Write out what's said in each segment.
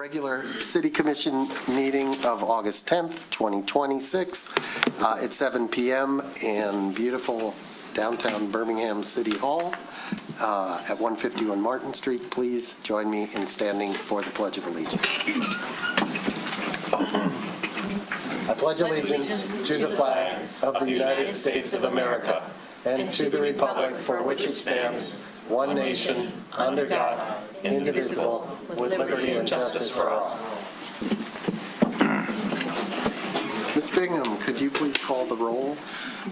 regular City Commission meeting of August 10th, 2026 at 7 p.m. in beautiful downtown Birmingham City Hall at 151 Martin Street. Please join me in standing for the Pledge of Allegiance. I pledge allegiance to the flag of the United States of America and to the republic for which it stands, one nation, under God, indivisible, with liberty and justice for all. Ms. Bingham, could you please call the roll?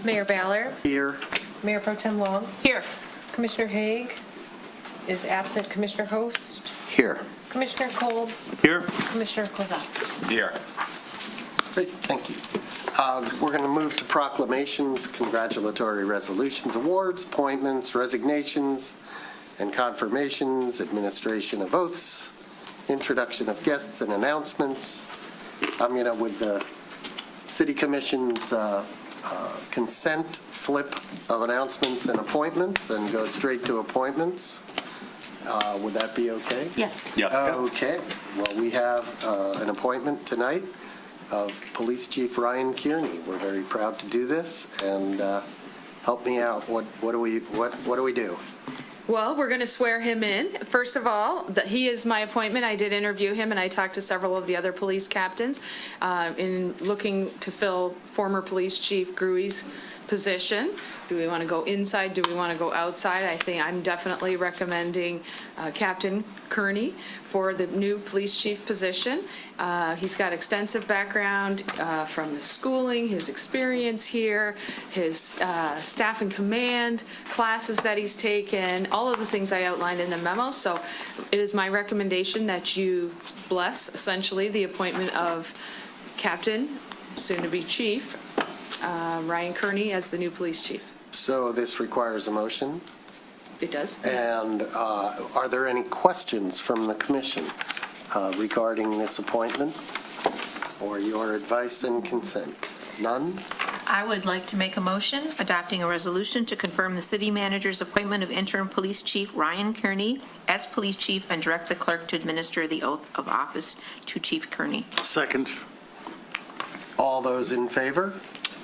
Mayor Ballard. Here. Mayor Pro Tem Long. Here. Commissioner Haig is absent. Commissioner Host. Here. Commissioner Kolb. Here. Commissioner Kozlowski. Here. Great, thank you. We're going to move to proclamations, congratulatory resolutions, awards, appointments, resignations, and confirmations, administration of oaths, introduction of guests and announcements. I'm going to, with the City Commission's consent, flip of announcements and appointments and go straight to appointments. Would that be okay? Yes. Yes. Okay. Well, we have an appointment tonight of Police Chief Ryan Kearney. We're very proud to do this, and help me out. What do we do? Well, we're going to swear him in. First of all, he is my appointment. I did interview him, and I talked to several of the other police captains in looking to fill former Police Chief Gruey's position. Do we want to go inside? Do we want to go outside? I think I'm definitely recommending Captain Kearney for the new police chief position. He's got extensive background from his schooling, his experience here, his staff and command classes that he's taken, all of the things I outlined in the memo. So it is my recommendation that you bless essentially the appointment of Captain, soon to be Chief, Ryan Kearney as the new police chief. So this requires a motion. It does. And are there any questions from the commission regarding this appointment or your advice and consent? None? I would like to make a motion adopting a resolution to confirm the city manager's appointment of interim police chief Ryan Kearney as police chief and direct the clerk to administer the oath of office to Chief Kearney. Second. All those in favor?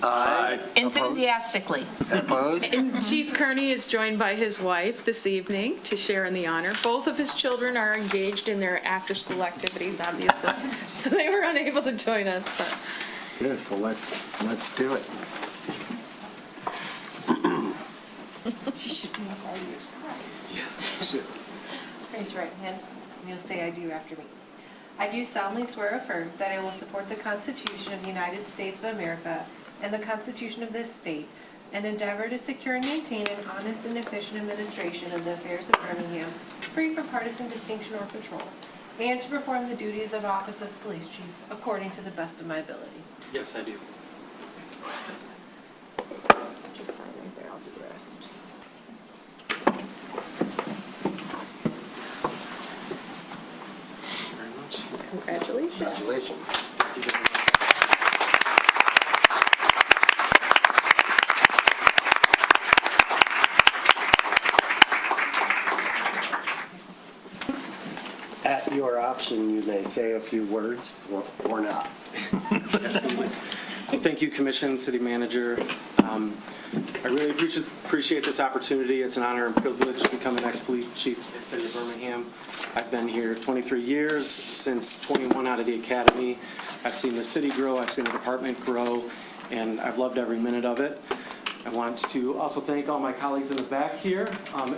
Aye. Enthusiastically. Opposed? And Chief Kearney is joined by his wife this evening to share in the honor. Both of his children are engaged in their after-school activities, obviously, so they were unable to join us. But. Good. Well, let's do it. She should be by your side. Yeah, sure. Raise your right hand and you'll say I do after me. I do solemnly swear or affirm that I will support the Constitution of the United States of America and the Constitution of this state, and endeavor to secure and maintain an honest and efficient administration of the affairs of Birmingham, free from partisan distinction or control, and to perform the duties of office of police chief according to the best of my ability. Yes, I do. Just sign right there, I'll do the rest. Very much. Congratulations. Congratulations. At your option, you may say a few words or not. Absolutely. Well, thank you, Commission, City Manager. I really appreciate this opportunity. It's an honor and privilege to become the next police chief of the City of Birmingham. I've been here 23 years, since 21 out of the academy. I've seen the city grow, I've seen the department grow, and I've loved every minute of it. I want to also thank all my colleagues in the back here,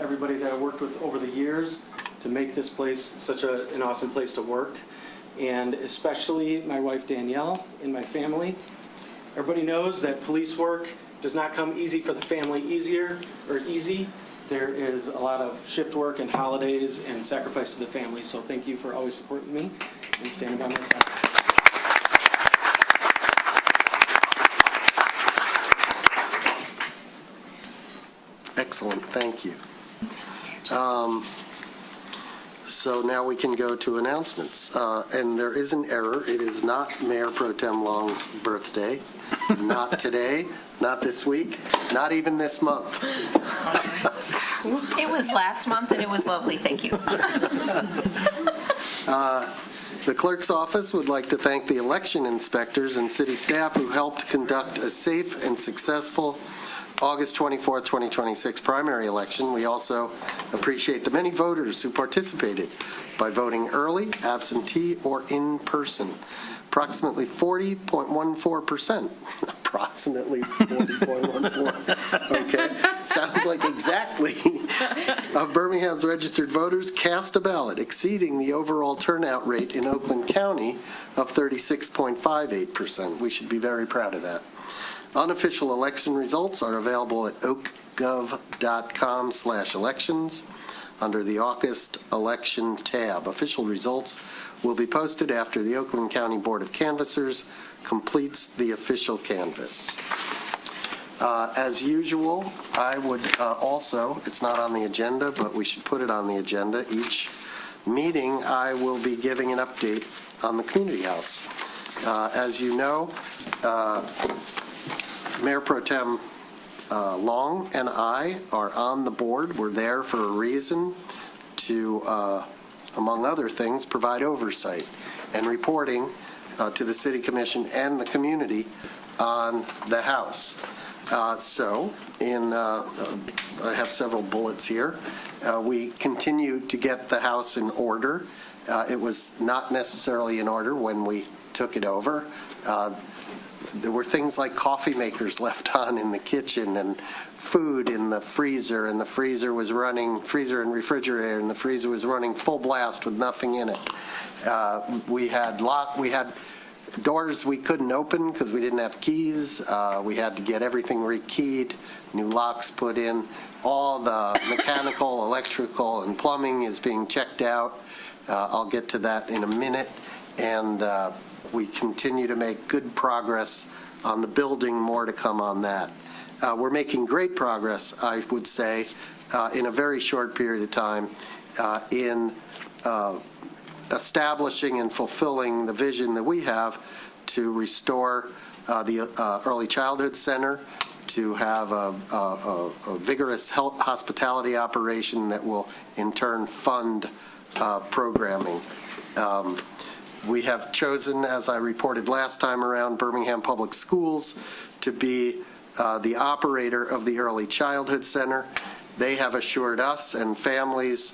everybody that I worked with over the years to make this place such an awesome place to work, and especially my wife Danielle and my family. Everybody knows that police work does not come easy for the family easy. There is a lot of shift work and holidays and sacrifice to the family, so thank you for always supporting me and standing by my side. Excellent, thank you. So now we can go to announcements. And there is an error. It is not Mayor Pro Tem Long's birthday. Not today, not this week, not even this month. It was last month and it was lovely, thank you. The clerk's office would like to thank the election inspectors and city staff who helped conduct a safe and successful August 24, 2026 primary election. We also appreciate the many voters who participated by voting early, absentee, or in person. Approximately 40.14%. Approximately 40.14. Okay. Sounds like exactly of Birmingham's registered voters cast a ballot, exceeding the overall turnout rate in Oakland County of 36.58%. We should be very proud of that. Unofficial election results are available at oakgov.com/elections under the August election tab. Official results will be posted after the Oakland County Board of Canvassers completes the official canvass. As usual, I would also, it's not on the agenda, but we should put it on the agenda. Each meeting, I will be giving an update on the community house. As you know, Mayor Pro Tem Long and I are on the board. We're there for a reason to, among other things, provide oversight and reporting to the City Commission and the community on the House. I have several bullets here. We continue to get the House in order. It was not necessarily in order when we took it over. There were things like coffee makers left on in the kitchen and food in the freezer, and the freezer was running, freezer and refrigerator, and the freezer was running full blast with nothing in it. We had doors we couldn't open because we didn't have keys. We had to get everything rekeyed, new locks put in. All the mechanical, electrical, and plumbing is being checked out. I'll get to that in a minute. And we continue to make good progress on the building, more to come on that. We're making great progress, I would say, in a very short period of time in establishing and fulfilling the vision that we have to restore the Early Childhood Center, to have a vigorous health hospitality operation that will in turn fund programming. We have chosen, as I reported last time around, Birmingham Public Schools to be the operator of the Early Childhood Center. They have assured us and families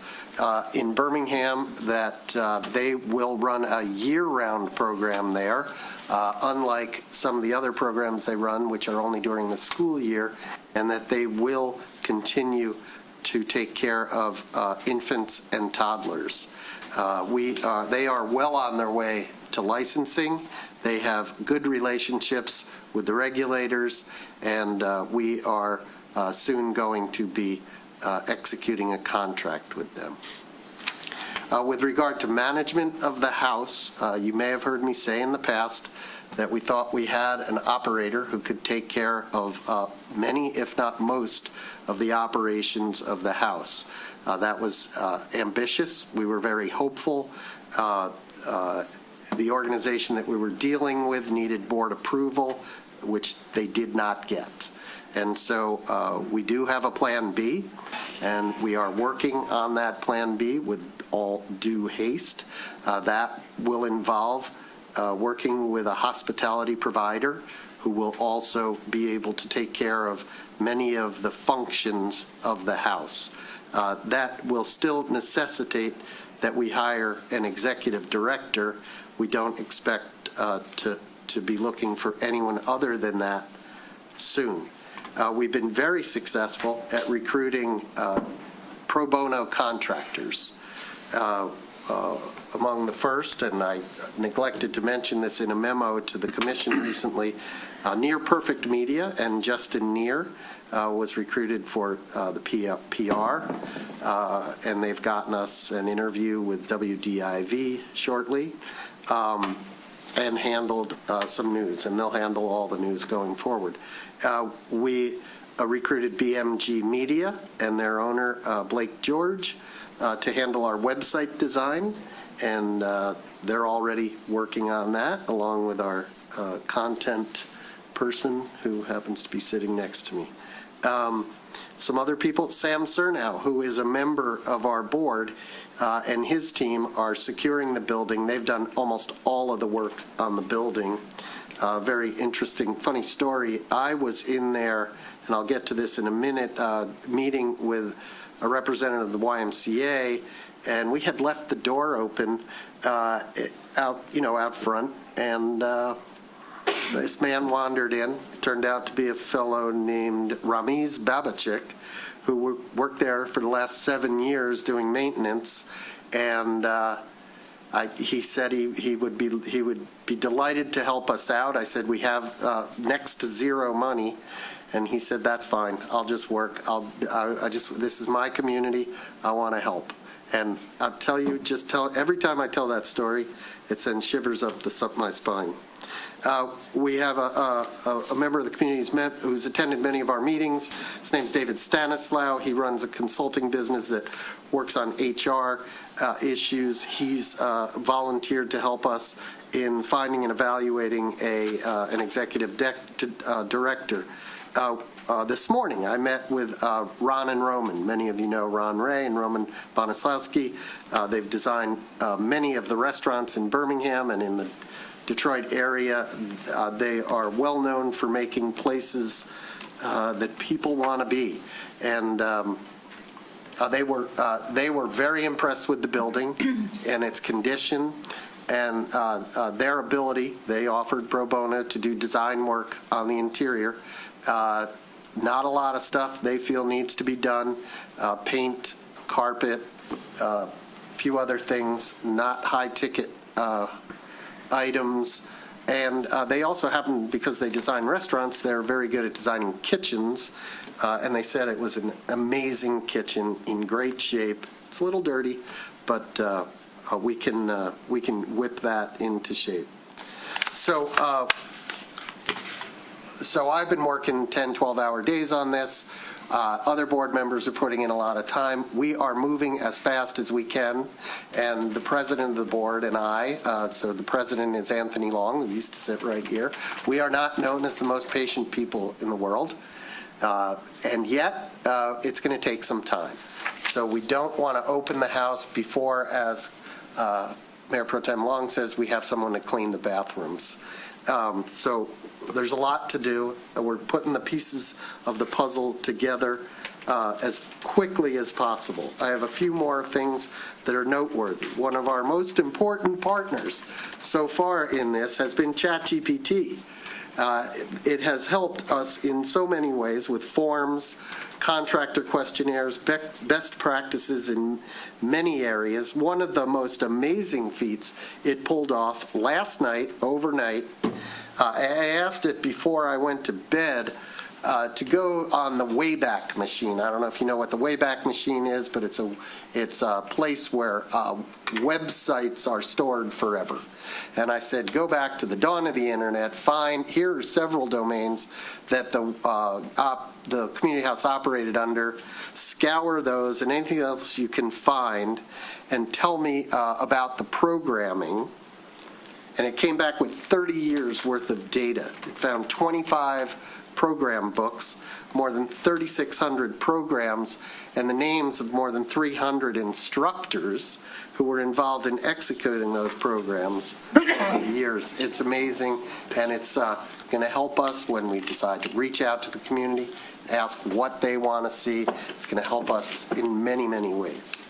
in Birmingham that they will run a year-round program there, unlike some of the other programs they run, which are only during the school year, and that they will continue to take care of infants and toddlers. They are well on their way to licensing. They have good relationships with the regulators, and we are soon going to be executing a contract with them. With regard to management of the house, you may have heard me say in the past that we thought we had an operator who could take care of many, if not most, of the operations of the house. That was ambitious. We were very hopeful. The organization that we were dealing with needed board approval, which they did not get. And so we do have a Plan B, and we are working on that Plan B with all due haste. That will involve working with a hospitality provider who will also be able to take care of many of the functions of the house. That will still necessitate that we hire an executive director. We don't expect to be looking for anyone other than that soon. We've been very successful at recruiting pro bono contractors. Among the first, and I neglected to mention this in a memo to the commission recently, Near Perfect Media and Justin Neer was recruited for the PR, and they've gotten us an interview with WDIV shortly, and handled some news, and they'll handle all the news going forward. We recruited BMG Media and their owner, Blake George, to handle our website design, and they're already working on that, along with our content person who happens to be sitting next to me. some other people. Sam Cernow, who is a member of our board, and his team are securing the building. They've done almost all of the work on the building. Very interesting, funny story. I was in there, and I'll get to this in a minute, meeting with a representative of the YMCA, and we had left the door open out front, and this man wandered in. It turned out to be a fellow named Ramiz Babachik, who worked there for the last 7 years doing maintenance, and he said he would be delighted to help us out. I said we have next to zero money, and he said that's fine. I'll just work. This is my community. I want to help. And I'll tell you, every time I tell that story, it sends shivers up my spine. We have a member of the community who's attended many of our meetings. His name's David Stanislaw. He runs a consulting business that works on HR issues. He's volunteered to help us in finding and evaluating an executive director. This morning, I met with Ron and Roman. Many of you know Ron Ray and Roman Bonislawski. They've designed many of the restaurants in Birmingham and in the Detroit area. They are well known for making places that people want to be. And they were very impressed with the building and its condition and their ability. They offered pro bono to do design work on the interior. Not a lot of stuff they feel needs to be done. Paint, carpet, a few other things, not high-ticket items. And they also happen, because they design restaurants, they're very good at designing kitchens. And they said it was an amazing kitchen, in great shape. It's a little dirty, but we can whip that into shape. So I've been working 10, 12-hour days on this. Other board members are putting in a lot of time. We are moving as fast as we can, and the president of the board and I, so the president is Anthony Long, who used to sit right here. We are not known as the most patient people in the world, and yet it's going to take some time. So we don't want to open the house before, as Mayor Pro Tem Long says, we have someone to clean the bathrooms. So there's a lot to do. We're putting the pieces of the puzzle together as quickly as possible. I have a few more things that are noteworthy. One of our most important partners so far in this has been ChatGPT. It has helped us in so many ways with forms, contractor questionnaires, best practices in many areas. One of the most amazing feats it pulled off last night, overnight. I asked it before I went to bed to go on the Wayback Machine. I don't know if you know what the Wayback Machine is, but it's a place where websites are stored forever. And I said, go back to the dawn of the internet, here are several domains that the community house operated under, scour those and anything else you can find, and tell me about the programming. And it came back with 30 years worth of data. It found 25 program books, more than 3,600 programs, and the names of more than 300 instructors who were involved in executing those programs for years. It's amazing, and it's going to help us when we decide to reach out to the community, ask what they want to see. It's going to help us in many, many ways.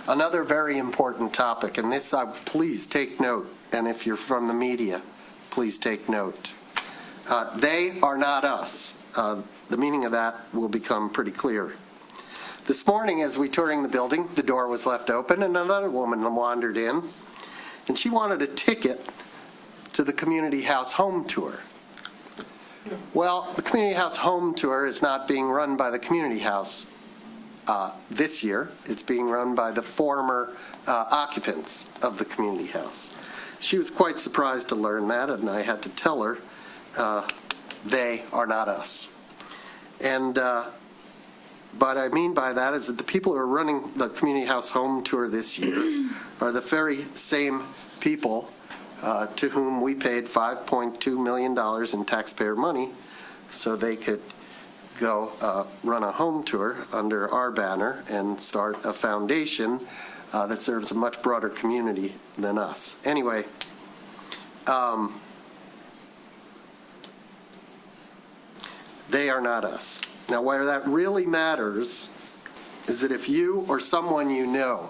Another very important topic, and this, please take note, and if you're from the media, please take note. They are not us. The meaning of that will become pretty clear. This morning, as we touring the building, the door was left open, and another woman wandered in, and she wanted a ticket to the Community House home tour. Well, the Community House home tour is not being run by the Community House this year. It's being run by the former occupants of the Community House. She was quite surprised to learn that, and I had to tell her they are not us. And what I mean by that is that the people who are running the Community House home tour this year are the very same people to whom we paid $5.2 million in taxpayer money so they could go run a home tour under our banner and start a foundation that serves a much broader community than us. Anyway, they are not us. Now, where that really matters is that if you or someone you know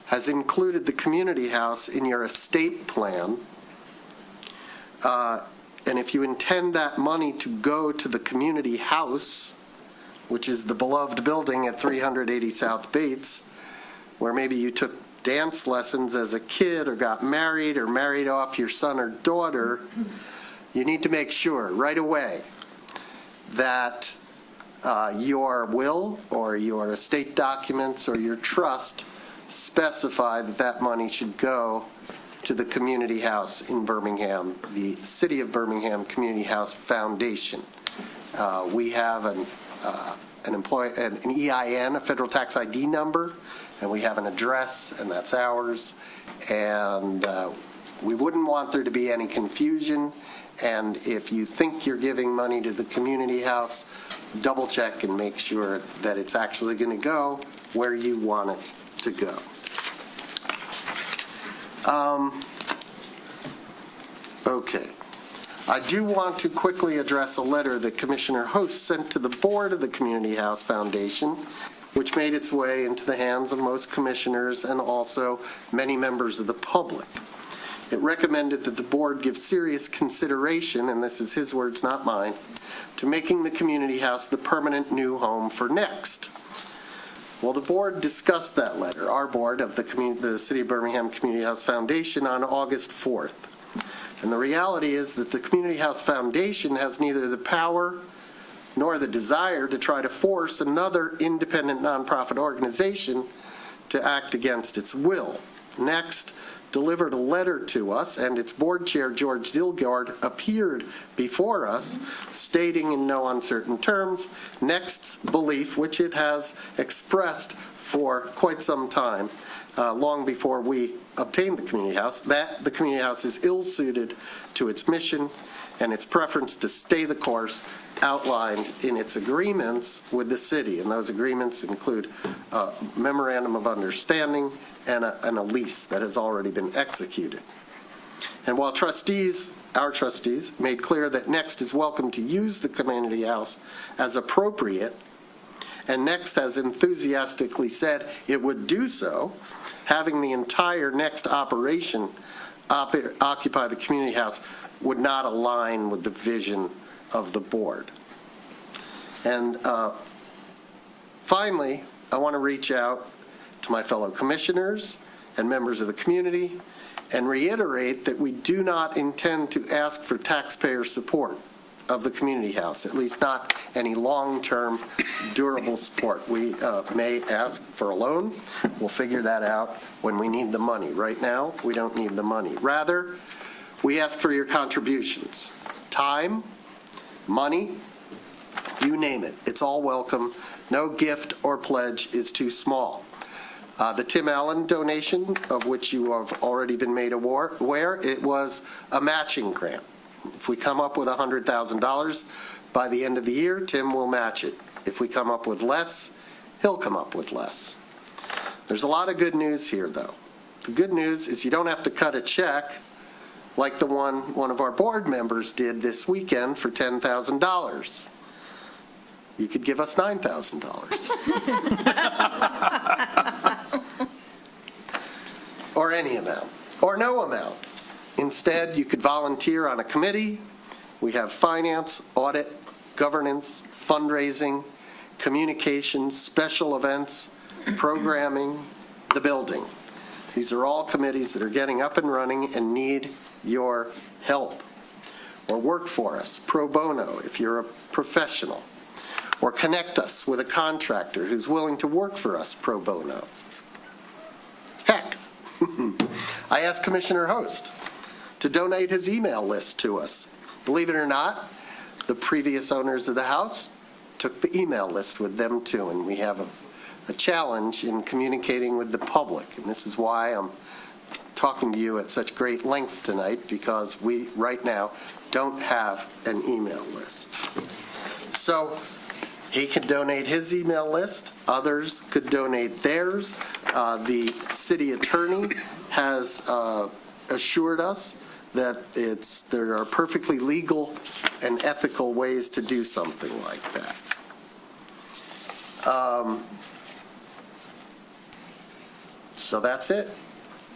has included the community house in your estate plan, and if you intend that money to go to the community house, which is the beloved building at 380 South Bates, where maybe you took dance lessons as a kid or got married or married off your son or daughter, you need to make sure right away that your will or your estate documents or your trust specify that that money should go to the community house in Birmingham, the City of Birmingham Community House Foundation. We have an EIN, a federal tax ID number, and we have an address, and that's ours. And we wouldn't want there to be any confusion. And if you think you're giving money to the community house, double check and make sure that it's actually going to go where you want it to go. Okay. I do want to quickly address a letter that Commissioner Host sent to the board of the Community House Foundation, which made its way into the hands of most commissioners and also many members of the public. It recommended that the board give serious consideration, and this is his words, not mine, to making the community house the permanent new home for Next. Well, the board discussed that letter, our board of the City of Birmingham Community House Foundation, on August 4th. And the reality is that the Community House Foundation has neither the power nor the desire to try to force another independent nonprofit organization to act against its will. Next delivered a letter to us, and its board chair, George Dilgard, appeared before us, stating in no uncertain terms Next's belief, which it has expressed for quite some time, long before we obtained the community house, that the community house is ill-suited to its mission and its preference to stay the course outlined in its agreements with the city. And those agreements include a memorandum of understanding and a lease that has already been executed. And while our trustees, made clear that Next is welcome to use the community house as appropriate, and Next has enthusiastically said it would do so, having the entire Next operation occupy the community house would not align with the vision of the board. And finally, I want to reach out to my fellow commissioners and members of the community and reiterate that we do not intend to ask for taxpayer support of the community house, at least not any long-term durable support. We may ask for a loan. We'll figure that out when we need the money. Right now, we don't need the money. Rather, we ask for your contributions. Time, money, you name it. It's all welcome. No gift or pledge is too small. The Tim Allen donation, of which you have already been made aware, it was a matching grant. If we come up with $100,000 by the end of the year, Tim will match it. If we come up with less, he'll come up with less. There's a lot of good news here, though. The good news is you don't have to cut a check like the one of our board members did this weekend for $10,000. You could give us $9,000. Or any amount, or no amount. Instead, you could volunteer on a committee. We have finance, audit, governance, fundraising, communications, special events, programming, the building. These are all committees that are getting up and running and need your help. Or work for us pro bono if you're a professional. Or connect us with a contractor who's willing to work for us pro bono. Heck, I asked Commissioner Host to donate his email list to us. Believe it or not, the previous owners of the house took the email list with them too, and we have a challenge in communicating with the public, and this is why I'm talking to you at such great length tonight, because we right now don't have an email list. So he can donate his email list. Others could donate theirs. The city attorney has assured us that there are perfectly legal and ethical ways to do something like that. So that's it.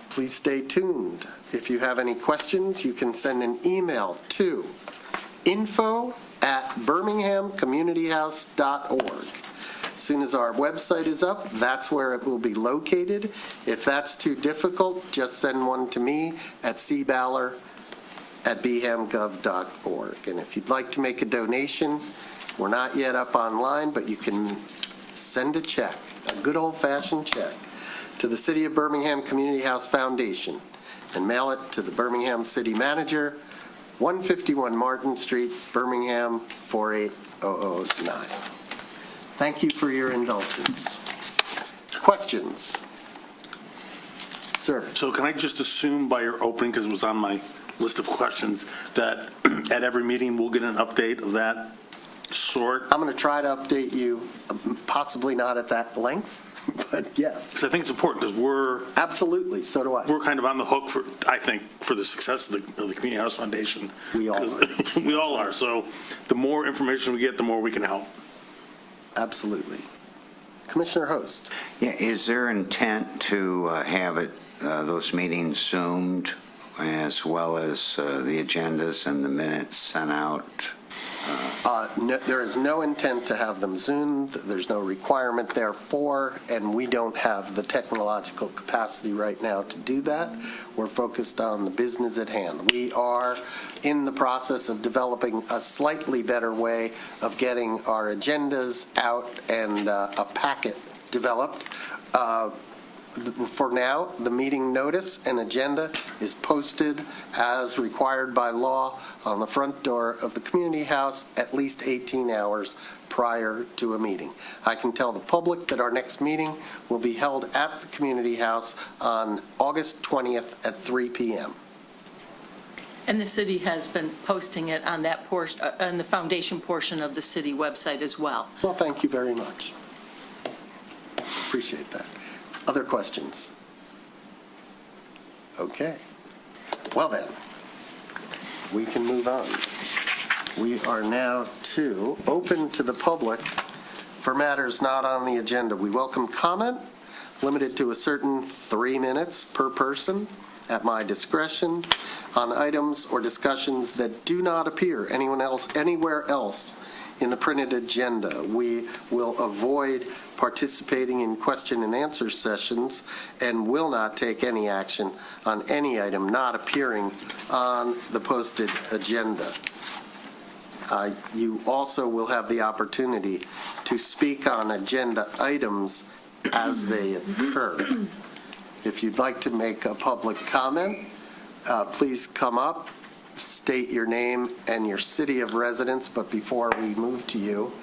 Please stay tuned. If you have any questions, you can send an email to info@birminghamcommunityhouse.org. As soon as our website is up, that's where it will be located. If that's too difficult, just send one to me at cballer@bhamgov.org. And if you'd like to make a donation, we're not yet up online, but you can send a check, a good old-fashioned check, to the City of Birmingham Community House Foundation and mail it to the Birmingham City Manager, 151 Martin Street, Birmingham, 48009. Thank you for your indulgence. Questions? Sir? So can I just assume by your opening, because it was on my list of questions, that at every meeting we'll get an update of that sort? I'm going to try to update you, possibly not at that length, but yes. Because I think it's important, because we're Absolutely, so do I. kind of on the hook for, I think, for the success of the Community House Foundation. We all are. We all are. So the more information we get, the more we can help. Absolutely. Commissioner Host? Yeah, is there intent to have those meetings Zoomed as well as the agendas and the minutes sent out? No, there is no intent to have them Zoomed. There's no requirement therefore, and we don't have the technological capacity right now to do that. We're focused on the business at hand. We are in the process of developing a slightly better way of getting our agendas out and a packet developed. For now, the meeting notice and agenda is posted as required by law on the front door of the community house at least 18 hours prior to a meeting. I can tell the public that our next meeting will be held at the community house on August 20th at 3 p.m. And the city has been posting it on that portion, on the foundation portion of the city website as well. Well, thank you very much. Appreciate that. Other questions? Okay. Well then, we can move on. We are now open to the public for matters not on the agenda. We welcome comment, limited to a certain 3 minutes per person at my discretion, on items or discussions that do not appear anywhere else in the printed agenda. We will avoid participating in question and answer sessions and will not take any action on any item not appearing on the posted agenda. You also will have the opportunity to speak on agenda items as they occur. If you'd like to make a public comment, please come up, state your name and your city of residence, but before we move to you,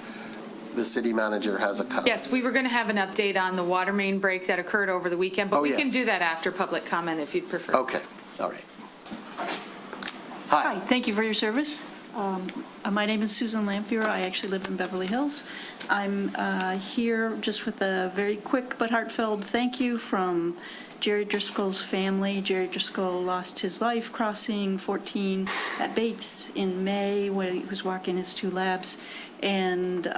the city manager has a comment. Yes, we were going to have an update on the water main break that occurred over the weekend, but Oh, we can yes. do that after public comment if you'd prefer. Okay, all right. Hi. Thank you for your service. My name is Susan Lamphere. I actually live in Beverly Hills. I'm here just with a very quick but heartfelt thank you from Jerry Driscoll's family. Jerry Driscoll lost his life crossing 14 at Bates in May when he was walking his 2 labs. And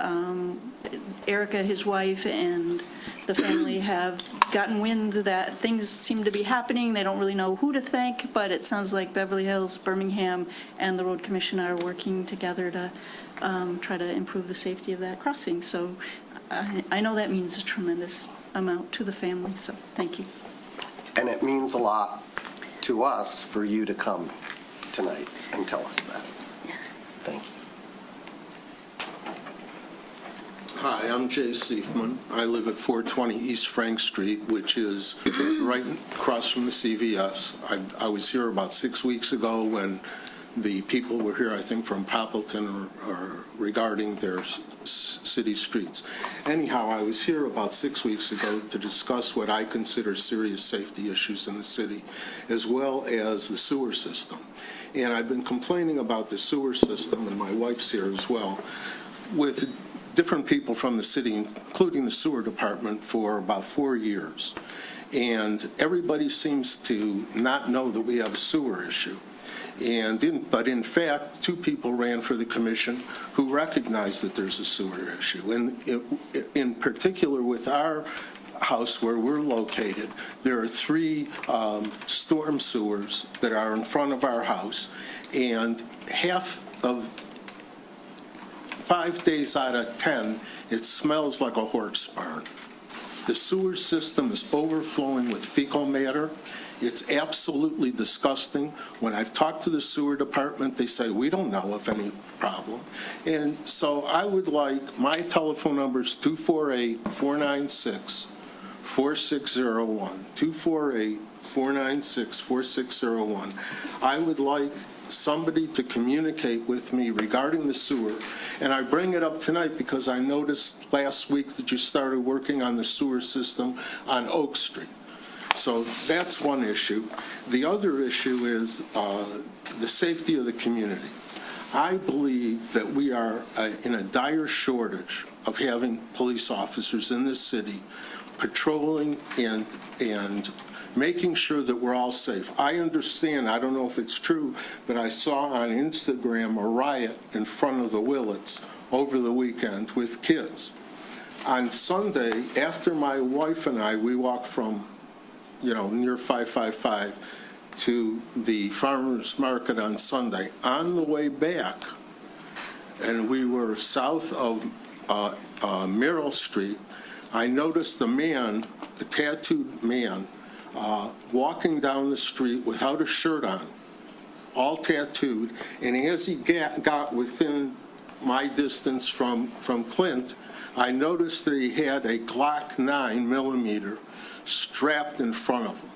Erica, his wife, and the family have gotten wind that things seem to be happening. They don't really know who to thank, but it sounds like Beverly Hills, Birmingham, and the road commission are working together to try to improve the safety of that crossing. So I know that means a tremendous amount to the family, so thank you. And it means a lot to us for you to come tonight and tell us that. Thank you. Hi, I'm Jay Seifman. I live at 420 East Frank Street, which is right across from the CVS. I was here about 6 weeks ago when the people were here, I think, from Poppleton or regarding their city streets. Anyhow, I was here about 6 weeks ago to discuss what I consider serious safety issues in the city, as well as the sewer system. And I've been complaining about the sewer system, and my wife's here as well, with different people from the city, including the sewer department, for about 4 years. And everybody seems to not know that we have a sewer issue. But in fact, 2 people ran for the commission who recognize that there's a sewer issue. And in particular, with our house where we're located, there are 3 storm sewers that are in front of our house, and 5 days out of 10, it smells like a horse barn. The sewer system is overflowing with fecal matter. It's absolutely disgusting. When I've talked to the sewer department, they say, we don't know of any problem. And so I would like, my telephone number is 248-496-4601, 248-496-4601. I would like somebody to communicate with me regarding the sewer. And I bring it up tonight because I noticed last week that you started working on the sewer system on Oak Street. So that's one issue. The other issue is the safety of the community. I believe that we are in a dire shortage of having police officers in this city patrolling and making sure that we're all safe. I understand, I don't know if it's true, but I saw on Instagram a riot in front of the Willets over the weekend with kids. On Sunday, after my wife and I, we walked from, near 555 to the farmer's market on Sunday. On the way back, and we were south of Merrill Street, I noticed a tattooed man, walking down the street without a shirt on, all tattooed, and as he got within my distance from Clint, I noticed that he had a Glock 9mm strapped in front of him.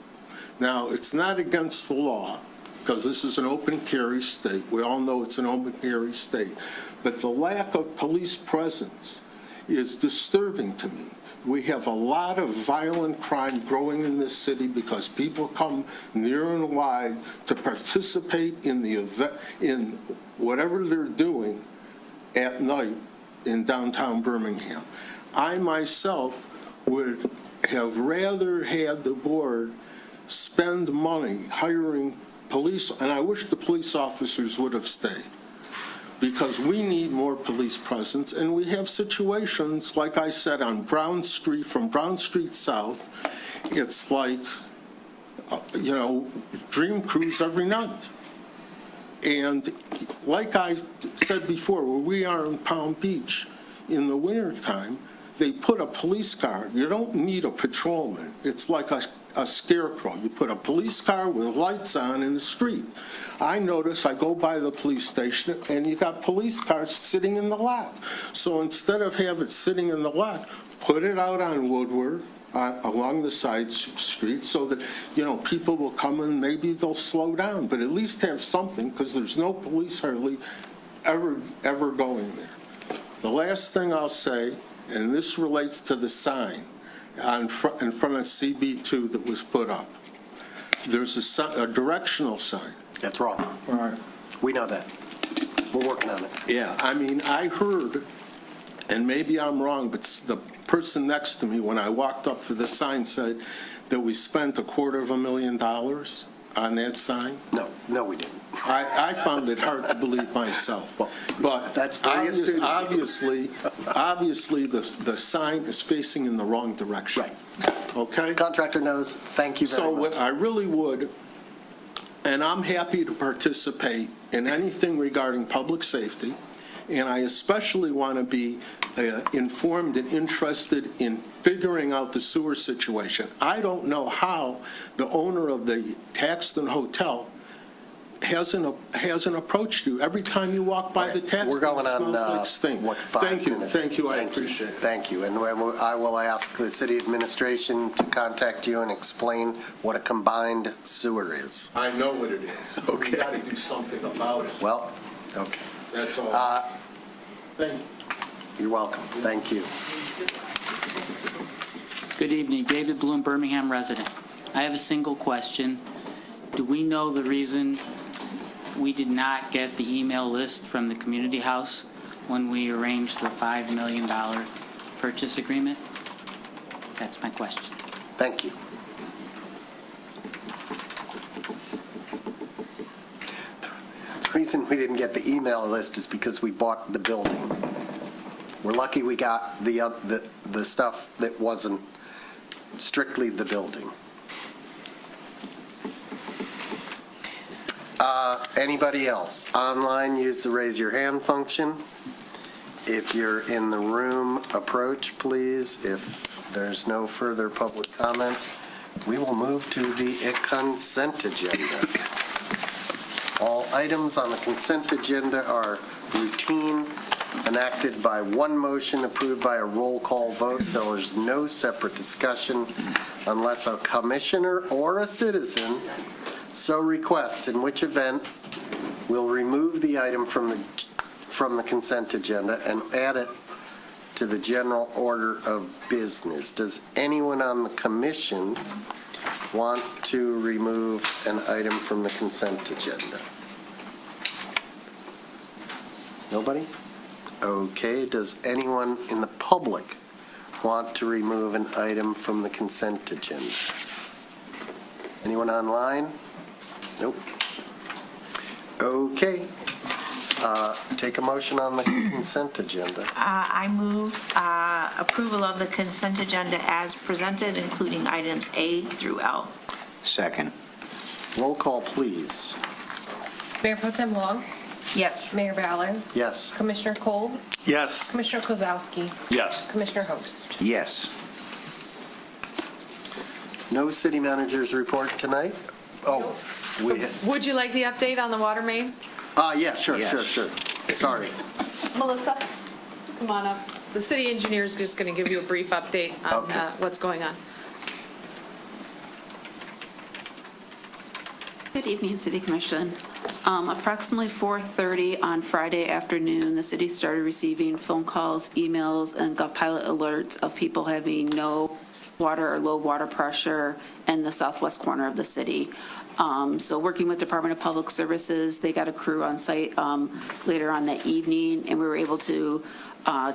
Now, it's not against the law, because this is an open carry state. We all know it's an open carry state. But the lack of police presence is disturbing to me. We have a lot of violent crime growing in this city because people come near and wide to participate in the event, in whatever they're doing at night in downtown Birmingham. I myself would have rather had the board spend money hiring police, and I wish the police officers would have stayed, because we need more police presence, and we have situations, like I said, on Brown Street, from Brown Street South, it's like, dream cruise every night. And like I said before, where we are in Palm Beach, in the wintertime, they put a police car. You don't need a patrolman. It's like a scarecrow. You put a police car with lights on in the street. I notice, I go by the police station, and you got police cars sitting in the lot. So instead of have it sitting in the lot, put it out on Woodward, along the side streets, so that, people will come and maybe they'll slow down, but at least have something, because there's no police hardly ever going there. The last thing I'll say, and this relates to the sign in front of CB2 that was put up. There's a directional sign. That's wrong. All right. We know that. We're working on it. Yeah, I heard, and maybe I'm wrong, but the person next to me, when I walked up to the sign, said that we spent $250,000 on that sign. No, we didn't. I found it hard to believe myself. But that's very astute. obviously, the sign is facing in the wrong direction. Right. Okay? Contractor knows. Thank you very So much. what I really would, and I'm happy to participate in anything regarding public safety, and I especially want to be informed and interested in figuring out the sewer situation. I don't know how the owner of the Taxton Hotel hasn't approached you. Every time you walk by the Taxton, We're going it smells on, like stink. 5 minutes. Thank you, I appreciate it. Thank you, and I will ask the city administration to contact you and explain what a combined sewer is. I know what it is. Okay. We got to do something about it. Well, okay. That's all. Thank you. You're welcome. Thank you. Good evening, David Bloom, Birmingham resident. I have a single question. Do we know the reason we did not get the email list from the community house when we arranged the $5 million purchase agreement? That's my question. Thank you. The reason we didn't get the email list is because we bought the building. We're lucky we got the stuff that wasn't strictly the building. Anybody else? Online, use the raise your hand function. If you're in the room, approach, please. If there's no further public comment, we will move to the consent agenda. All items on the consent agenda are routine, enacted by one motion, approved by a roll call vote. There is no separate discussion unless a commissioner or a citizen so requests, in which event we'll remove the item from the consent agenda and add it to the general order of business. Does anyone on the commission want to remove an item from the consent agenda? Nobody? Okay. Does anyone in the public want to remove an item from the consent agenda? Anyone online? Nope. Okay. Take a motion on the consent agenda. I move approval of the consent agenda as presented, including items A through L. Second. Roll call, please. Mayor Pro Tem Long, Yes. Mayor Ballard, Yes. Commissioner Kolb, Yes. Commissioner Kozowski, Yes. Commissioner Host. Yes. No city managers report tonight? Oh, Would you like the update on the water main? yeah, sure. Sorry. Melissa, come on up. The city engineer is just going to give you a brief update on Okay. what's going on. Good evening, City Commission. Approximately 4:30 on Friday afternoon, the city started receiving phone calls, emails, and GovPilot alerts of people having no water or low water pressure in the southwest corner of the city. So working with Department of Public Services, they got a crew on site later on that evening, and we were able to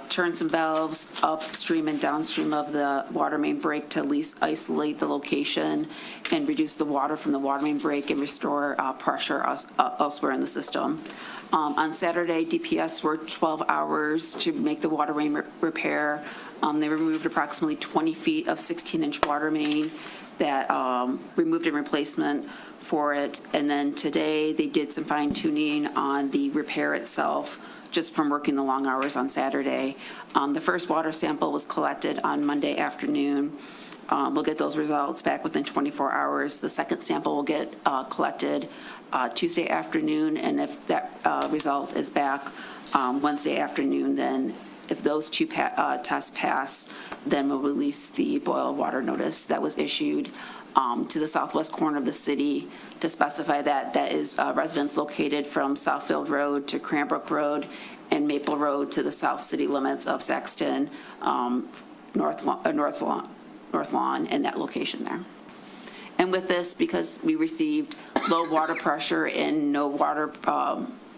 turn some valves upstream and downstream of the water main break to at least isolate the location and reduce the water from the water main break and restore pressure elsewhere in the system. On Saturday, DPS worked 12 hours to make the water main repair. They removed approximately 20 feet of 16-inch water main that removed and replacement for it. And then today, they did some fine tuning on the repair itself, just from working the long hours on Saturday. The first water sample was collected on Monday afternoon. We'll get those results back within 24 hours. The second sample will get collected Tuesday afternoon, and if that result is back Wednesday afternoon, then if those two tests pass, then we'll release the boil water notice that was issued to the southwest corner of the city to specify that that is residents located from Southfield Road to Cranbrook Road and Maple Road to the south city limits of Saxton, North Lawn, and that location there. And with this, because we received low water pressure and no water,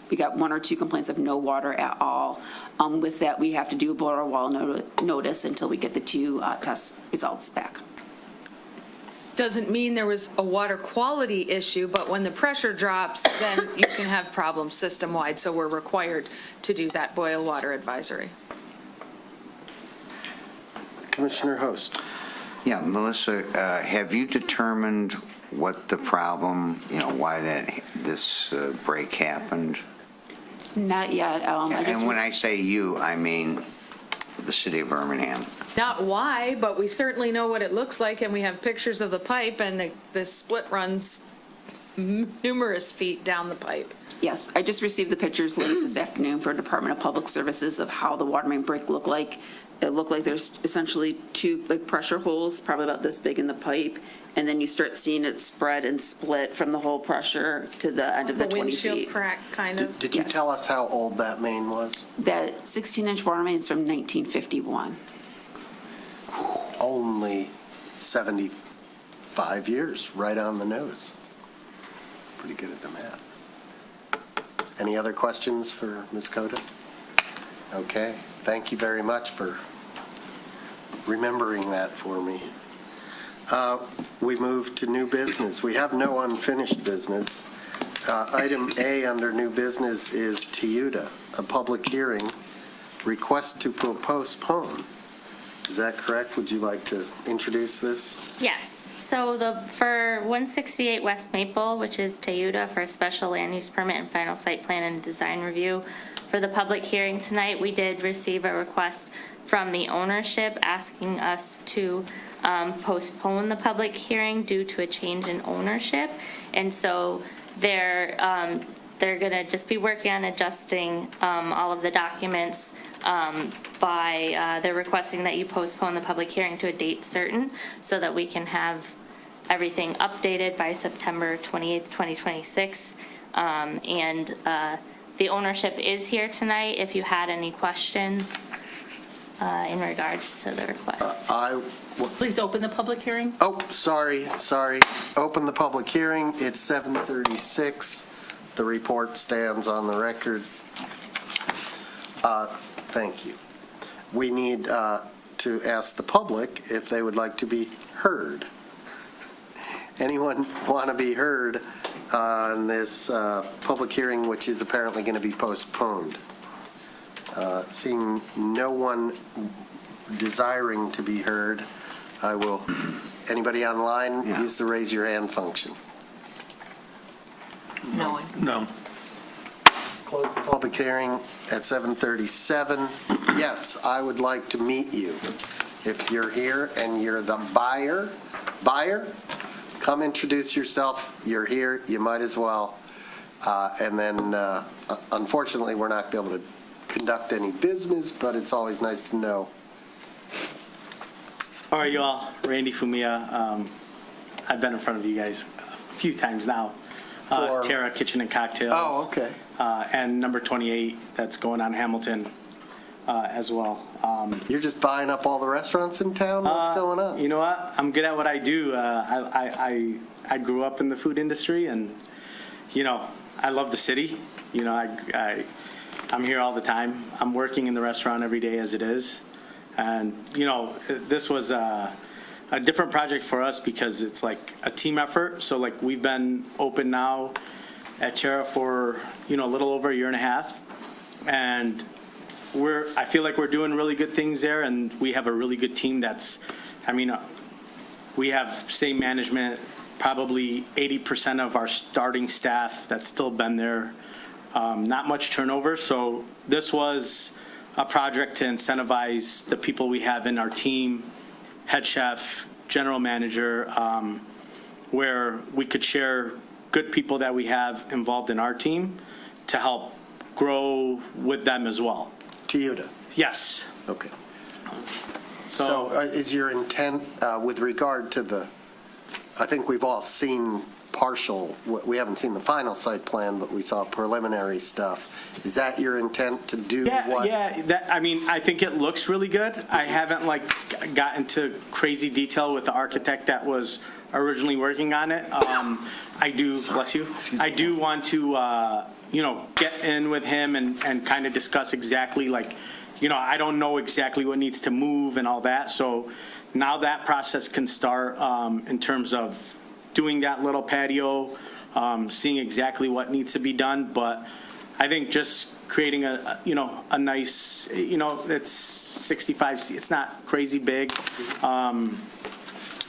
we got one or two complaints of no water at all. With that, we have to do a boil wall notice until we get the two test results back. Doesn't mean there was a water quality issue, but when the pressure drops, then you can have problems system-wide, so we're required to do that boil water advisory. Commissioner Host. Yeah, Melissa, have you determined what the problem, why this break happened? Not yet. And when I say you, I mean the city of Birmingham. Not why, but we certainly know what it looks like, and we have pictures of the pipe, and the split runs numerous feet down the pipe. Yes, I just received the pictures late this afternoon for Department of Public Services of how the water main break looked like. It looked like there's essentially two pressure holes, probably about this big in the pipe, and then you start seeing it spread and split from the hole pressure to the end of the 20 feet. Windshield crack, kind of. Did you tell us how old that main was? That 16-inch water main is from 1951. Only 75 years, right on the nose. Pretty good at the math. Any other questions for Ms. Cota? Okay, thank you very much for remembering that for me. We move to new business. We have no unfinished business. Item A under new business is TIUTA, a public hearing, request to postpone. Is that correct? Would you like to introduce this? Yes, so for 168 West Maple, which is TIUTA for a special land use permit and final site plan and design review, for the public hearing tonight, we did receive a request from the ownership asking us to postpone the public hearing due to a change in ownership. And so they're going to just be working on adjusting all of the documents they're requesting that you postpone the public hearing to a date certain so that we can have everything updated by September 28th, 2026. And the ownership is here tonight if you had any questions in regards to the request. Please open the public hearing. Oh, sorry. Open the public hearing. It's 7:36. The report stands on the record. Thank you. We need to ask the public if they would like to be heard. Anyone want to be heard on this public hearing, which is apparently going to be postponed? Seeing no one desiring to be heard, I will, anybody online, use the raise your hand function. No one. No. Close the public hearing at 7:37. Yes, I would like to meet you. If you're here and you're the buyer, come introduce yourself. You're here, you might as well. And then, unfortunately, we're not going to be able to conduct any business, but it's always nice to know. How are you all? Randy Fumiya. I've been in front of you guys a few times now. Terra Kitchen and Cocktails. Oh, okay. And number 28, that's going on Hamilton as well. You're just buying up all the restaurants in town? What's going on? You know what? I'm good at what I do. I grew up in the food industry, and, you know, I love the city. You know, I'm here all the time. I'm working in the restaurant every day as it is. And, you know, this was a different project for us because it's like a team effort. So, like, we've been open now at Terra for, you know, a little over a year and a half. And I feel like we're doing really good things there, and we have a really good team we have same management, probably 80% of our starting staff that's still been there. Not much turnover. So this was a project to incentivize the people we have in our team, head chef, general manager, where we could share good people that we have involved in our team to help grow with them as well. TIUTA? Yes. Okay. So is your intent with regard to I think we've all seen partial, we haven't seen the final site plan, but we saw preliminary stuff. Is that your intent to do what? Yeah, I think it looks really good. I haven't got into crazy detail with the architect that was originally working on it. I do, bless you, I do want to, get in with him and kind of discuss exactly I don't know exactly what needs to move and all that. So now that process can start in terms of doing that little patio, seeing exactly what needs to be done. But I think just creating a nice, it's 65 seats. It's not crazy big.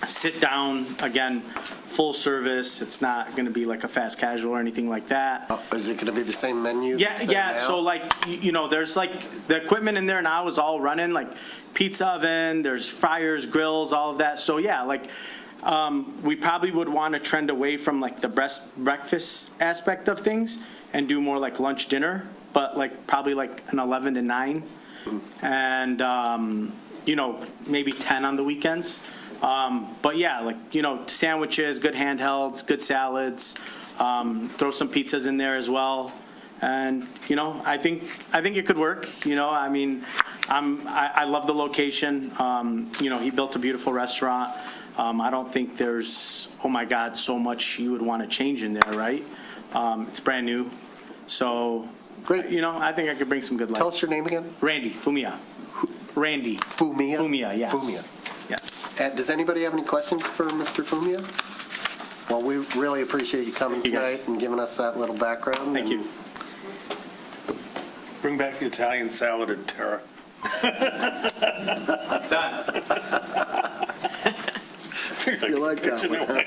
Sit down, again, full service. It's not going to be like a fast casual or anything like that. Is it going to be the same menu? Yeah. So there's the equipment in there now is all running, like pizza oven, there's fryers, grills, all of that. So yeah, we probably would want to trend away from the breakfast aspect of things and do more like lunch, dinner, but probably an 11 to 9 and, maybe 10 on the weekends. But yeah, sandwiches, good handhelds, good salads, throw some pizzas in there as well. And, I think it could work. I love the location. He built a beautiful restaurant. I don't think there's, oh my God, so much you would want to change in there, right? It's brand new. So, Great. You know, I think I could bring some good light. Tell us your name again. Randy Fumia. Randy. Fumia? Fumia, yes. Fumia. Yes. Does anybody have any questions for Mr. Fumia? Well, we really appreciate you coming Thank you, guys. tonight and giving us that little background. Thank you. Bring back the Italian salad at Terra. Done. You like that one? Okay.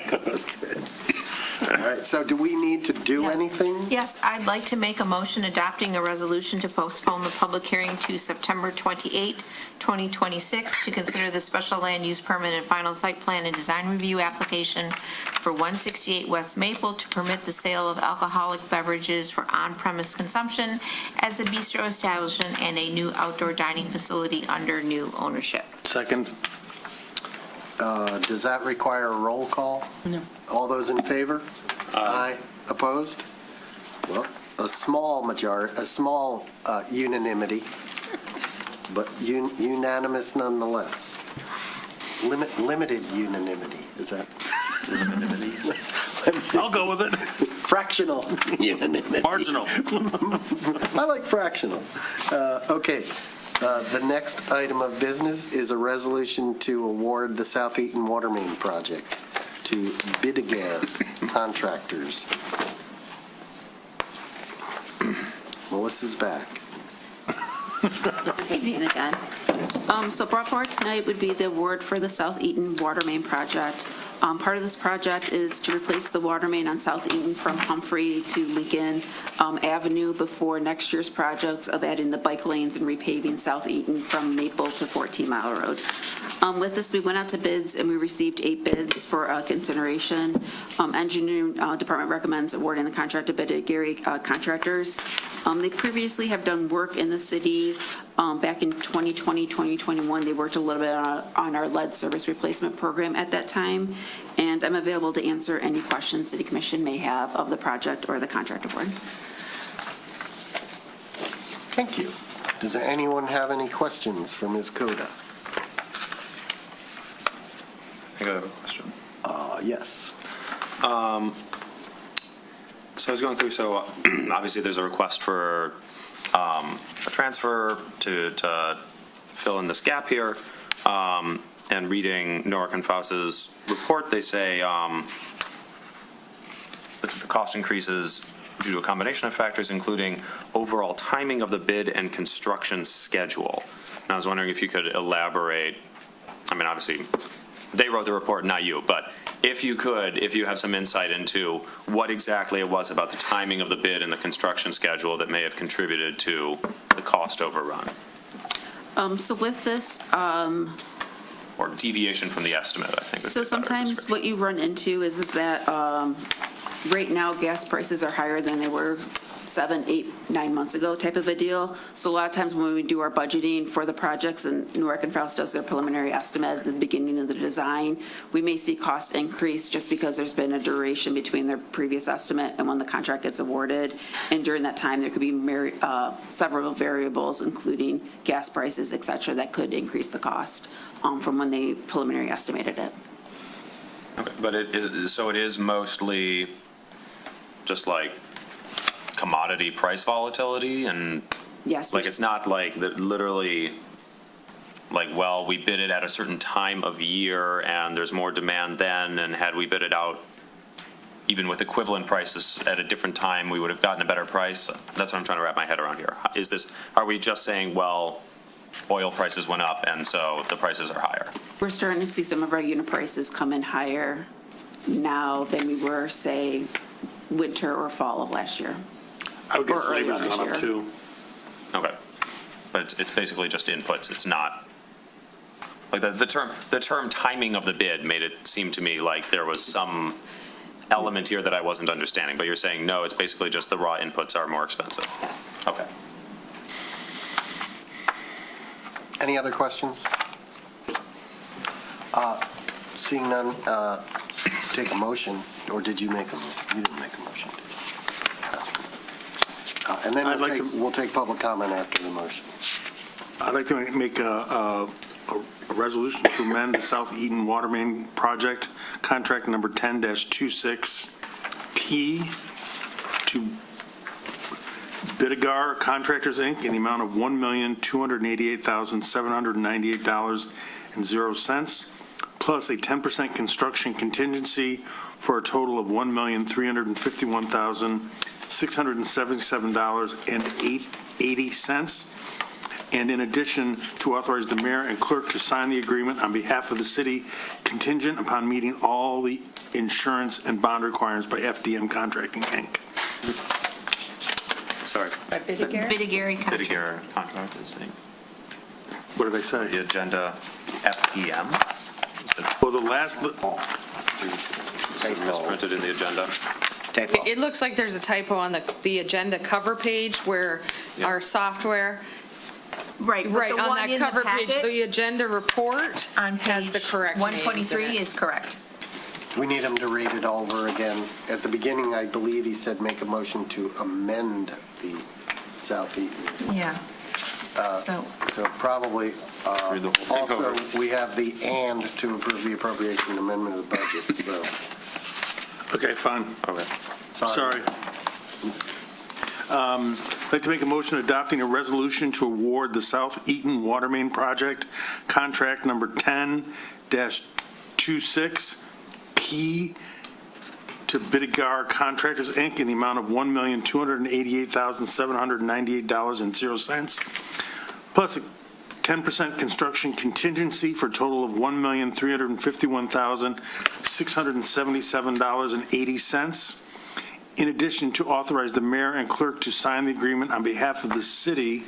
All right, so do we need to do Yes. anything? Yes, I'd like to make a motion adopting a resolution to postpone the public hearing to September 28, 2026, to consider the special land use permit and final site plan and design review application for 168 West Maple to permit the sale of alcoholic beverages for on-premise consumption as a bistro establishment and a new outdoor dining facility under new ownership. Second. Does that require a roll call? No. All those in favor? Aye. Opposed? Well, a small unanimity, but unanimous nonetheless. Limited unanimity, is that? I'll go with it. Fractional unanimity. Marginal. I like fractional. Okay. The next item of business is a resolution to award the South Eaton Water Main Project to Birmingham contractors. Melissa's back. Good evening again. So brought forward tonight would be the award for the South Eaton Water Main Project. Part of this project is to replace the water main on South Eaton from Humphrey to Lincoln Avenue before next year's projects of adding the bike lanes and repaving South Eaton from Maple to 14 Mile Road. With this, we went out to bids and we received 8 bids for consideration. Engineering Department recommends awarding the contract to Gary Contractors. They previously have done work in the city. Back in 2020, 2021, they worked a little bit on our lead service replacement program at that time. And I'm available to answer any questions City Commission may have of the project or the contract award. Thank you. Does anyone have any questions for Ms. Coda? I think I have a question. Yes. So I was going through, so obviously there's a request for a transfer to fill in this gap here. And reading Norick and Faust's report, they say that the cost increases due to a combination of factors, including overall timing of the bid and construction schedule. And I was wondering if you could elaborate. I mean, obviously, they wrote the report, not you, but if you could, if you have some insight into what exactly it was about the timing of the bid and the construction schedule that may have contributed to the cost overrun. So with this, or deviation from the estimate, I think. so sometimes what you run into is that right now gas prices are higher than they were 7, 8, 9 months ago type of a deal. So a lot of times when we do our budgeting for the projects and Norick and Faust does their preliminary estimate as the beginning of the design, we may see cost increase just because there's been a duration between their previous estimate and when the contract gets awarded. And during that time, there could be several variables, including gas prices, et cetera, that could increase the cost from when they preliminary estimated it. Okay, but so it is mostly just like commodity price volatility and yes, like it's not like that literally like, well, we bid it at a certain time of year and there's more demand then, and had we bid it out even with equivalent prices at a different time, we would have gotten a better price. That's what I'm trying to wrap my head around here. Are we just saying, well, oil prices went up and so the prices are higher? We're starting to see some of our unit prices come in higher now than we were, say, winter or fall of last year. I would guess Or earlier labor's this gone up year. too. Okay. But it's basically just inputs. It's not, like the term timing of the bid made it seem to me like there was some element here that I wasn't understanding. But you're saying, no, it's basically just the raw inputs are more expensive. Yes. Okay. Any other questions? Seeing none, take a motion, or did you make a motion? You didn't make a motion, did you? And then we'll take public comment after the motion. I'd like to make a resolution to amend the South Eaton Water Main Project, contract number 10-26P, to Bidigar Contractors, Inc., in the amount of $1,288,798.00, plus a 10% construction contingency for a total of $1,351,677.80. And in addition, to authorize the mayor and clerk to sign the agreement on behalf of the city contingent upon meeting all the insurance and bond requirements by FDM Contracting, Inc. Sorry. By Bidigary Contract. Bidigar Contractors, Inc. What did I say? The agenda FDM? Well, the last, Misprinted in the agenda. It looks like there's a typo on the agenda cover page where our software, Right. right, on that cover page, the agenda report has the correct names in 123 it. is correct. We need him to read it over again. At the beginning, I believe he said make a motion to amend the South Eaton. Yeah. So So probably, Read the whole thing also, over. we have the and to approve the appropriation amendment of the budget, so, okay, fine. Okay. Sorry. I'd like to make a motion adopting a resolution to award the South Eaton Water Main Project contract number 10-26P to Bidigar Contractors, Inc. in the amount of $1,288,798.00, plus a 10% construction contingency for a total of $1,351,677.80. In addition, to authorize the mayor and clerk to sign the agreement on behalf of the city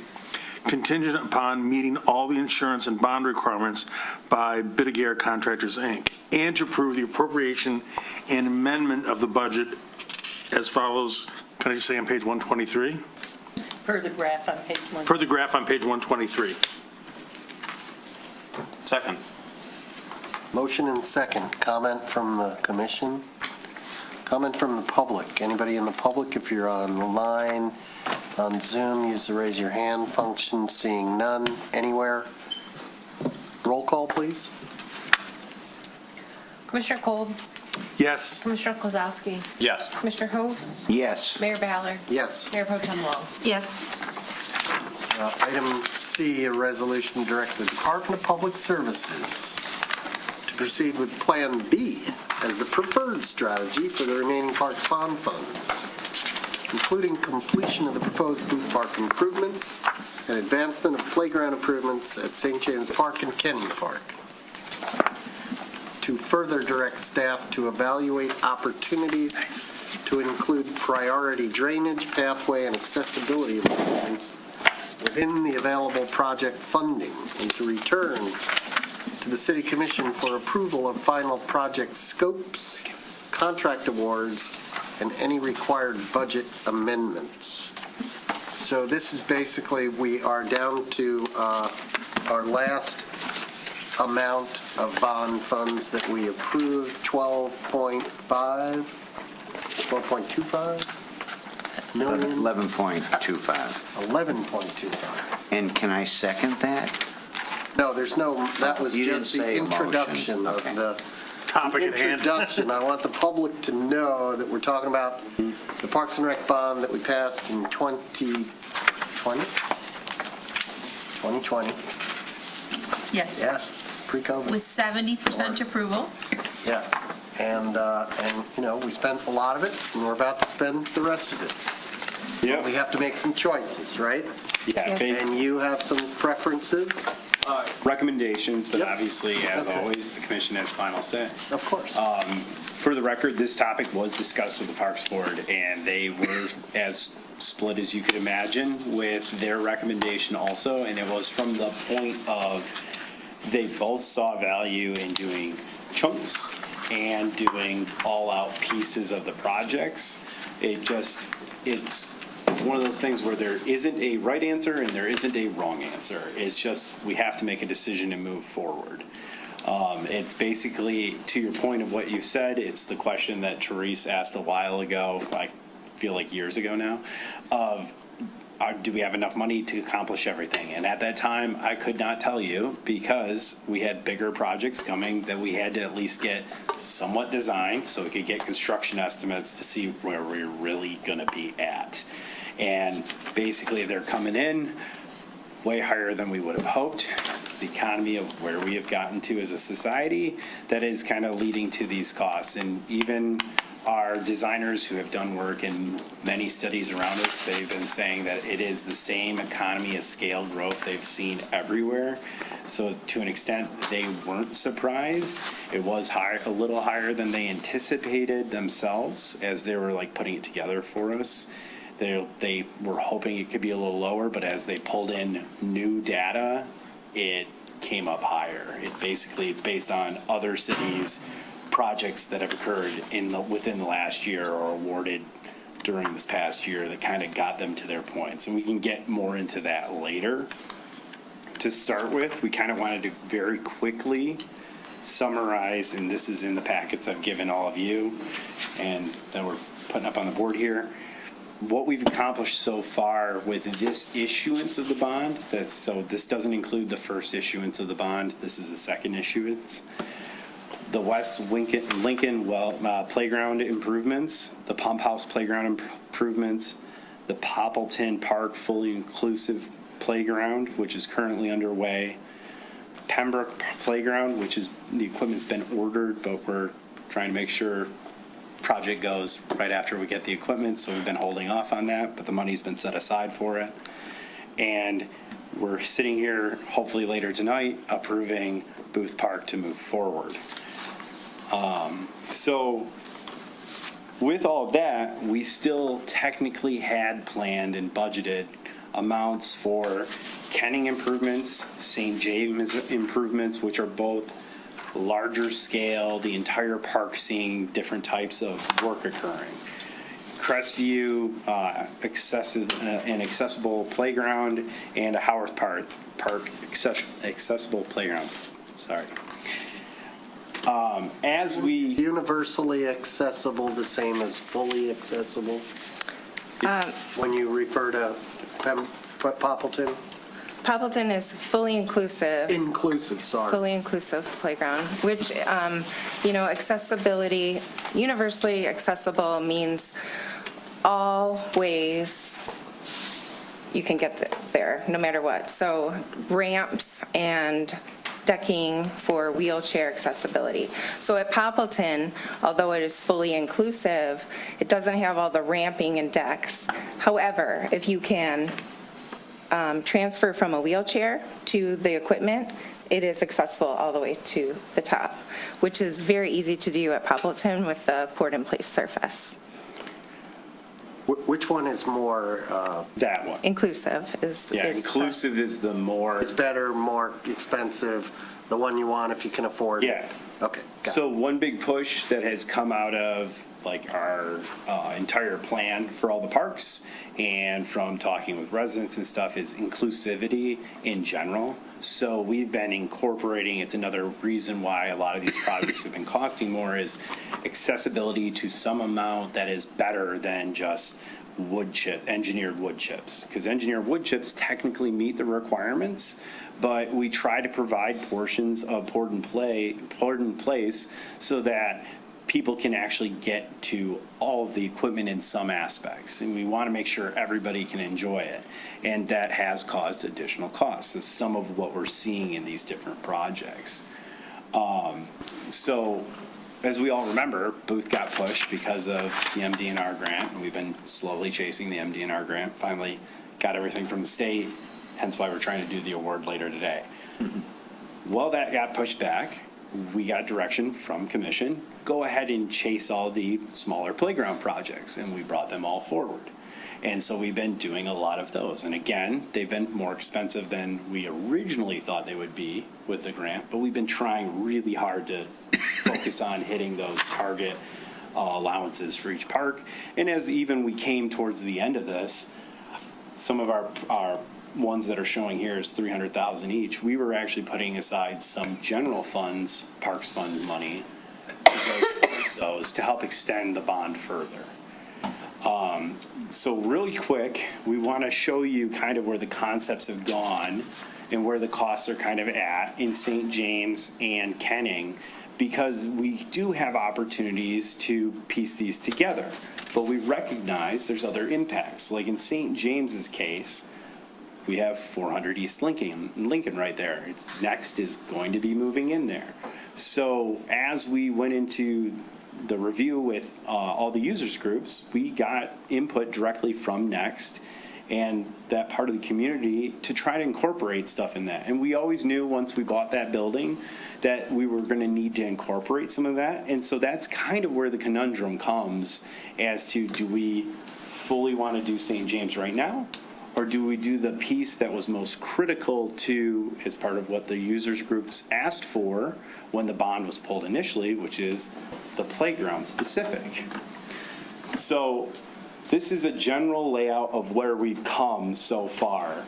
contingent upon meeting all the insurance and bond requirements by Bidigar Contractors, Inc., and to approve the appropriation and amendment of the budget as follows. Can I just say on page 123? Per the graph on page 1. Per the graph on page 123. Second. motion and second. Comment from the commission? Comment from the public? Anybody in the public? If you're online, on Zoom, use the raise your hand function. Seeing none. Anywhere? Roll call, please. Commissioner Kolb, Yes. Commissioner Kozowski, Yes. Commissioner Host, Yes. Mayor Ballard, Yes. Mayor Pro Tem Long. yes. Item C, a resolution directing the Department of Public Services to proceed with Plan B as the preferred strategy for the remaining Parks Bond funds, including completion of the proposed booth park improvements and advancement of playground improvements at St. James Park and Kenny Park. To further direct staff to evaluate opportunities to include priority drainage, pathway, and accessibility improvements within the available project funding, and to return to the City Commission for approval of final project scopes, contract awards, and any required budget amendments. So this is basically, we are down to our last amount of bond funds that we approved, 12.25 million? 11.25. 11.25. And can I second that? No, there's no, that was You didn't just the say a motion. introduction of Okay. the Topic at hand. introduction. I want the public to know that we're talking about the Parks and Rec bond that we passed in 2020? 2020, Yes. yeah, pre-COVID. With 70% approval. Yeah, and, you know, we spent a lot of it, and we're about to spend the rest of it. Yeah. We have to make some choices, right? Yeah, And you have some preferences? recommendations, but Yep. obviously, as Okay. always, the commission has final say. Of course. For the record, this topic was discussed with the Parks Board, and they were as split as you could imagine with their recommendation also, and it was from the point of they both saw value in doing chunks and doing all-out pieces of the projects. It's one of those things where there isn't a right answer and there isn't a wrong answer. It's just, we have to make a decision and move forward. It's basically, to your point of what you said, it's the question that Therese asked a while ago, I feel like years ago now, of do we have enough money to accomplish everything? And at that time, I could not tell you because we had bigger projects coming that we had to at least get somewhat designed so we could get construction estimates to see where we're really going to be at. And basically, they're coming in way higher than we would have hoped. It's the economy of where we have gotten to as a society that is kind of leading to these costs. And even our designers who have done work in many cities around us, they've been saying that it is the same economy of scale growth they've seen everywhere. So to an extent, they weren't surprised. It was high, a little higher than they anticipated themselves as they were like putting it together for us. They were hoping it could be a little lower, but as they pulled in new data, it came up higher. It's based on other cities' projects that have occurred within the last year or awarded during this past year that kind of got them to their points. And we can get more into that later. To start with, we kind of wanted to very quickly summarize, and this is in the packets I've given all of you and that we're putting up on the board here, what we've accomplished so far with this issuance of the bond. So this doesn't include the first issuance of the bond. This is the second issuance. The West Lincoln playground improvements, the Pump House playground improvements, the Poppleton Park fully inclusive playground, which is currently underway, Pembroke Playground, which is, the equipment's been ordered, but we're trying to make sure project goes right after we get the equipment, so we've been holding off on that, but the money's been set aside for it. And we're sitting here, hopefully later tonight, approving Booth Park to move forward. So with all of that, we still technically had planned and budgeted amounts for Kenning improvements, St. James improvements, which are both larger scale, the entire park seeing different types of work occurring. Crestview, an accessible playground, and a Howarth Park accessible playground. Sorry. Universally accessible, the same as fully accessible? When you refer to Poppleton? Poppleton is fully inclusive. Inclusive, sorry. Fully inclusive playground, which, accessibility, universally accessible means all ways you can get there, no matter what. So ramps and decking for wheelchair accessibility. So at Poppleton, although it is fully inclusive, it doesn't have all the ramping and decks. However, if you can transfer from a wheelchair to the equipment, it is accessible all the way to the top, which is very easy to do at Poppleton with the poured-in-place surface. Which one is more? That one. Inclusive is. Yeah, inclusive is the more. Is better, more expensive, the one you want if you can afford it? Yeah. Okay. So one big push that has come out of like our entire plan for all the parks and from talking with residents and stuff is inclusivity in general. So we've been incorporating, it's another reason why a lot of these projects have been costing more, is accessibility to some amount that is better than just engineered wood chips. Because engineered wood chips technically meet the requirements, but we try to provide portions of poured in place so that people can actually get to all of the equipment in some aspects. And we want to make sure everybody can enjoy it. And that has caused additional costs. It's some of what we're seeing in these different projects. So as we all remember, Booth got pushed because of the MDNR grant. And we've been slowly chasing the MDNR grant. Finally got everything from the state, hence why we're trying to do the award later today. Well, that got pushed back. We got direction from commission, go ahead and chase all the smaller playground projects, and we brought them all forward. And so we've been doing a lot of those. And again, they've been more expensive than we originally thought they would be with the grant, but we've been trying really hard to focus on hitting those target allowances for each park. And as even we came towards the end of this, some of our ones that are showing here is $300,000 each. We were actually putting aside some general funds, Parks Fund money, to go towards those to help extend the bond further. So really quick, we want to show you kind of where the concepts have gone and where the costs are kind of at in St. James and Kenning, because we do have opportunities to piece these together. But we recognize there's other impacts. Like in St. James's case, we have 400 East Lincoln right there. Next is going to be moving in there. So as we went into the review with all the users groups, we got input directly from Next and that part of the community to try to incorporate stuff in that. And we always knew once we bought that building that we were going to need to incorporate some of that. And so that's kind of where the conundrum comes as to, do we fully want to do St. James right now? Or do we do the piece that was most critical to, as part of what the users groups asked for when the bond was pulled initially, which is the playground specific? So this is a general layout of where we've come so far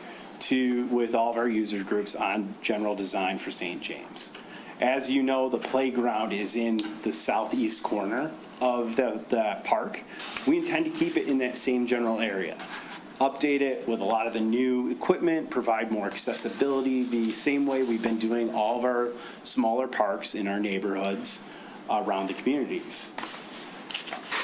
with all of our users groups on general design for St. James. As you know, the playground is in the southeast corner of the park. We intend to keep it in that same general area. Update it with a lot of the new equipment, provide more accessibility, the same way we've been doing all of our smaller parks in our neighborhoods around the communities.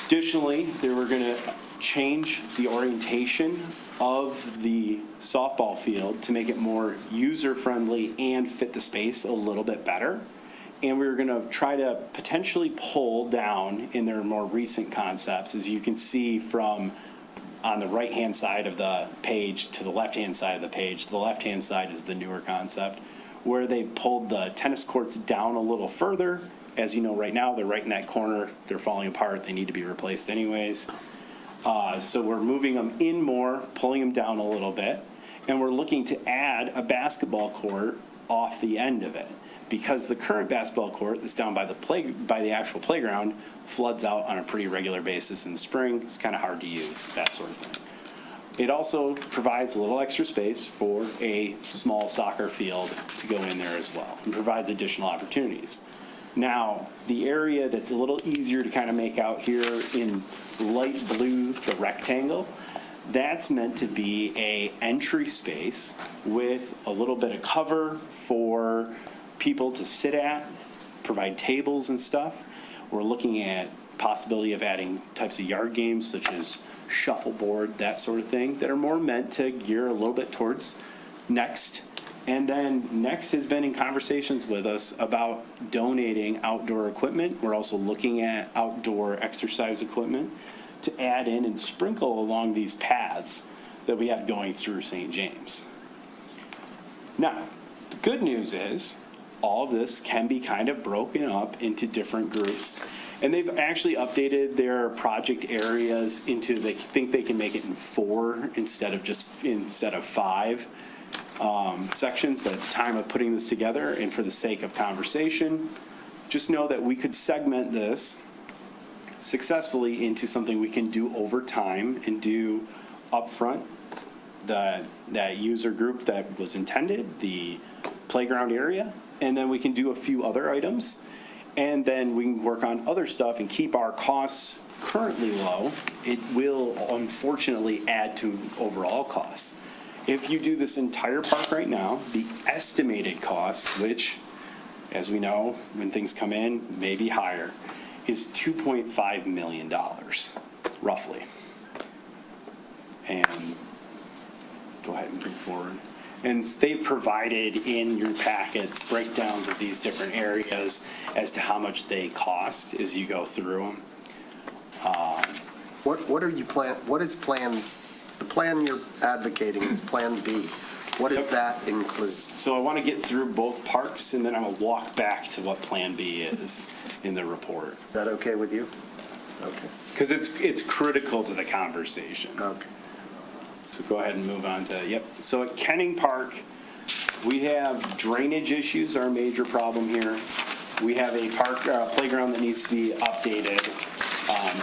Additionally, we're going to change the orientation of the softball field to make it more user-friendly and fit the space a little bit better. And we're going to try to potentially pull down in their more recent concepts, as you can see from on the right-hand side of the page to the left-hand side of the page. The left-hand side is the newer concept, where they've pulled the tennis courts down a little further. As you know, right now, they're right in that corner. They're falling apart. They need to be replaced anyways. So we're moving them in more, pulling them down a little bit, and we're looking to add a basketball court off the end of it, because the current basketball court that's down by the actual playground floods out on a pretty regular basis in the spring. It's kind of hard to use, that sort of thing. It also provides a little extra space for a small soccer field to go in there as well, and provides additional opportunities. Now, the area that's a little easier to kind of make out here in light blue, the rectangle, that's meant to be a entry space with a little bit of cover for people to sit at, provide tables and stuff. We're looking at possibility of adding types of yard games such as shuffleboard, that sort of thing, that are more meant to gear a little bit towards Next. And then Next has been in conversations with us about donating outdoor equipment. We're also looking at outdoor exercise equipment to add in and sprinkle along these paths that we have going through St. James. Now, the good news is all of this can be kind of broken up into different groups. And they've actually updated their project areas into, they think they can make it in 4 instead of 5 sections. But at the time of putting this together and for the sake of conversation, just know that we could segment this successfully into something we can do over time and do upfront. That user group that was intended, the playground area, and then we can do a few other items, and then we can work on other stuff and keep our costs currently low. It will unfortunately add to overall costs. If you do this entire park right now, the estimated cost, which, as we know, when things come in, may be higher, is $2.5 million, roughly. And go ahead and move forward. And they've provided in your packets breakdowns of these different areas as to how much they cost as you go through them. What is the plan you're advocating is Plan B. What does that include? So I want to get through both parks, and then I'm going to walk back to what Plan B is in the report. Is that okay with you? Okay. Because it's critical to the conversation. Okay. So go ahead and move on to, yep. So at Kenning Park, we have drainage issues are a major problem here. We have a playground that needs to be updated.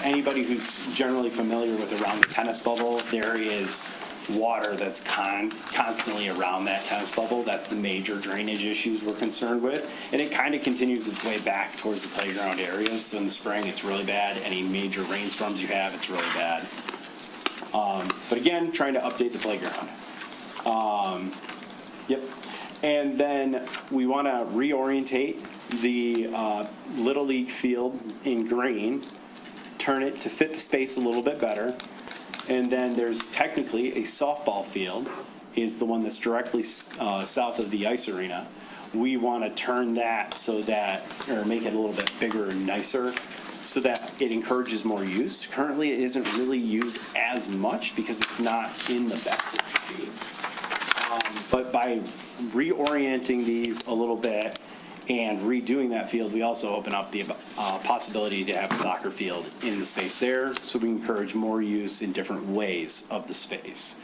Anybody who's generally familiar with around the tennis bubble, there is water that's constantly around that tennis bubble. That's the major drainage issues we're concerned with. And it kind of continues its way back towards the playground areas. So in the spring, it's really bad. Any major rainstorms you have, it's really bad. But again, trying to update the playground. Yep. And then we want to reorientate the Little League field in green, turn it to fit the space a little bit better. And then there's technically a softball field, is the one that's directly south of the ice arena. We want to turn that so that, or make it a little bit bigger and nicer, so that it encourages more use. Currently, it isn't really used as much because it's not in the best shape. But by reorienting these a little bit and redoing that field, we also open up the possibility to have a soccer field in the space there, so we encourage more use in different ways of the space.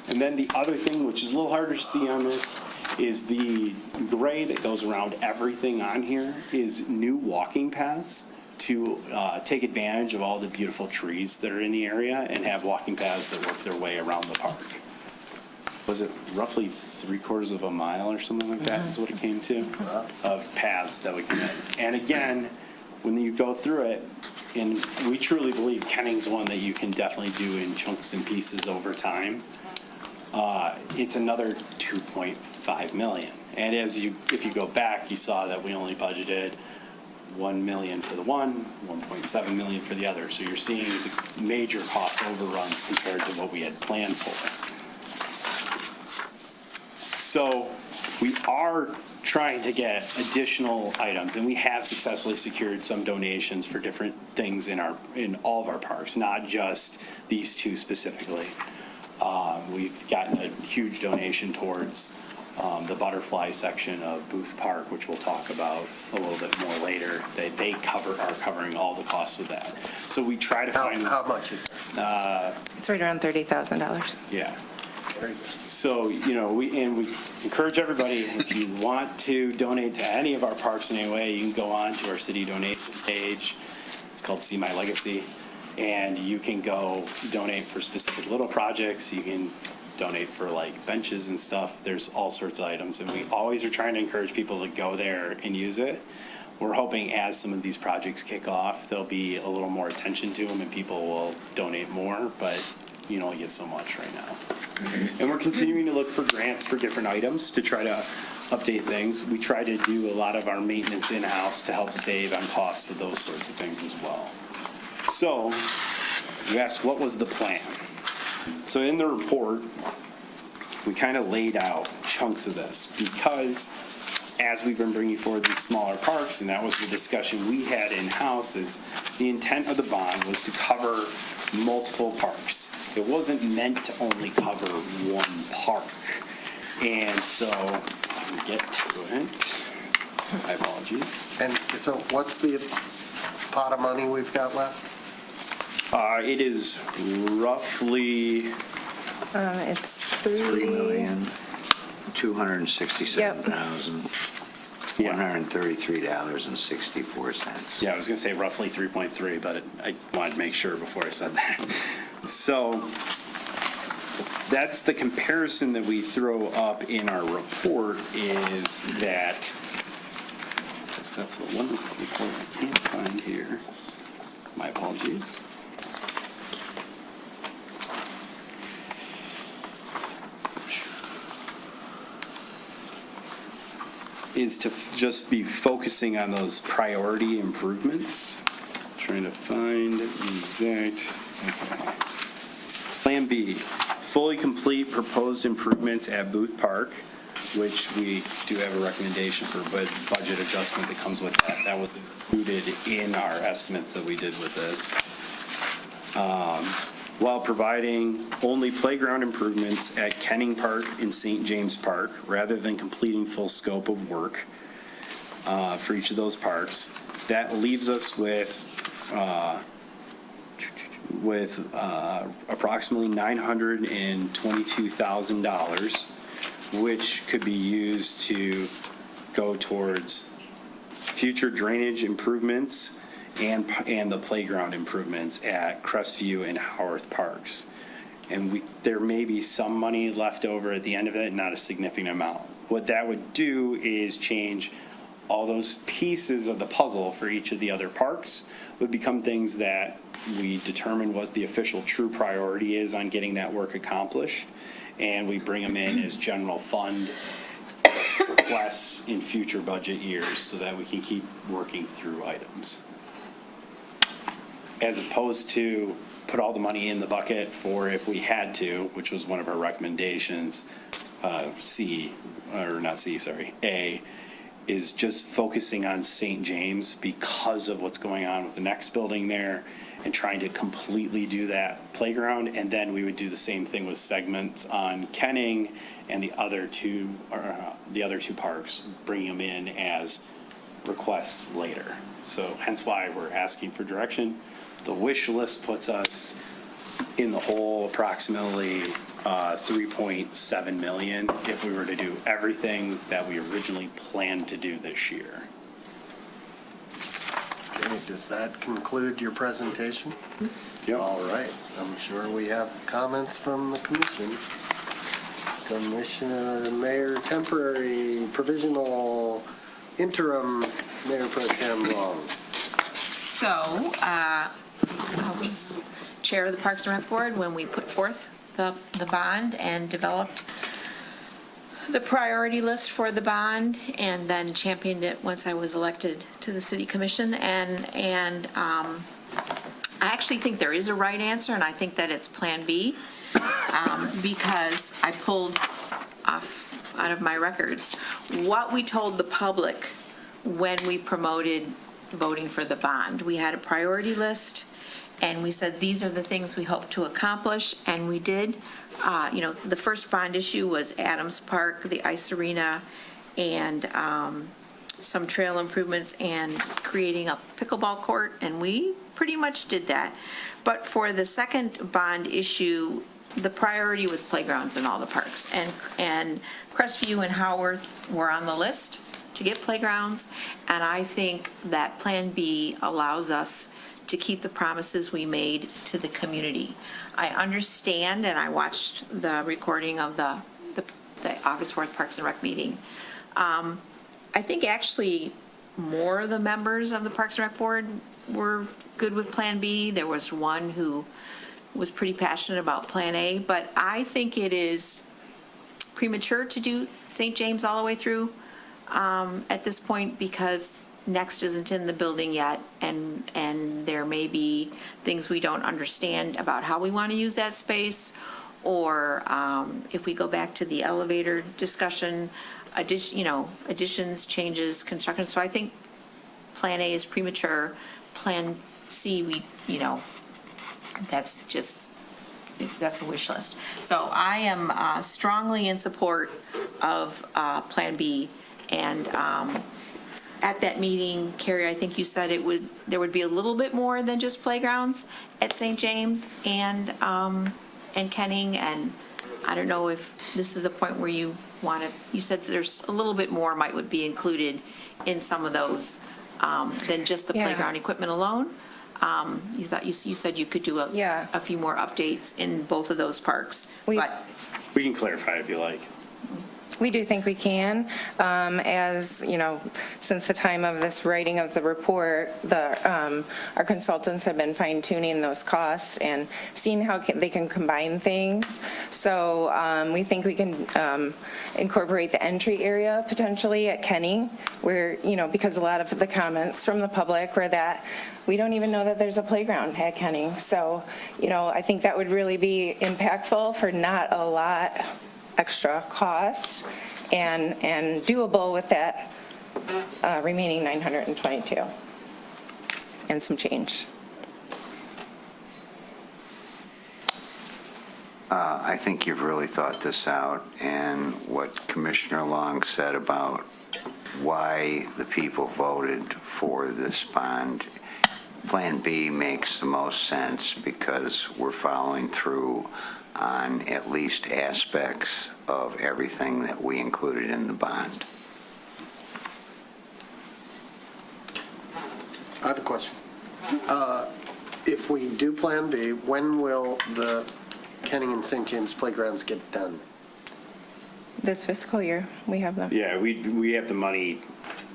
And then the other thing, which is a little harder to see on this, is the gray that goes around everything on here is new walking paths to take advantage of all the beautiful trees that are in the area and have walking paths that work their way around the park. Was it roughly 3/4 of a mile or something like that is what it came to, of paths that would come in. And again, when you go through it, and we truly believe Kenning's one that you can definitely do in chunks and pieces over time, it's another 2.5 million. And if you go back, you saw that we only budgeted 1 million for the one, 1.7 million for the other. So you're seeing the major cost overruns compared to what we had planned for. So we are trying to get additional items, and we have successfully secured some donations for different things in all of our parks, not just these two specifically. We've gotten a huge donation towards the butterfly section of Booth Park, which we'll talk about a little bit more later. They are covering all the costs with that. So we try to find. How much is it? It's right around $30,000. Yeah. So, we encourage everybody, if you want to donate to any of our parks in any way, you can go on to our city donation page. It's called See My Legacy. And you can go donate for specific little projects. You can donate for like benches and stuff. There's all sorts of items. And we always are trying to encourage people to go there and use it. We're hoping as some of these projects kick off, there'll be a little more attention to them and people will donate more. But you can only get so much right now. And we're continuing to look for grants for different items to try to update things. We try to do a lot of our maintenance in-house to help save on costs for those sorts of things as well. So you asked what was the plan. So in the report, we kind of laid out chunks of this because as we've been bringing forward these smaller parks, and that was the discussion we had in-house, is the intent of the bond was to cover multiple parks. It wasn't meant to only cover one park. And so, let me get to it. My apologies. And so what's the pot of money we've got left? It is roughly It's $3,267,133.64. Yeah, I was going to say roughly 3.3, but I wanted to make sure before I said that. So that's the comparison that we throw up in our report is that, that's the one report I can't find here. My apologies. Is to just be focusing on those priority improvements. Trying to find the exact. Okay. Plan B, fully complete proposed improvements at Booth Park, which we do have a recommendation for budget adjustment that comes with that. That was included in our estimates that we did with this. While providing only playground improvements at Kenning Park and St. James Park, rather than completing full scope of work for each of those parks. That leaves us with approximately $922,000, which could be used to go towards future drainage improvements and the playground improvements at Crestview and Howarth Parks. And there may be some money left over at the end of it, not a significant amount. What that would do is change all those pieces of the puzzle for each of the other parks would become things that we determine what the official true priority is on getting that work accomplished, and we bring them in as general fund requests in future budget years so that we can keep working through items. As opposed to put all the money in the bucket for if we had to, which was one of our recommendations, A, is just focusing on St. James because of what's going on with the next building there and trying to completely do that playground. And then we would do the same thing with segments on Kenning and the other two parks, bringing them in as requests later. So hence why we're asking for direction. The wish list puts us in the hole approximately 3.7 million if we were to do everything that we originally planned to do this year. Okay, does that conclude your presentation? Yep. All right, I'm sure we have comments from the commission. Commissioner, Mayor, temporary, provisional, interim, Mayor Pro Tem Long. So, I was chair of the Parks and Rec Board when we put forth the bond and developed the priority list for the bond, and then championed it once I was elected to the city commission. And I actually think there is a right answer, and I think that it's Plan B, because I pulled off out of my records what we told the public when we promoted voting for the bond. We had a priority list, and we said, these are the things we hope to accomplish, and we did. The first bond issue was Adams Park, the ice arena, and some trail improvements and creating a pickleball court, and we pretty much did that. But for the second bond issue, the priority was playgrounds in all the parks, and Crestview and Howarth were on the list to get playgrounds, and I think that Plan B allows us to keep the promises we made to the community. I understand, and I watched the recording of the August 4th Parks and Rec meeting. I think actually more of the members of the Parks and Rec Board were good with Plan B. There was one who was pretty passionate about Plan A, but I think it is premature to do St. James all the way through at this point, because Next isn't in the building yet, and there may be things we don't understand about how we want to use that space, or if we go back to the elevator discussion, additions, changes, construction. So I think Plan A is premature. Plan C, that's a wish list. So I am strongly in support of Plan B, and at that meeting, Carrie, I think you said there would be a little bit more than just playgrounds at St. James and Kenning, and I don't know if this is the point where you said there's a little bit more would be included in some of those than just the playground equipment alone. You said you could do a few more updates in both of those parks. But We can clarify if you like. We do think we can. As, since the time of this writing of the report, our consultants have been fine-tuning those costs and seeing how they can combine things. So we think we can incorporate the entry area potentially at Kenning, where, because a lot of the comments from the public were that we don't even know that there's a playground at Kenning. So, I think that would really be impactful for not a lot extra cost and doable with that remaining 922 and some change. I think you've really thought this out, and what Commissioner Long said about why the people voted for this bond, Plan B makes the most sense because we're following through on at least aspects of everything that we included in the bond. I have a question. If we do Plan B, when will the Kenning and St. James playgrounds get done? This fiscal year, we have them. Yeah, we have the money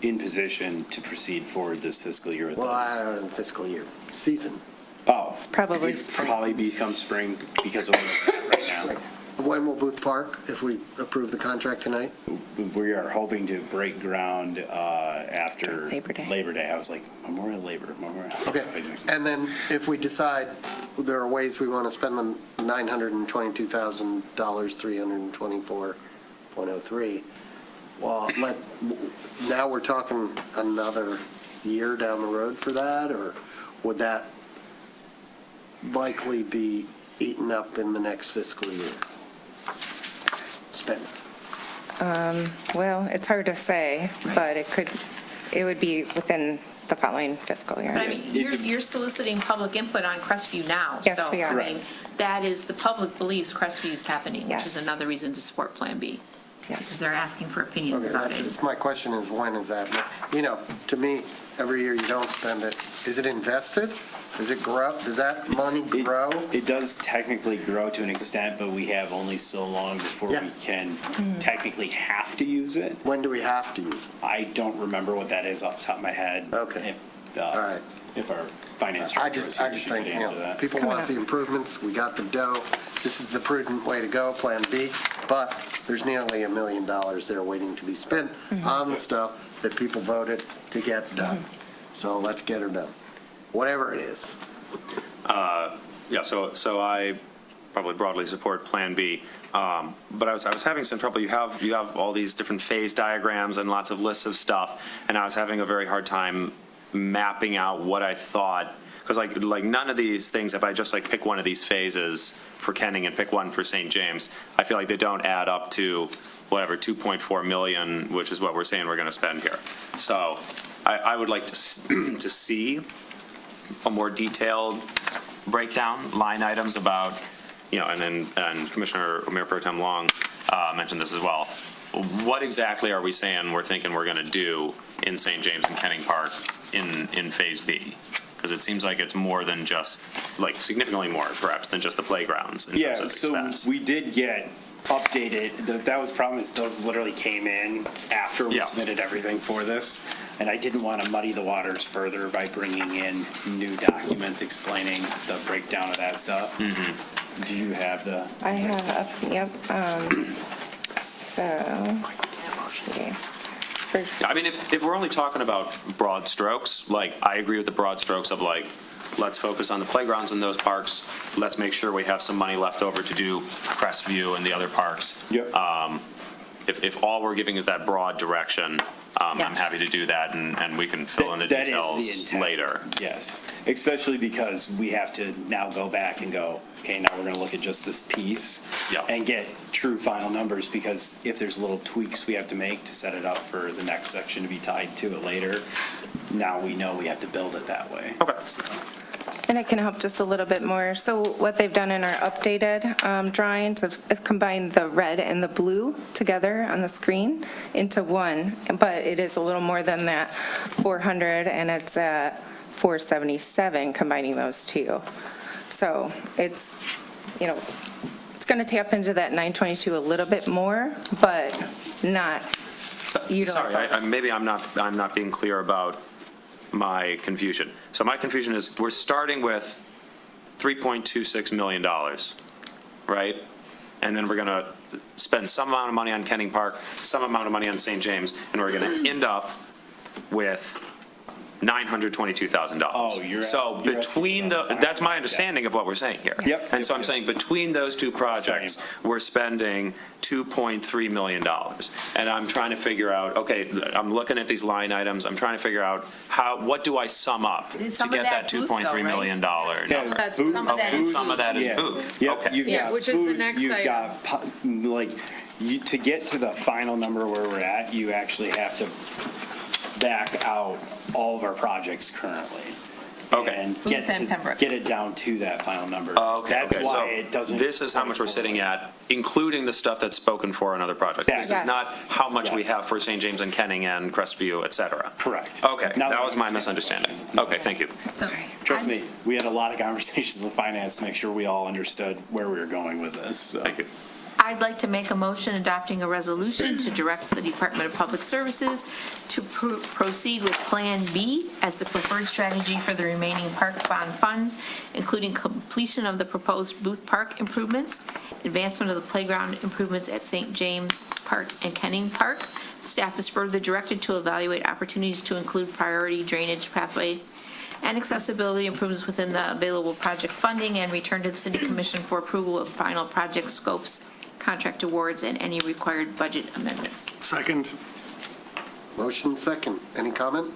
in position to proceed forward this fiscal year with those. Well, fiscal year, season. Oh. It's probably It'd spring. probably become spring because of where we're at right now. When will Booth Park, if we approve the contract tonight? We are hoping to break ground after Labor Day. I was like, Memorial. Okay, and then if we decide there are ways we want to spend the $922,000, 324.03, well, now we're talking another year down the road for that, or would that likely be eaten up in the next fiscal year? Spent. Well, it's hard to say, but it would be within the following fiscal year. But I mean, you're soliciting public input on Crestview now. Yes, so, we are. I mean, that is, the public believes Crestview is happening, which is Yes. another reason to support Plan B. Yes. Because they're asking for opinions Okay, about that's it. just, my question is, when is that? To me, every year you don't spend it, is it invested? Does it grow? Does that money grow? It does technically grow to an extent, but we have only so long before we can technically have to use it. When do we have to use it? I don't remember what that is off the top of my head. Okay. All right. If our finance I director was just here, she think, could answer that. people want the improvements, we got the dough, this is the prudent way to go, Plan B, but there's nearly $1 million there waiting to be spent on the stuff that people voted to get done. So let's get her done, whatever it is. Yeah, so I probably broadly support Plan B. But I was having some trouble. You have all these different phase diagrams and lots of lists of stuff, and I was having a very hard time mapping out what I thought, because like none of these things, if I just like pick one of these phases for Kenning and pick one for St. James, I feel like they don't add up to whatever 2.4 million, which is what we're saying we're going to spend here. So I would like to see a more detailed breakdown, line items about, and Commissioner Mayor Pro Tem Long mentioned this as well. What exactly are we saying we're thinking we're going to do in St. James and Kenning Park in Phase B? Because it seems like it's more than just, like significantly more perhaps than just the playgrounds in terms of expense. So we did get updated. That was the problem, is those literally came in after we submitted everything for this. And I didn't want to muddy the waters further by bringing in new documents explaining the breakdown of that stuff. Do you have the? I have, yep. So, okay. I mean, if we're only talking about broad strokes, like I agree with the broad strokes of like, let's focus on the playgrounds in those parks. Let's make sure we have some money left over to do Crestview and the other parks. Yep. If all we're giving is that broad direction, I'm happy to do that, and we can fill in the That is details the intent. later. Yes, especially because we have to now go back and go, okay, now we're going to look at just this piece and get true final numbers, because if there's little tweaks we have to make to set it up for the next section to be tied to it later, now we know we have to build it that way. Okay. And I can help just a little bit more. So what they've done in our updated drawings is combined the red and the blue together on the screen into one, but it is a little more than that, 400, and it's at 477 combining those two. So it's, it's going to tap into that 922 a little bit more, but not utilize. Sorry, maybe I'm not being clear about my confusion. So my confusion is we're starting with $3.26 million, right? And then we're going to spend some amount of money on Kenning Park, some amount of money on St. James, and we're going to end up with $922,000. Oh, you're so asking, between that's my understanding of what we're saying here. Yep. And so I'm saying between those two projects, we're spending $2.3 million. And I'm trying to figure out, okay, I'm looking at these line items, I'm trying to figure out what do I sum up to Some of get that that booth, though, $2.3 million number? That's some of that And is some of that is Yeah. booth. Yep, Okay. you've got which is the food, next you've item. got, to get to the final number where we're at, you actually have to back out all of our projects currently. Okay. And Booth and Pembroke. get it down to that final number. Okay, That's okay, why so it doesn't. this is how much we're sitting at, including the stuff that's spoken for on other projects. This is Yes. not how much we Yes. have for St. James and Kenning and Crestview, et cetera. Correct. Okay, Now that I was my understand the misunderstanding. question. Okay, thank you. Trust me, we had a lot of conversations with finance to make sure we all understood where we were going with this. So. Thank you. I'd like to make a motion adopting a resolution to direct the Department of Public Services to proceed with Plan B as the preferred strategy for the remaining park bond funds, including completion of the proposed Booth Park improvements, advancement of the playground improvements at St. James Park and Kenning Park. Staff is further directed to evaluate opportunities to include priority drainage pathway and accessibility improvements within the available project funding, and return to the City Commission for approval of final project scopes, contract awards, and any required budget amendments. Second. Motion second. Any comment?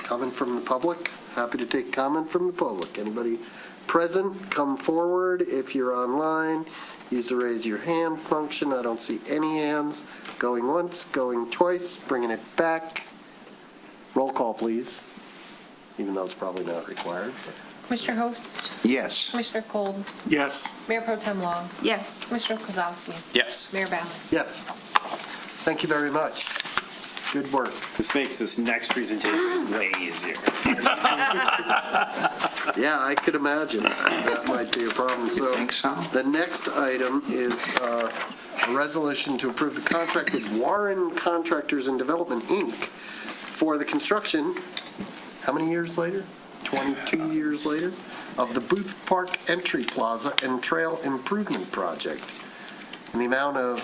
Comment from the public? Happy to take comment from the public. Anybody present, come forward. If you're online, use the raise your hand function. I don't see any hands. Going once, going twice, bringing it back. Roll call, please, even though it's probably not required. Commissioner Host? Yes. Commissioner Kolb? Yes. Mayor Pro Tem Long? Yes. Commissioner Kozowski? Yes. Mayor Ballard? Yes. Thank you very much. Good work. This makes this next presentation way easier. Yeah, I could imagine that might be a problem. You think so? The next item is a resolution to approve the contract with Warren Contractors and Development, Inc. for the construction, how many years later? 22 years later, of the Booth Park Entry Plaza and Trail Improvement Project in the amount of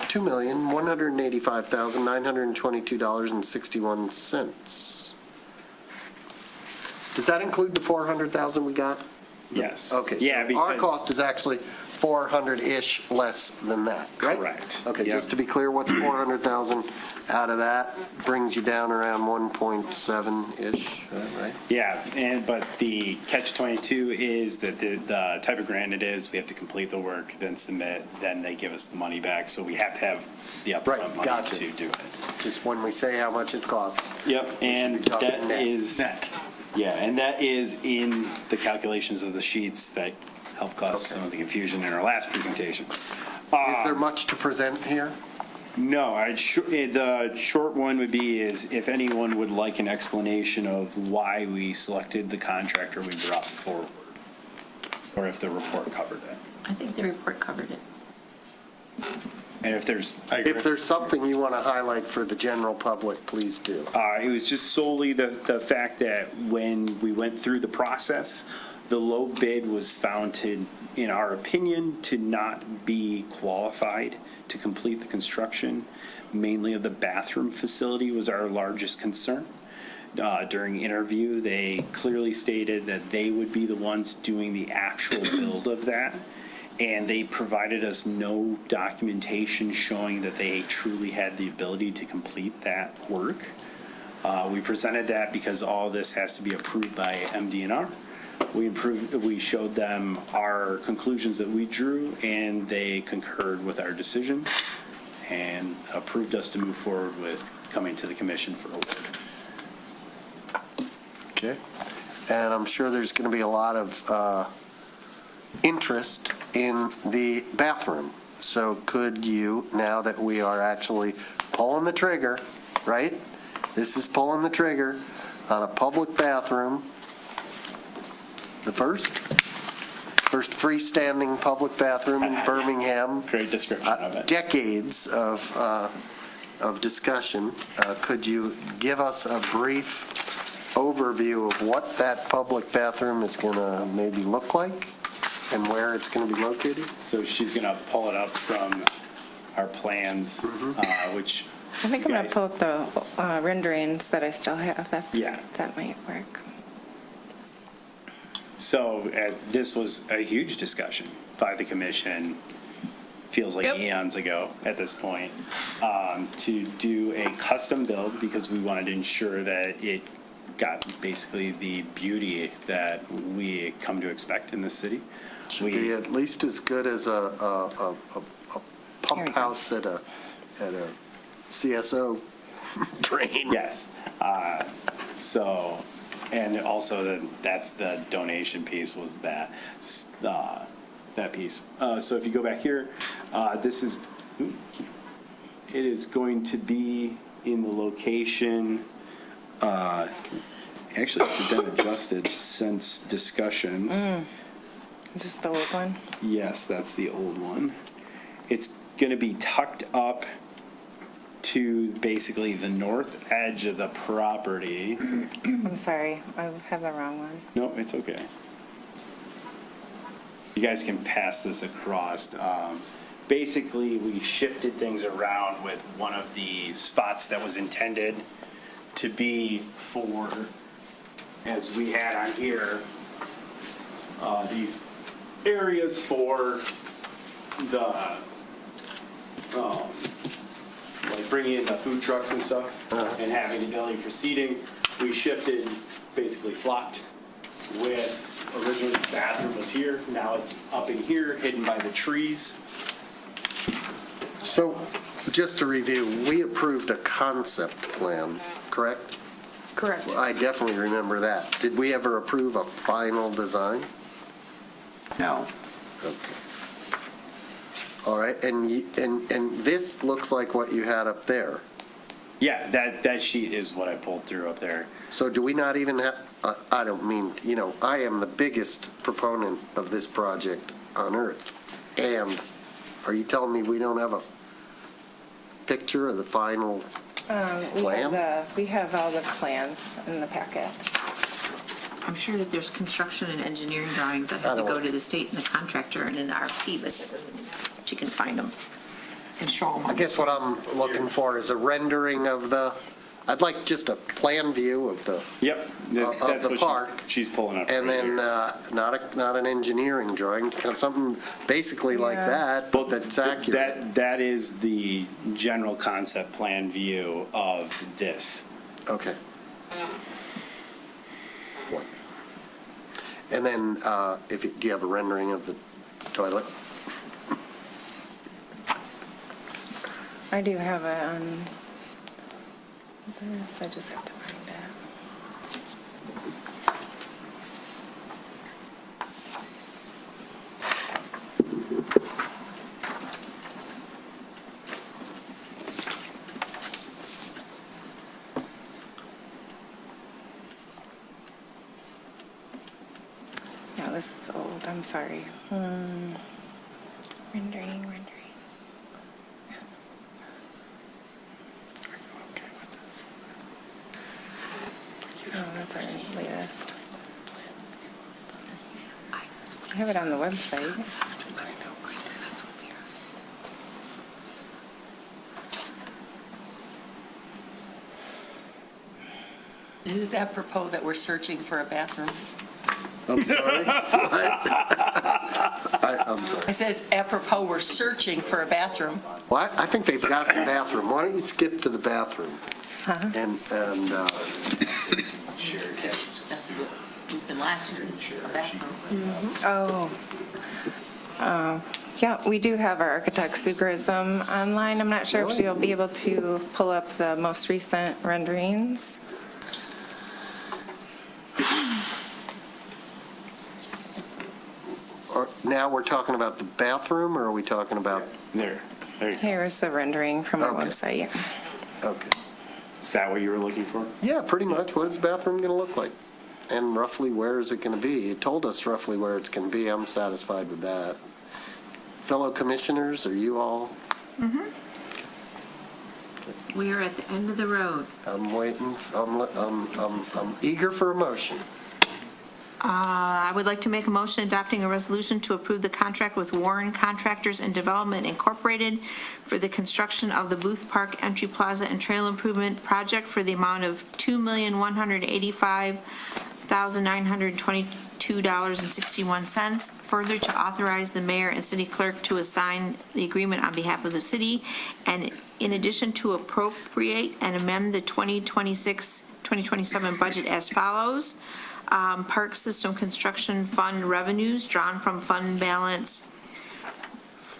$2,185,922.61. Does that include the $400,000 we got? Yes. Okay. Yeah, So our because- cost is actually 400-ish less than that, right? Correct. Okay, Yep. just to be clear, what's 400,000 out of that? Brings you down around 1.7-ish, right? Yeah, but the catch-22 is that the type of grant it is, we have to complete the work, then submit, then they give us the money back, so we have to have the upfront Right, money gotcha. to do it. Just when we say how much it costs. Yep, and be talking that net. is, yeah, and that is in the calculations of the sheets that helped cause some of the confusion in our last presentation. Is there much to present here? No, the short one would be is if anyone would like an explanation of why we selected the contractor we brought forward, or if the report covered it. I think the report covered it. And if there's, If there's something you want to highlight for the general public, please do. it was just solely the fact that when we went through the process, the low bid was found to, in our opinion, to not be qualified to complete the construction. Mainly of the bathroom facility was our largest concern. During interview, they clearly stated that they would be the ones doing the actual build of that. And they provided us no documentation showing that they truly had the ability to complete that work. We presented that because all this has to be approved by MDNR. We showed them our conclusions that we drew, and they concurred with our decision and approved us to move forward with coming to the commission for award. Okay. And I'm sure there's going to be a lot of interest in the bathroom. So could you, now that we are actually pulling the trigger, right? This is pulling the trigger on a public bathroom, the first freestanding public bathroom in Birmingham. Great description of it. Decades of discussion. Could you give us a brief overview of what that public bathroom is going to maybe look like and where it's going to be located? So she's going to pull it up from our plans, which I think I'm going guys- to pull up the renderings that I still have, if Yeah. that might work. So this was a huge discussion by the commission, feels like eons ago at this point, to do a custom build because we wanted to ensure that it got basically the beauty that we come to expect in this city. Should be at least as good as a pump house at a CSO drain. Yes. So, and also that's the donation piece was that piece. So if you go back here, it is going to be in the location. Actually, it's been adjusted since discussions. Is this the old one? Yes, that's the old one. It's going to be tucked up to basically the north edge of the property. I'm sorry, I have the wrong one. No, it's okay. You guys can pass this across. Basically, we shifted things around with one of the spots that was intended to be for, as we had on here, these areas for the, like bringing in the food trucks and stuff and having the ability for seating. We shifted, basically flopped with, originally the bathroom was here, now it's up in here, hidden by the trees. So, just to review, we approved a concept plan, correct? Correct. I definitely remember that. Did we ever approve a final design? No. Okay. All right, and this looks like what you had up there. Yeah, that sheet is what I pulled through up there. So do we not even have, I don't mean, I am the biggest proponent of this project on earth. And are you telling me we don't have a picture of the final plan? We have all the plans in the packet. I'm sure that there's construction and engineering drawings that have to go to the state and the contractor and in the RFP, but that doesn't mean that you can find them and show them. I guess what I'm looking for is a rendering of I'd like just a plan view of the Yep, that's the what park. she's pulling up. And right then here. not an engineering drawing, something basically like that, but that's accurate. That is the general concept plan view of this. Okay. And then, do you have a rendering of the toilet? I do have it on this, I just have to find it. No, this is old, I'm sorry. Rendering. Oh, that's our latest. I have it on the website. It is apropos that we're searching for a bathroom. I'm sorry? I'm sorry. I said it's apropos we're searching for a bathroom. Well, I think they've got the bathroom. Why don't you skip to the bathroom? And That's what we've been last year, a bathroom. Yeah, we do have our architect Sugarism online. I'm not sure if you'll be able to pull up the most recent renderings. now we're talking about the bathroom, or are we talking about? There you go. Here's the rendering from our website. Okay. Is that what you were looking for? Yeah, pretty much. What is the bathroom going to look like? And roughly where is it going to be? It told us roughly where it's going to be. I'm satisfied with that. Fellow commissioners, are you all? We are at the end of the road. I'm waiting. I'm eager for a motion. I would like to make a motion adopting a resolution to approve the contract with Warren Contractors and Development Incorporated for the construction of the Booth Park Entry Plaza and Trail Improvement Project for the amount of $2,185,922.61. Further, to authorize the mayor and city clerk to assign the agreement on behalf of the city, and in addition to appropriate and amend the 2026-2027 budget as follows. Park System Construction Fund revenues drawn from fund balance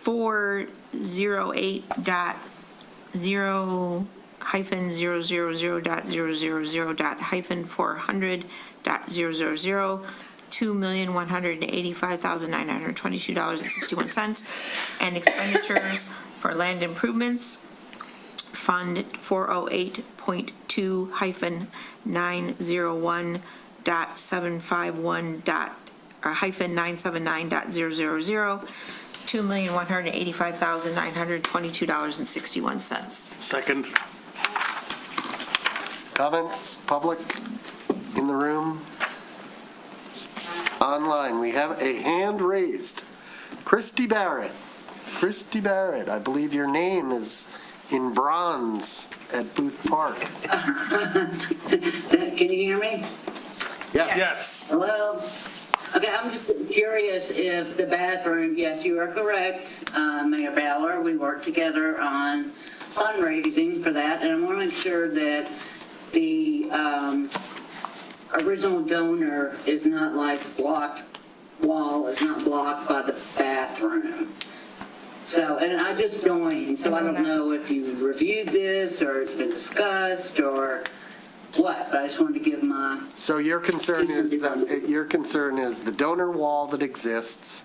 408-000.000.400.000, $2,185,922.61, and expenditures for land improvements, Fund 408.2-901.751.979.000 $2,185,922.61. Second. Comments, public in the room? Online, we have a hand raised. Christy Barrett. Christy Barrett, I believe your name is in bronze at Booth Park. Can you hear me? Yes. Hello? Okay, I'm just curious if the bathroom, yes, you are correct, Mayor Ballard, we worked together on fundraising for that, and I want to make sure that the original donor is not like wall is not blocked by the bathroom. So, and I just joined, so I don't know if you reviewed this or it's been discussed or what, but I just wanted to give my. So your concern is the donor wall that exists,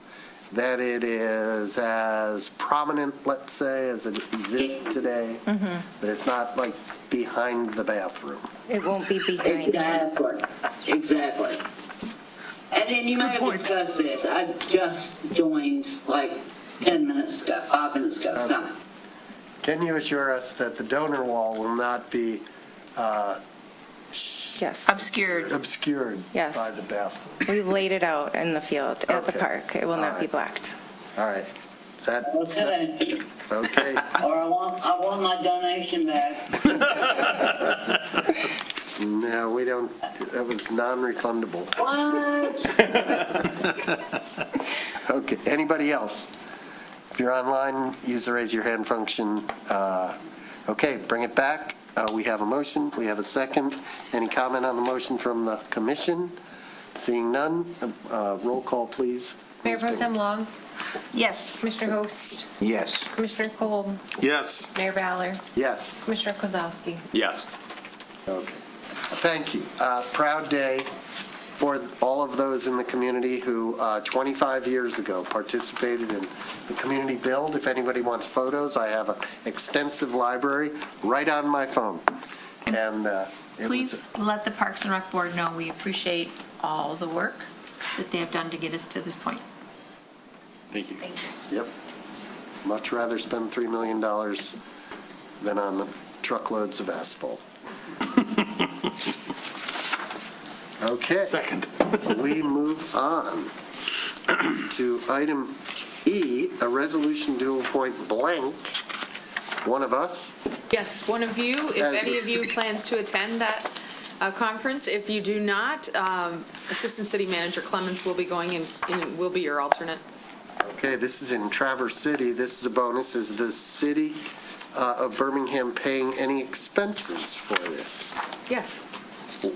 that it is as prominent, let's say, as it exists today, that it's not like behind the bathroom. It won't be behind. Exactly. And then you may have discussed this. I just joined like 10 minutes ago, 5 minutes ago, something. Can you assure us that the donor wall will not be Yes. obscured Yes. by the bathroom? We laid it out in the field at the Okay. park. It will All not be right. blocked. All right. Is that Okay. okay? Or I want my donation back. No, we don't. That was non-refundable. What? Okay. Anybody else? If you're online, use the raise your hand function. Okay, bring it back. We have a motion. We have a second. Any comment on the motion from the commission? Seeing none, roll call, please. Mayor Pro Tem Long, Yes. Commissioner Host, Yes. Commissioner Kolb, Yes. Mayor Ballard, Yes. Commissioner Kozowski. Yes. Okay. Thank you. Proud day for all of those in the community who 25 years ago participated in the community build. If anybody wants photos, I have an extensive library right on my phone. And Please let the Parks and Rec Board know we appreciate all the work that they have done to get us to this point. Thank you. Yep. Much rather spend $3 million than on truckloads of asphalt. Okay. Second. We move on to item E, a resolution to appoint blank, one of us. Yes, one of you, if As any the of you city- plans to attend that conference. If you do not, Assistant City Manager Clemens will be going in, will be your alternate. Okay, this is in Traverse City. This is a bonus. Is the city of Birmingham paying any expenses for this? Yes.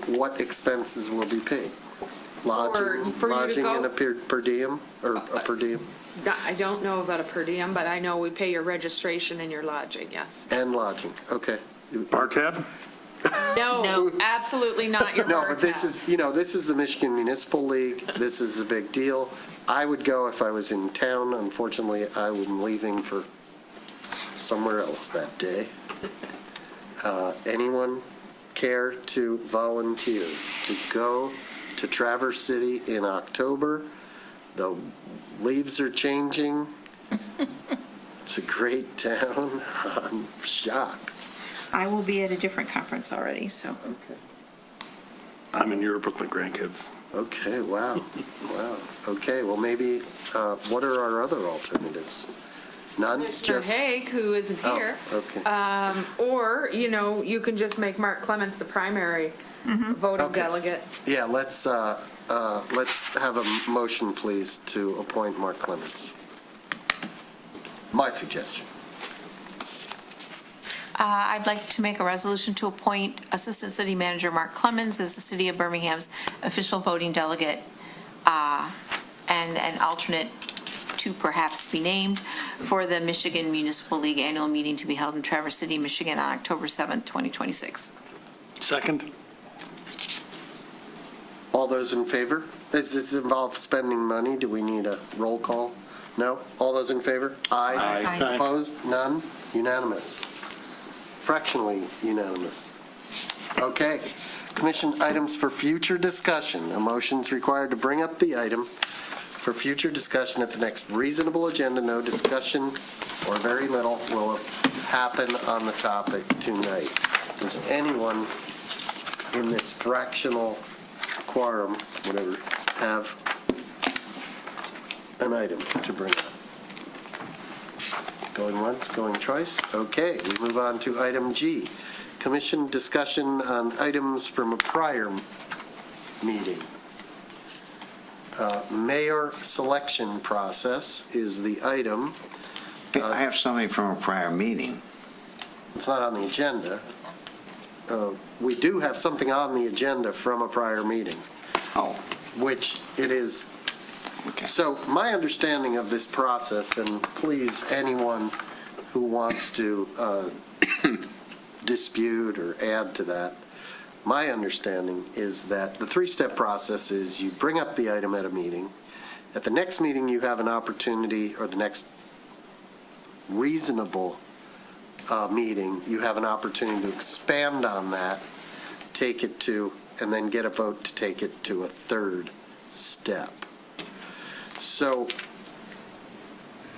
What expenses will be paid? For you to Lodging go? and a per diem, or a per diem? I don't know about a per diem, but I know we pay your registration and your lodging, yes. And lodging, okay. Bar tab? No, absolutely not your No, bar but this tab. is, this is the Michigan Municipal League. This is a big deal. I would go if I was in town. Unfortunately, I am leaving for somewhere else that day. Anyone care to volunteer to go to Traverse City in October? The leaves are changing. It's a great town. I'm shocked. I will be at a different conference already, so. Okay. I'm in Europe with my grandkids. Okay, wow, wow. Okay, well, maybe, what are our other alternatives? None? Commissioner Just Haig, who isn't Oh, here. okay. Or, you can just make Mark Clements the primary voting Okay. delegate. Yeah, let's have a motion, please, to appoint Mark Clements. My suggestion. I'd like to make a resolution to appoint Assistant City Manager Mark Clemens as the City of Birmingham's official voting delegate, and an alternate to perhaps be named for the Michigan Municipal League annual meeting to be held in Traverse City, Michigan on October 7th, 2026. Second? All those in favor? Does this involve spending money? Do we need a roll call? No? All those in favor? Aye. Aye. Aye. Opposed? None? Unanimous. Fractionally unanimous. Okay. Commission items for future discussion. A motion's required to bring up the item for future discussion at the next reasonable agenda. No discussion or very little will happen on the topic tonight. Does anyone in this fractional quorum, whatever, have an item to bring up? Going once, going twice? Okay, we move on to item G. Commission discussion on items from a prior meeting. Mayor selection process is the item. I have something from a prior meeting. It's not on the agenda. We do have something on the agenda from a prior meeting. Oh. Which it is. Okay. So my understanding of this process, and please, anyone who wants to dispute or add to that, my understanding is that the three-step process is you bring up the item at a meeting. At the next meeting, you have an opportunity, or the next reasonable meeting, you have an opportunity to expand on that, take it to, and then get a vote to take it to a third step. So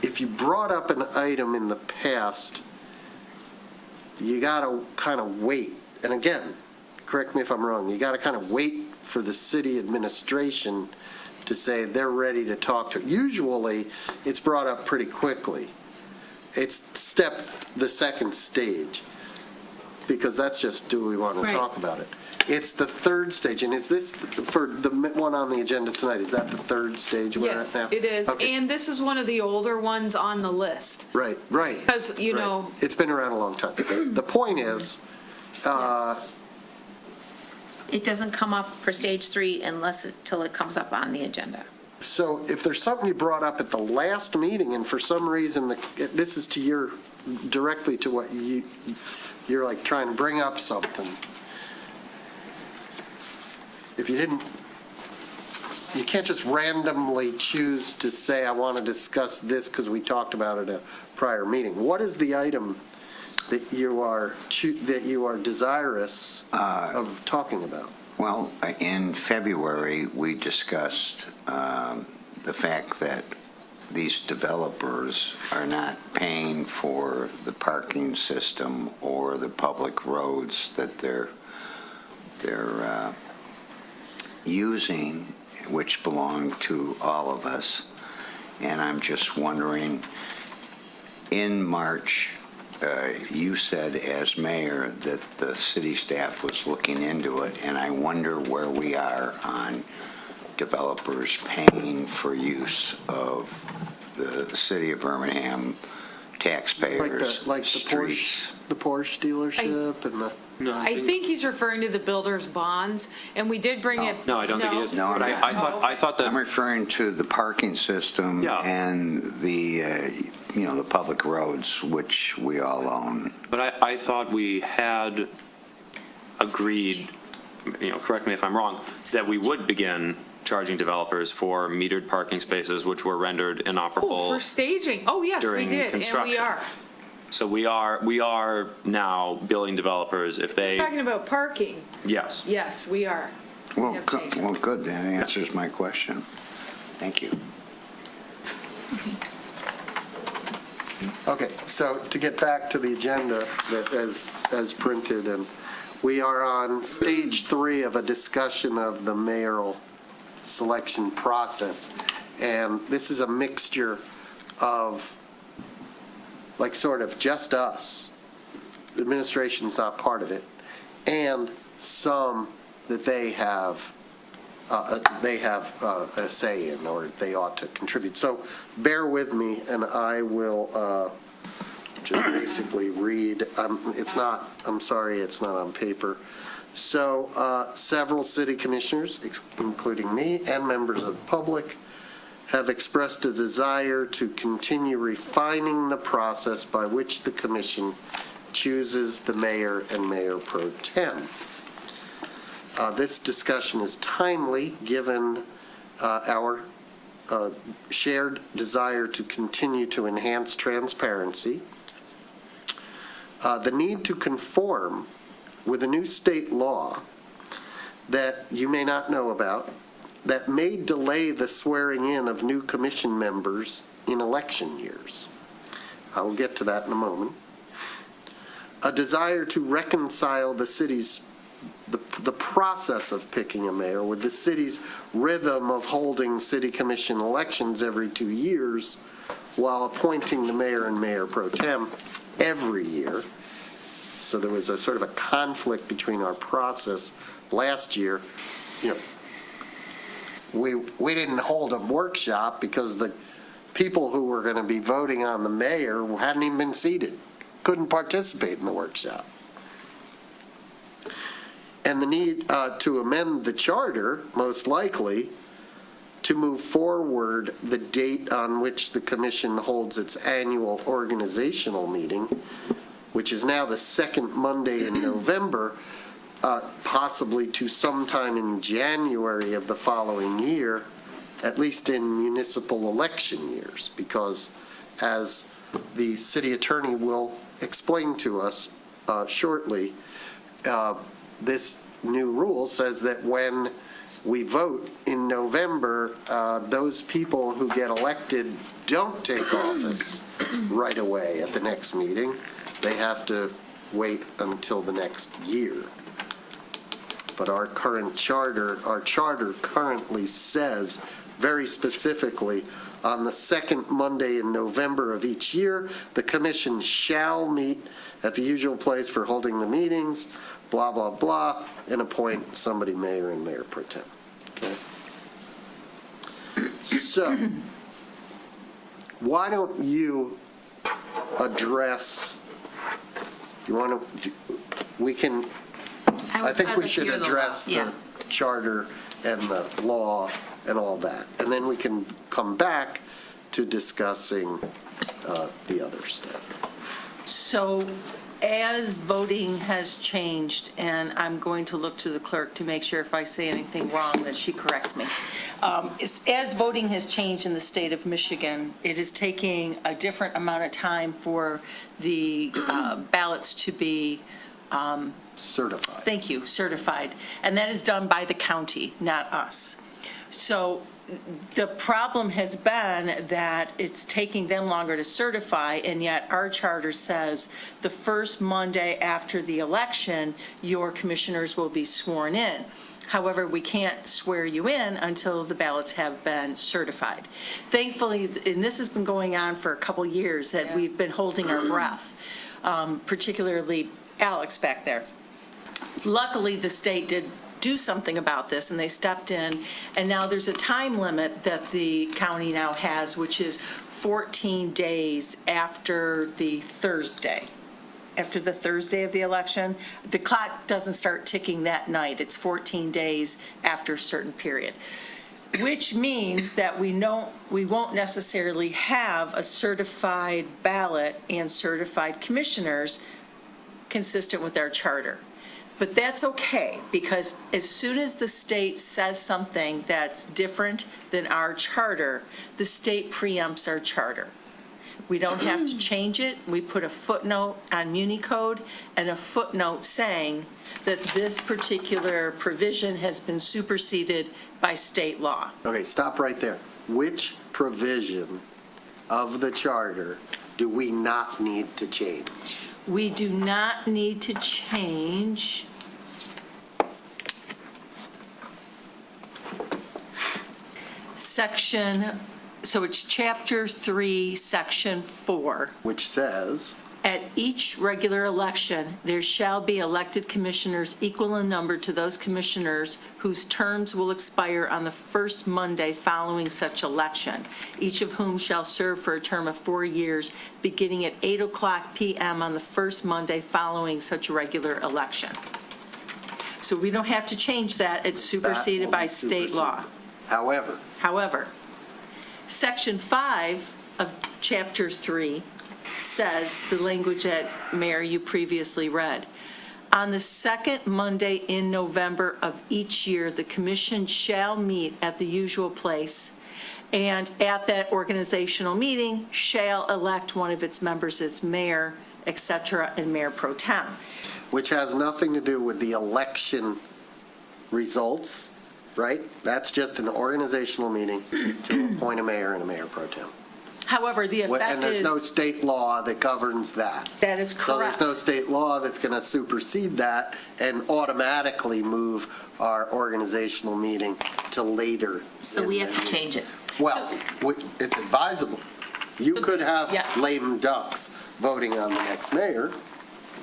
if you brought up an item in the past, you got to kind of wait. And again, correct me if I'm wrong, you got to kind of wait for the city administration to say they're ready to talk to it. Usually, it's brought up pretty quickly. It's the second stage, because that's just, do we want to talk about it? It's the third stage, and is this, for the one on the agenda tonight, is that the third stage we're Yes, at now? it is. Okay. And this is one of the older ones on the list. Right. Because, you know. It's been around a long time. The point is, It doesn't come up for stage 3 till it comes up on the agenda. so if there's something you brought up at the last meeting, and for some reason, this is directly to what you're like trying to bring up something. If you didn't, you can't just randomly choose to say, I want to discuss this because we talked about it at a prior meeting. What is the item that you are desirous of talking about? Well, in February, we discussed the fact that these developers are not paying for the parking system or the public roads that they're using, which belong to all of us. And I'm just wondering, in March, you said as mayor that the city staff was looking into it, and I wonder where we are on developers paying for use of the city of Birmingham taxpayers, Like the streets. Porsche dealership and the... I think he's referring to the builder's bonds, and we do bring it. No, I don't think he is. No, But I thought that. I'm referring to the parking system and the public roads, which we all own. But I thought we had agreed, correct me if I'm wrong, that we would begin charging developers for metered parking spaces, which were rendered inoperable. Oh, for staging. Oh, yes, we during did, and we construction. are. So we are now billing developers if they. Talking about parking. Yes. Yes, we are. Well, good. That answers my question. Thank you. Okay, so to get back to the agenda that as printed, and we are on stage 3 of a discussion of the mayoral selection process. And this is a mixture of, like, sort of just us. The administration's not part of it. And some that they have a say in, or they ought to contribute. So bear with me, and I will just basically read. I'm sorry, it's not on paper. So several city commissioners, including me, and members of the public, have expressed a desire to continue refining the process by which the commission chooses the mayor and mayor pro tem. This discussion is timely, given our shared desire to continue to enhance transparency, the need to conform with a new state law that you may not know about, that may delay the swearing in of new commission members in election years. I will get to that in a moment. A desire to reconcile the city's the process of picking a mayor with the city's rhythm of holding city commission elections every 2 years while appointing the mayor and mayor pro tem every year. So there was a sort of a conflict between our process last year. You know, we didn't hold a workshop because the people who were going to be voting on the mayor hadn't even been seated, couldn't participate in the workshop. And the need to amend the charter, most likely, to move forward the date on which the commission holds its annual organizational meeting, which is now the second Monday in November, possibly to sometime in January of the following year, at least in municipal election years, because as the city attorney will explain to us shortly, this new rule says that when we vote in November, those people who get elected don't take office right away at the next meeting. They have to wait until the next year. But our charter currently says very specifically, on the second Monday in November of each year, the commission shall meet at the usual place for holding the meetings, blah, blah, blah, and appoint somebody mayor and mayor pro tem. Okay? So, why don't you address, I think we should address the charter and the law and all that, and then we can come back to discussing the other stuff. So as voting has changed, and I'm going to look to the clerk to make sure if I say anything wrong that she corrects me. As voting has changed in the state of Michigan, it is taking a different amount of time for the ballots to be certified. Thank you, certified. And that is done by the county, not us. So the problem has been that it's taking them longer to certify, and yet our charter says the first Monday after the election, your commissioners will be sworn in. However, we can't swear you in until the ballots have been certified. Thankfully, and this has been going on for a couple years, that we've been holding our breath, particularly Alex back there. Luckily, the state did do something about this, and they stepped in, and now there's a time limit that the county now has, which is 14 days after the Thursday. After the Thursday of the election, the clock doesn't start ticking that night. It's 14 days after a certain period, which means that we won't necessarily have a certified ballot and certified commissioners consistent with our charter. But that's okay, because as soon as the state says something that's different than our charter, the state preempts our charter. We don't have to change it. We put a footnote on Muni Code and a footnote saying that this particular provision has been superseded by state law. Okay, stop right there. Which provision of the charter do we not need to change? We do not need to change section, so it's chapter 3, section 4. Which says? At each regular election, there shall be elected commissioners equal in number to those commissioners whose terms will expire on the first Monday following such election, each of whom shall serve for a term of 4 years, beginning at 8:00 p.m. on the first Monday following such regular election. So we don't have to change that. It's superseded by state law. However, Section 5 of Chapter 3 says the language that, Mayor, you previously read. On the second Monday in November of each year, the commission shall meet at the usual place, and at that organizational meeting shall elect one of its members as mayor, et cetera, and mayor pro tem. which has nothing to do with the election results. right? That's just an organizational meeting to appoint a mayor and a mayor pro tem. However, the And effect there's no is, state law that governs that. that is So there's correct. no state law that's going to supersede that and automatically move our organizational meeting to later. So in we the have to year. change it. Well, it's advisable. You could have Yeah. lame ducks voting on the next mayor.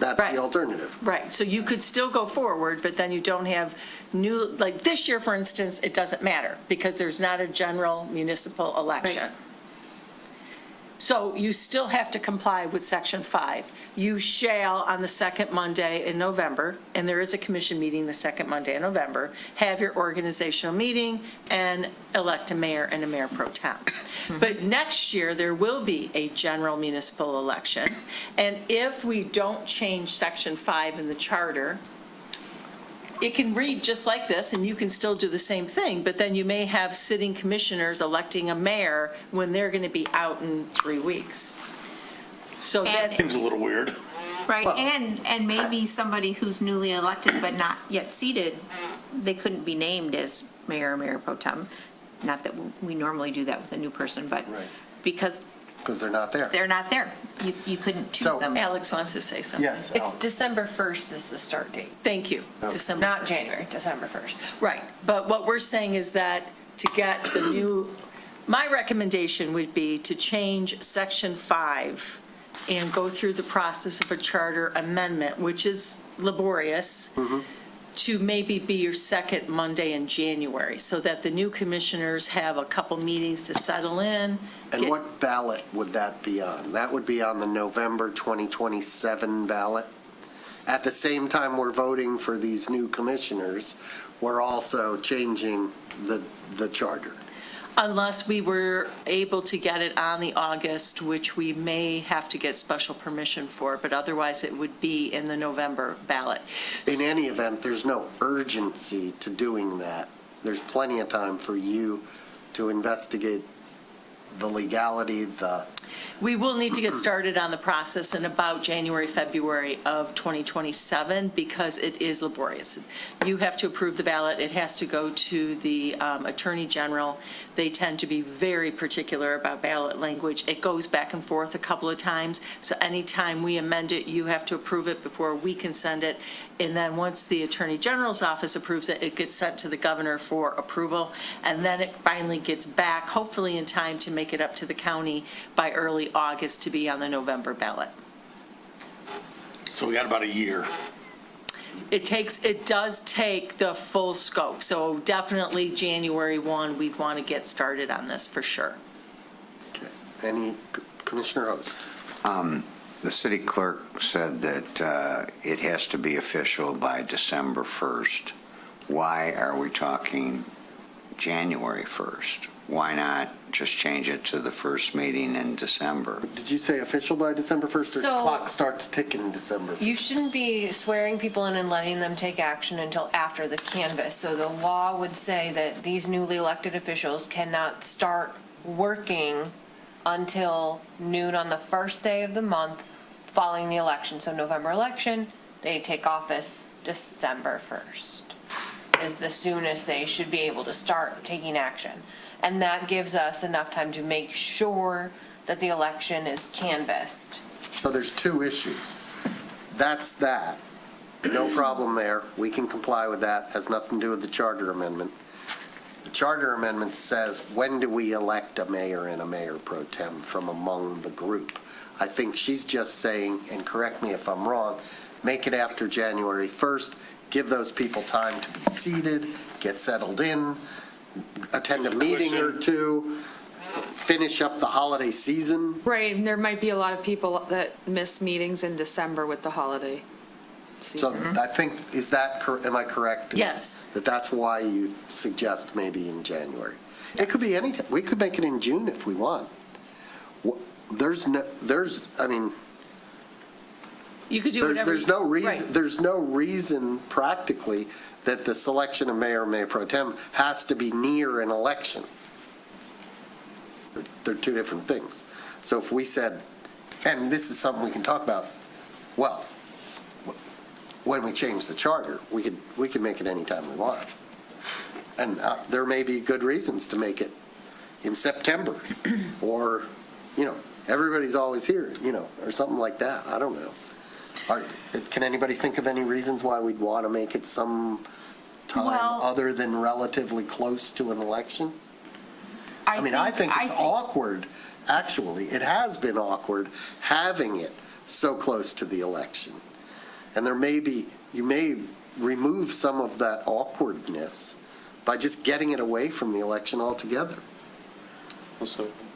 That's Right. the alternative. Right, so you could still go forward, but then you don't have new, like this year, for instance, it doesn't matter because there's not a general municipal election. So you still have to comply with Section 5. You shall, on the second Monday in November, and there is a commission meeting the second Monday in November, have your organizational meeting and elect a mayor and a mayor pro tem. But next year, there will be a general municipal election, and if we don't change Section 5 in the charter, it can read just like this, and you can still do the same thing, but then you may have sitting commissioners electing a mayor when they're going to be out in 3 weeks. So that, Seems a little weird. Right, Well- and maybe somebody who's newly elected but not yet seated, they couldn't be named as mayor or mayor pro tem. Not that we normally do that with a new person, but Right. because Because they're not there. they're not there, you couldn't choose So- them. Alex wants to say something. Yes. It's December 1st is the start date, Thank you. December not 1st. January, December 1st. Right, but what we're saying is that to get the new, my recommendation would be to change Section 5 and go through the process of a charter amendment, which is laborious, to maybe be your second Monday in January, so that the new commissioners have a couple meetings to settle in. And get- what ballot would that be on? That would be on the November 2027 ballot. At the same time we're voting for these new commissioners, we're also changing the charter. Unless we were able to get it on the August, which we may have to get special permission for, but otherwise it would be in the November ballot. In any event, there's no urgency to doing that. There's plenty of time for you to investigate the legality, We will need to get started on the process in about January, February of 2027 because it is laborious. You have to approve the ballot. It has to go to the Attorney General. They tend to be very particular about ballot language. It goes back and forth a couple of times. So anytime we amend it, you have to approve it before we can send it. And then once the Attorney General's office approves it, it gets sent to the governor for approval. And then it finally gets back, hopefully in time to make it up to the county by early August to be on the November ballot. So we got about a year. It does take the full scope. So definitely January 1, we'd want to get started on this for sure. any, Commissioner Host? The city clerk said that it has to be official by December 1st. Why are we talking January 1st? Why not just change it to the first meeting in December? Did you say official by December 1st, or So- clock starts ticking December 1st? You shouldn't be swearing people in and letting them take action until after the canvass. So the law would say that these newly elected officials cannot start working until noon on the first day of the month following the election. So November election, they take office December 1st is the soonest they should be able to start taking action. And that gives us enough time to make sure that the election is canvassed. So there's two issues. That's that. No problem there. We can comply with that. Has nothing to do with the charter amendment. The charter amendment says, when do we elect a mayor and a mayor pro tem from among the group? I think she's just saying, and correct me if I'm wrong, make it after January 1st, give those people time to be seated, get settled in, attend a meeting or two, finish up the holiday season. Right, and there might be a lot of people that miss meetings in December with the holiday So season. I think, am I correct? Yes. That that's why you suggest maybe in January. It could be any time. We could make it in June if we want. You could do whatever. There's no Right. reason, there's no reason practically that the selection of mayor and mayor pro tem has to be near an election. They're two different things. So if we said, and this is something we can talk about, well, when we change the charter, we could make it anytime we want. And there may be good reasons to make it in September, or, everybody's always here, or something like that. I don't know. Can anybody think of any reasons why we'd want to make it some time other than relatively close to an election? I think it's awkward, actually. It has been awkward having it so close to the election. And you may remove some of that awkwardness by just getting it away from the election altogether.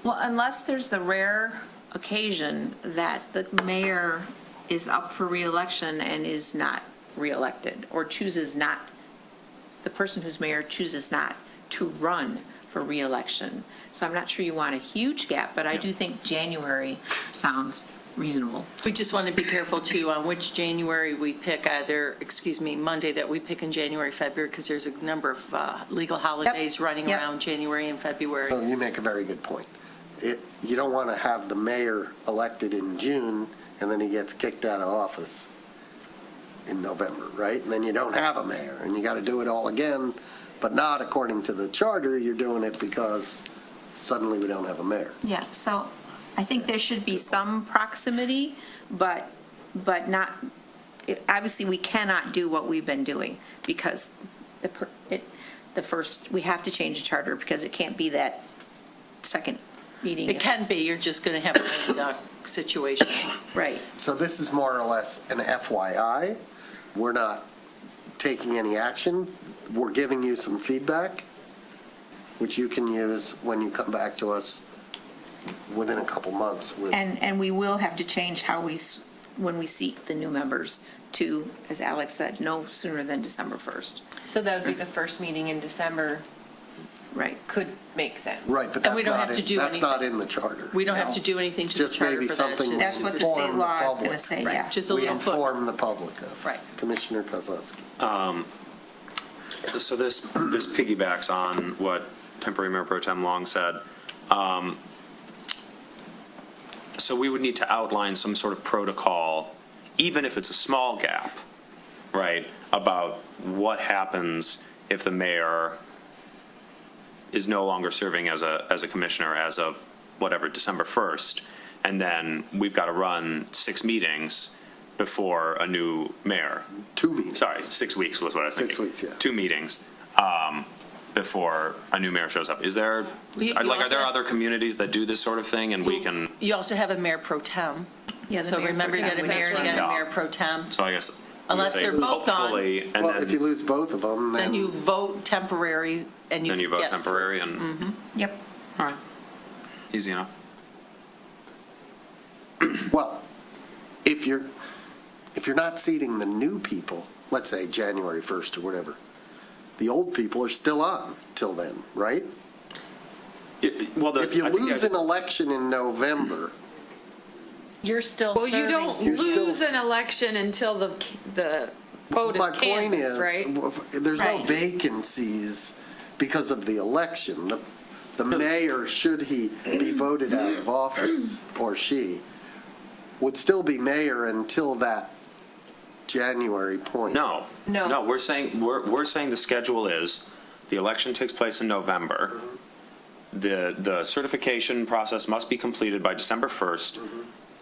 Well, unless there's the rare occasion that the mayor is up for reelection and is not reelected, or the person who's mayor chooses not to run for reelection. So I'm not sure you want a huge gap, but I do think January sounds reasonable. We just want to be careful, too, on which January we pick, Monday that we pick in January, February, because there's a number of legal holidays running around January and February. So you make a very good point. You don't want to have the mayor elected in June, and then he gets kicked out of office in November, right? And then you don't have a mayor, and you got to do it all again, but not according to the charter. You're doing it because suddenly we don't have a mayor. Yeah, so I think there should be some proximity, but not, obviously, we cannot do what we've been doing, because we have to change the charter, because it can't be that second meeting. It can be, you're just going to have a situation. Right. So this is more or less an FYI. We're not taking any action. We're giving you some feedback, which you can use when you come back to us within a couple months. And we will have to change when we seat the new members to, as Alex said, no sooner than December 1st. So that would be the first meeting in December. Right. Could make sense. Right, but And we that's don't not have to do that's not anything. in the charter. We don't have to do anything to the Just charter maybe for that. It's something just- That's what the state inform the law is public. going to say, yeah. Just a We little footnote. inform the public of. Right. Commissioner Kozlowski. So this piggybacks on what temporary Mayor Pro Tem Long said. So we would need to outline some sort of protocol, even if it's a small gap, right, about what happens if the mayor is no longer serving as a commissioner as of whatever, December 1st, and then we've got to run 6 meetings before a new mayor. 2 meetings. Sorry, 6 weeks was what I was thinking. 6 weeks, yeah. 2 meetings before a new mayor shows up. Is there, are there other communities that do this sort of thing, and we can, You also have a mayor pro tem. Yeah, the So mayor remember, you pro got a tem. mayor, you got a Yeah. mayor pro tem. so I guess. we would Unless say they're both gone. hopefully, and Well, if you then lose both of them, Then you vote temporary and you you vote get- temporary, and, Yep. all right, easy enough. well, if you're not seating the new people, let's say January 1st or whatever, the old people are still on till then, right? Well, If you lose an election in November, You're still Well, serving. you don't You're still- lose an election until the vote my is point is, canvassed, right? there's no Right. vacancies because of the election. The mayor, should he be voted out of office, or she, would still be mayor until that January point. No. No. No, we're saying the schedule is, the election takes place in November. The certification process must be completed by December 1st.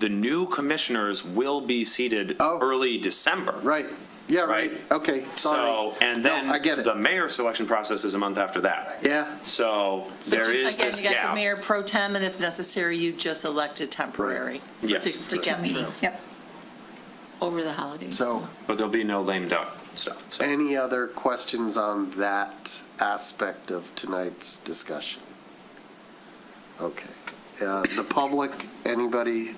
The new commissioners will be seated early December. Right, yeah, right, okay, sorry. So, and then No, I get it. the mayor selection process is a month after that. Yeah, So So there is again, this you got the gap. mayor pro tem, and if necessary, you just elected temporary. Yes. To get through. Yep. Over the holidays. so But there'll be no lame duck stuff. So. any other questions on that aspect of tonight's discussion? Okay. The public, anybody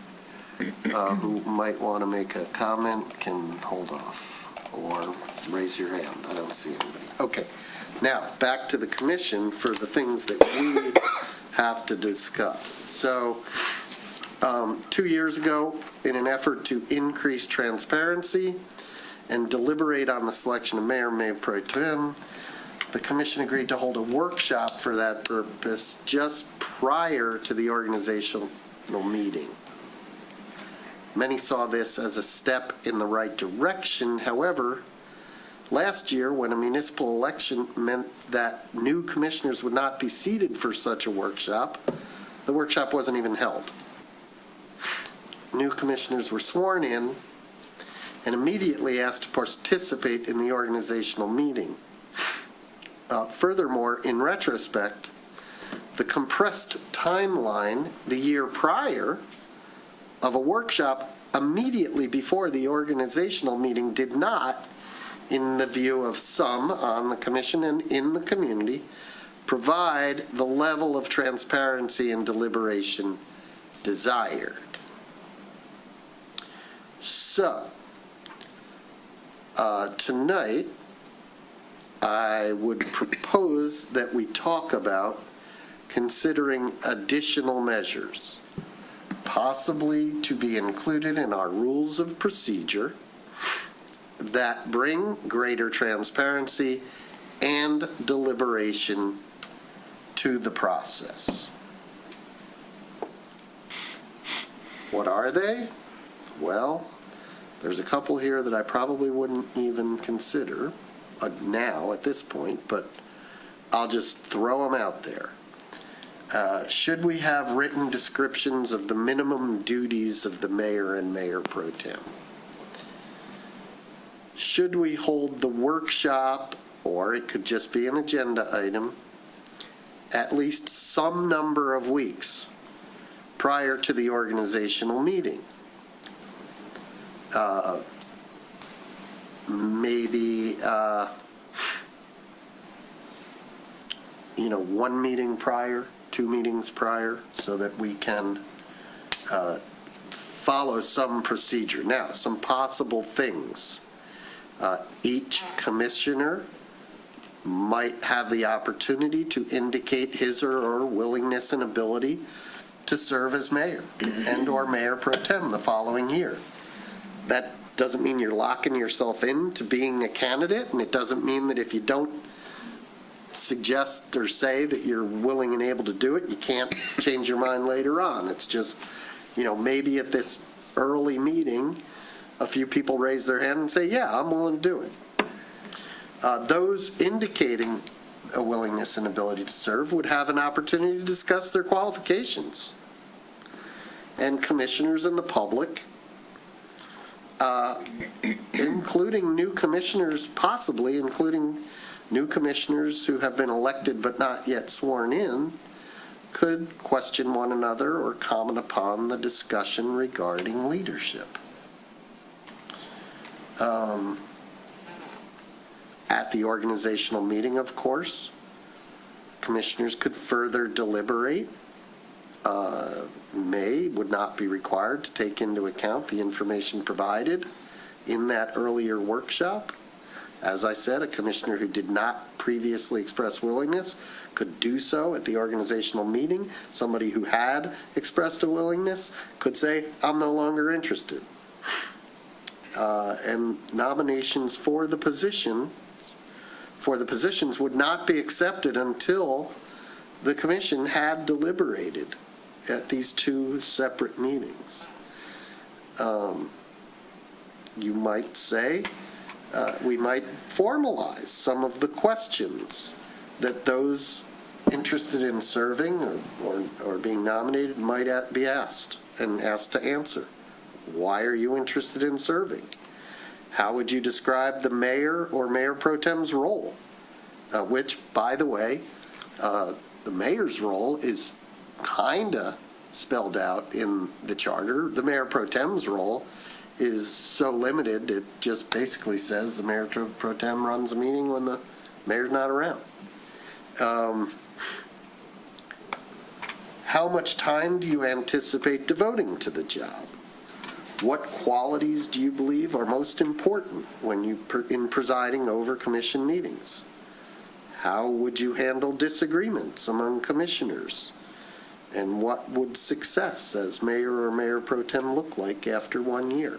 who might want to make a comment can hold off or raise your hand. I don't see anybody. Okay. Now, back to the commission for the things that we have to discuss. So, 2 years ago, in an effort to increase transparency and deliberate on the selection of mayor, mayor pro tem, the commission agreed to hold a workshop for that purpose just prior to the organizational meeting. Many saw this as a step in the right direction. However, Last year, when a municipal election meant that new commissioners would not be seated for such a workshop, the workshop wasn't even held. New commissioners were sworn in and immediately asked to participate in the organizational meeting. Furthermore, in retrospect, the compressed timeline the year prior of a workshop immediately before the organizational meeting did not, in the view of some on the commission and in the community, provide the level of transparency and deliberation desired. So, tonight, I would propose that we talk about considering additional measures, possibly to be included in our rules of procedure, that bring greater transparency and deliberation to the process. What are they? Well, there's a couple here that I probably wouldn't even consider now at this point, but I'll just throw them out there. Should we have written descriptions of the minimum duties of the mayor and mayor pro tem? Should we hold the workshop, or it could just be an agenda item, at least some number of weeks prior to the organizational meeting? Maybe, one meeting prior, 2 meetings prior, so that we can follow some procedure. Now, some possible things. Each commissioner might have the opportunity to indicate his or her willingness and ability to serve as mayor and or mayor pro tem the following year. That doesn't mean you're locking yourself into being a candidate, and it doesn't mean that if you don't suggest or say that you're willing and able to do it, you can't change your mind later on. It's just, maybe at this early meeting, a few people raise their hand and say, yeah, I'm willing to do it. Those indicating a willingness and ability to serve would have an opportunity to discuss their qualifications. And commissioners and the public, including new commissioners, possibly including new commissioners who have been elected but not yet sworn in, could question one another or comment upon the discussion regarding leadership. At the organizational meeting, of course, commissioners could further deliberate, would not be required to take into account the information provided in that earlier workshop. As I said, a commissioner who did not previously express willingness could do so at the organizational meeting. Somebody who had expressed a willingness could say, I'm no longer interested. And nominations for the positions would not be accepted until the commission had deliberated at these 2 separate meetings. You might say, we might formalize some of the questions that those interested in serving or being nominated might be asked and asked to answer. Why are you interested in serving? How would you describe the mayor or mayor pro tem's role? Which, by the way, the mayor's role is kind of spelled out in the charter. The mayor pro tem's role is so limited, it just basically says the mayor pro tem runs a meeting when the mayor's not around. How much time do you anticipate devoting to the job? What qualities do you believe are most important when in presiding over commission meetings? How would you handle disagreements among commissioners? And what would success as mayor or mayor pro tem look like after 1 year?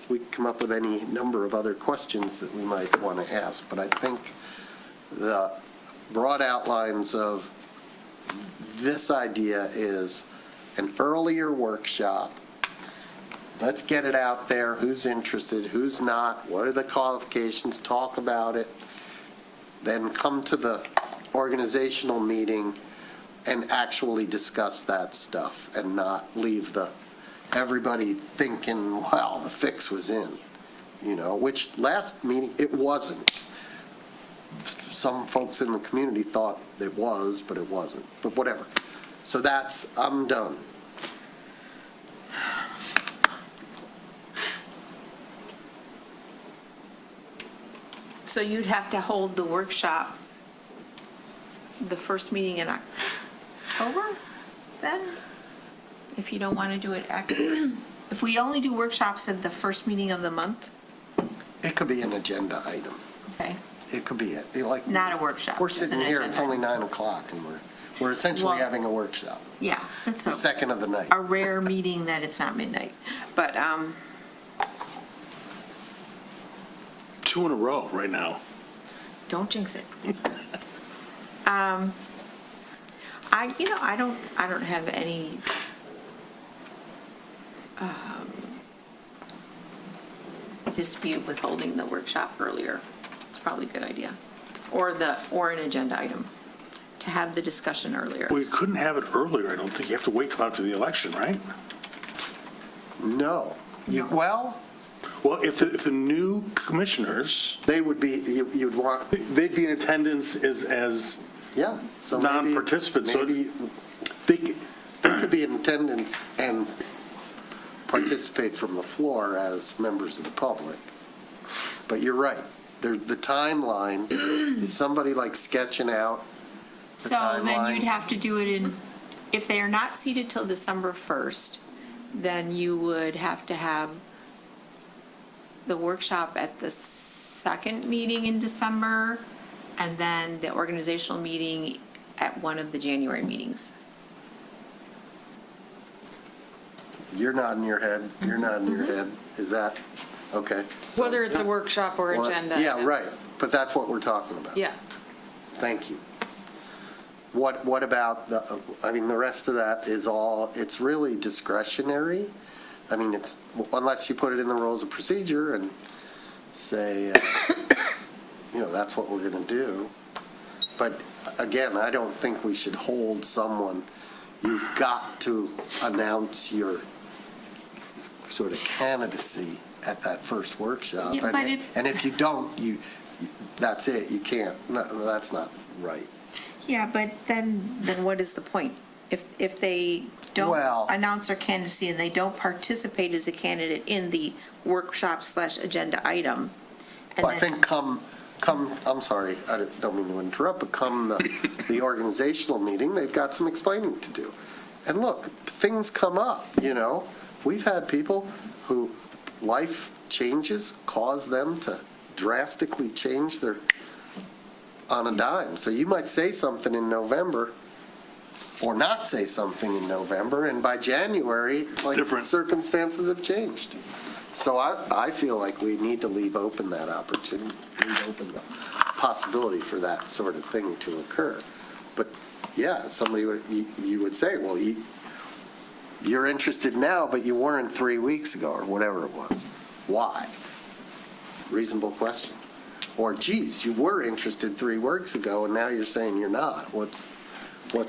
We could come up with any number of other questions that we might want to ask, but I think the broad outlines of this idea is an earlier workshop Let's get it out there, who's interested, who's not, what are the qualifications, talk about it, then come to the organizational meeting and actually discuss that stuff and not leave everybody thinking, wow, the fix was in, which last meeting, it wasn't. Some folks in the community thought it was, but it wasn't, but whatever. So I'm done. So you'd have to hold the workshop, the first meeting in October, then? If you don't want to do it, if we only do workshops at the first meeting of the month? It could be an agenda item. Okay. It could be like. Not a workshop. We're just an sitting here, it's agenda. only 9 o'clock, and we're essentially Well, having a workshop, Yeah, that's the second of the night. a rare meeting that it's not midnight. But, 2 in a row right now. don't jinx it. I don't have any dispute with holding the workshop earlier. It's probably a good idea. Or an agenda item, to have the discussion earlier. Well, you couldn't have it earlier, I don't think. You have to wait till after the election, right? No. Well, if the new commissioners, they would be, you'd want, they'd be in attendance as yeah. So maybe- non-participants. So Maybe they could be in attendance and participate from the floor as members of the public. But you're right. The timeline is somebody like sketching out the So then timeline. you'd have to do it if they are not seated till December 1st, then you would have to have the workshop at the second meeting in December, and then the organizational meeting at one of the January meetings. You're nodding your head. You're nodding your head. Is that, okay. So- Whether it's a workshop or Well, agenda. Yeah, right. But that's what we're talking about. Yeah. Thank you. What about the rest of that is it's really discretionary. I mean, unless you put it in the rules of procedure and say, that's what we're going to do. But again, I don't think we should hold someone, you've got to announce your sort of candidacy at that first workshop. Yeah, but And if you don't, that's it, you can't. No, that's not right. Yeah, but then what is the point? If they don't Well- announce their candidacy and they don't participate as a candidate in the workshop/agenda item. and Well, I then- think I'm sorry, I don't mean to interrupt, but come the organizational meeting, they've got some explaining to do. And look, things come up, We've had people who life changes cause them to drastically change on a dime. So you might say something in November or not say something in November, and by January, it's like different. Circumstances have changed. So I feel like we need to leave open that opportunity, leave open the possibility for that sort of thing to occur. But yeah, you would say, well, you're interested now, but you weren't 3 weeks ago or whatever it was. Why? Reasonable question. Or, geez, you were interested 3 weeks ago, and now you're saying you're not. What's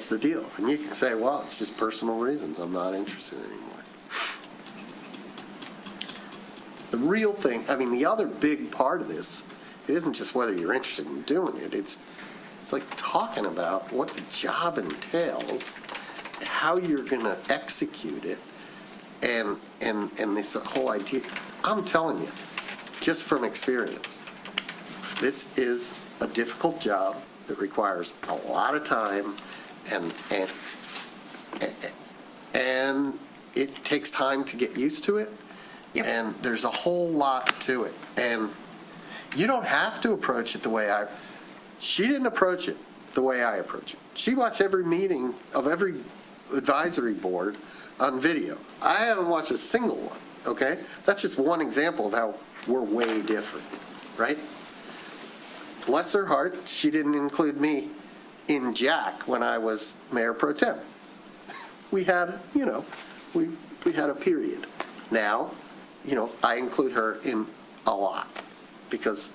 the deal? And you can say, well, it's just personal reasons. I'm not interested anymore. The real thing, the other big part of this, it isn't just whether you're interested in doing it. It's like talking about what the job entails, how you're going to execute it, and this whole idea. I'm telling you, just from experience, this is a difficult job that requires a lot of time, and it takes time to get used to it. Yep. And there's a whole lot to it. And you don't have to approach it the way she didn't approach it the way I approach it. She watched every meeting of every advisory board on video. I haven't watched a single one, okay? That's just one example of how we're way different, right? Bless her heart, she didn't include me in Jack when I was mayor pro tem. We had, we had a period. Now, I include her in a lot because,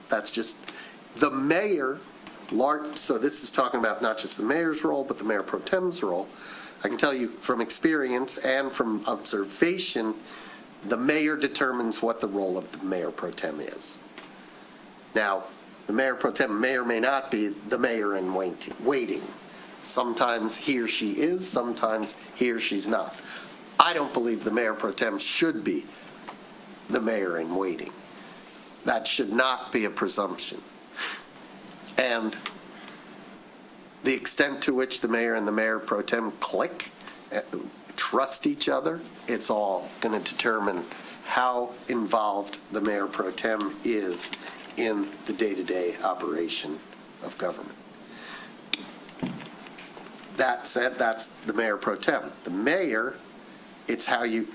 that's just the mayor, so this is talking about not just the mayor's role, but the mayor pro tem's role. I can tell you from experience and from observation, the mayor determines what the role of the mayor pro tem is. Now, the mayor pro tem may or may not be the mayor in waiting. Sometimes he or she is, sometimes he or she's not. I don't believe the mayor pro tem should be the mayor in waiting. That should not be a presumption. And the extent to which the mayor and the mayor pro tem click, trust each other, it's all going to determine how involved the mayor pro tem is in the day-to-day operation of government. That said, that's the mayor pro tem. The mayor, it's how you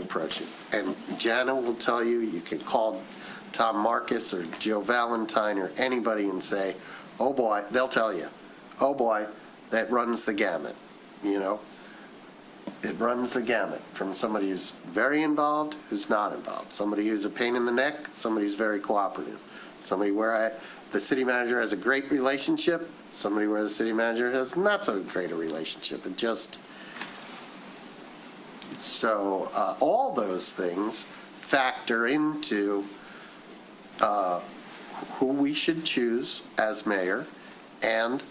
approach it. And Jana will tell you, you can call Tom Marcus or Joe Valentine or anybody and say, oh boy, they'll tell you, oh boy, that runs the gamut, It runs the gamut from somebody who's very involved, who's not involved, somebody who's a pain in the neck, somebody who's very cooperative, somebody where the city manager has a great relationship, somebody where the city manager has not so great a relationship. So all those things factor into who we should choose as mayor and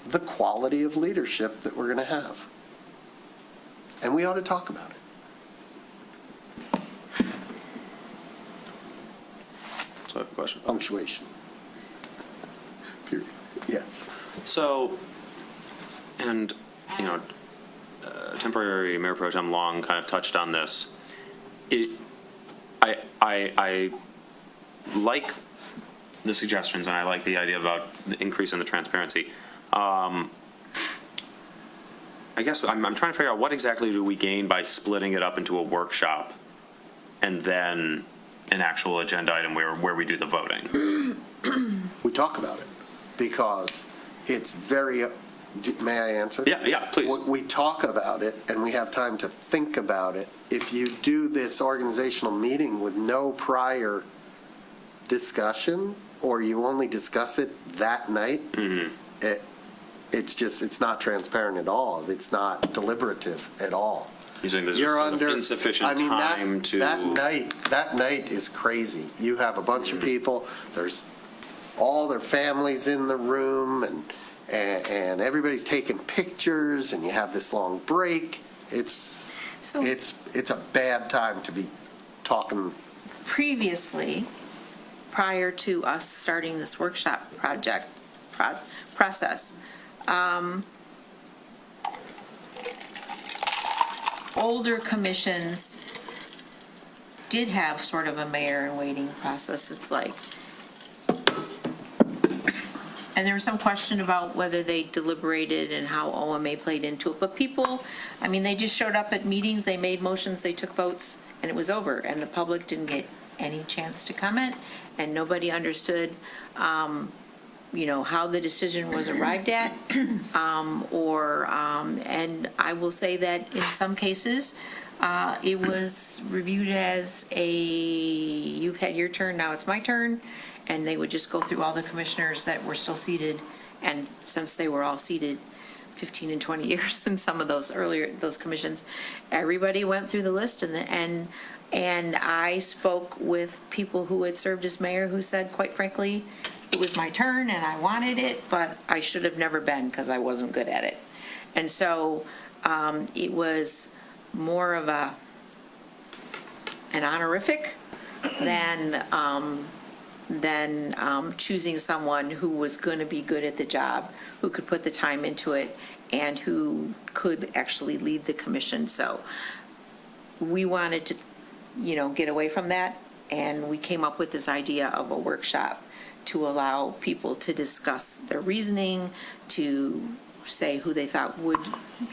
the quality of leadership that we're going to have. And we ought to talk about it. So I have a question. Punctuation. Period. Yes. So, and, temporary mayor pro tem Long kind of touched on this. I like the suggestions and I like the idea about the increase in the transparency. I guess I'm trying to figure out what exactly do we gain by splitting it up into a workshop and then an actual agenda item where we do the voting. We talk about it because it's very, may I answer? Yeah, please. We talk about it and we have time to think about it. If you do this organizational meeting with no prior discussion, or you only discuss it that night, it's not transparent at all. It's not deliberative at all. You think there's insufficient time to... That night is crazy. You have a bunch of people, there's all their families in the room, and everybody's taking pictures, and you have this long break. It's a bad time to be talking. Previously, prior to us starting this workshop process, older commissions did have sort of a mayor in waiting process. It's like, and there was some question about whether they deliberated and how OMA played into it. But people, they just showed up at meetings, they made motions, they took votes, and it was over. And the public didn't get any chance to comment, and nobody understood, how the decision was arrived at. And I will say that in some cases, it was reviewed as you've had your turn, now it's my turn. And they would just go through all the commissioners that were still seated. And since they were all seated 15 and 20 years in some of those commissions, everybody went through the list and I spoke with people who had served as mayor who said, quite frankly, it was my turn and I wanted it, but I should have never been because I wasn't good at it. And so it was more of an honorific than choosing someone who was going to be good at the job, who could put the time into it, and who could actually lead the commission. So we wanted to, get away from that, and we came up with this idea of a workshop to allow people to discuss their reasoning, to say who they thought would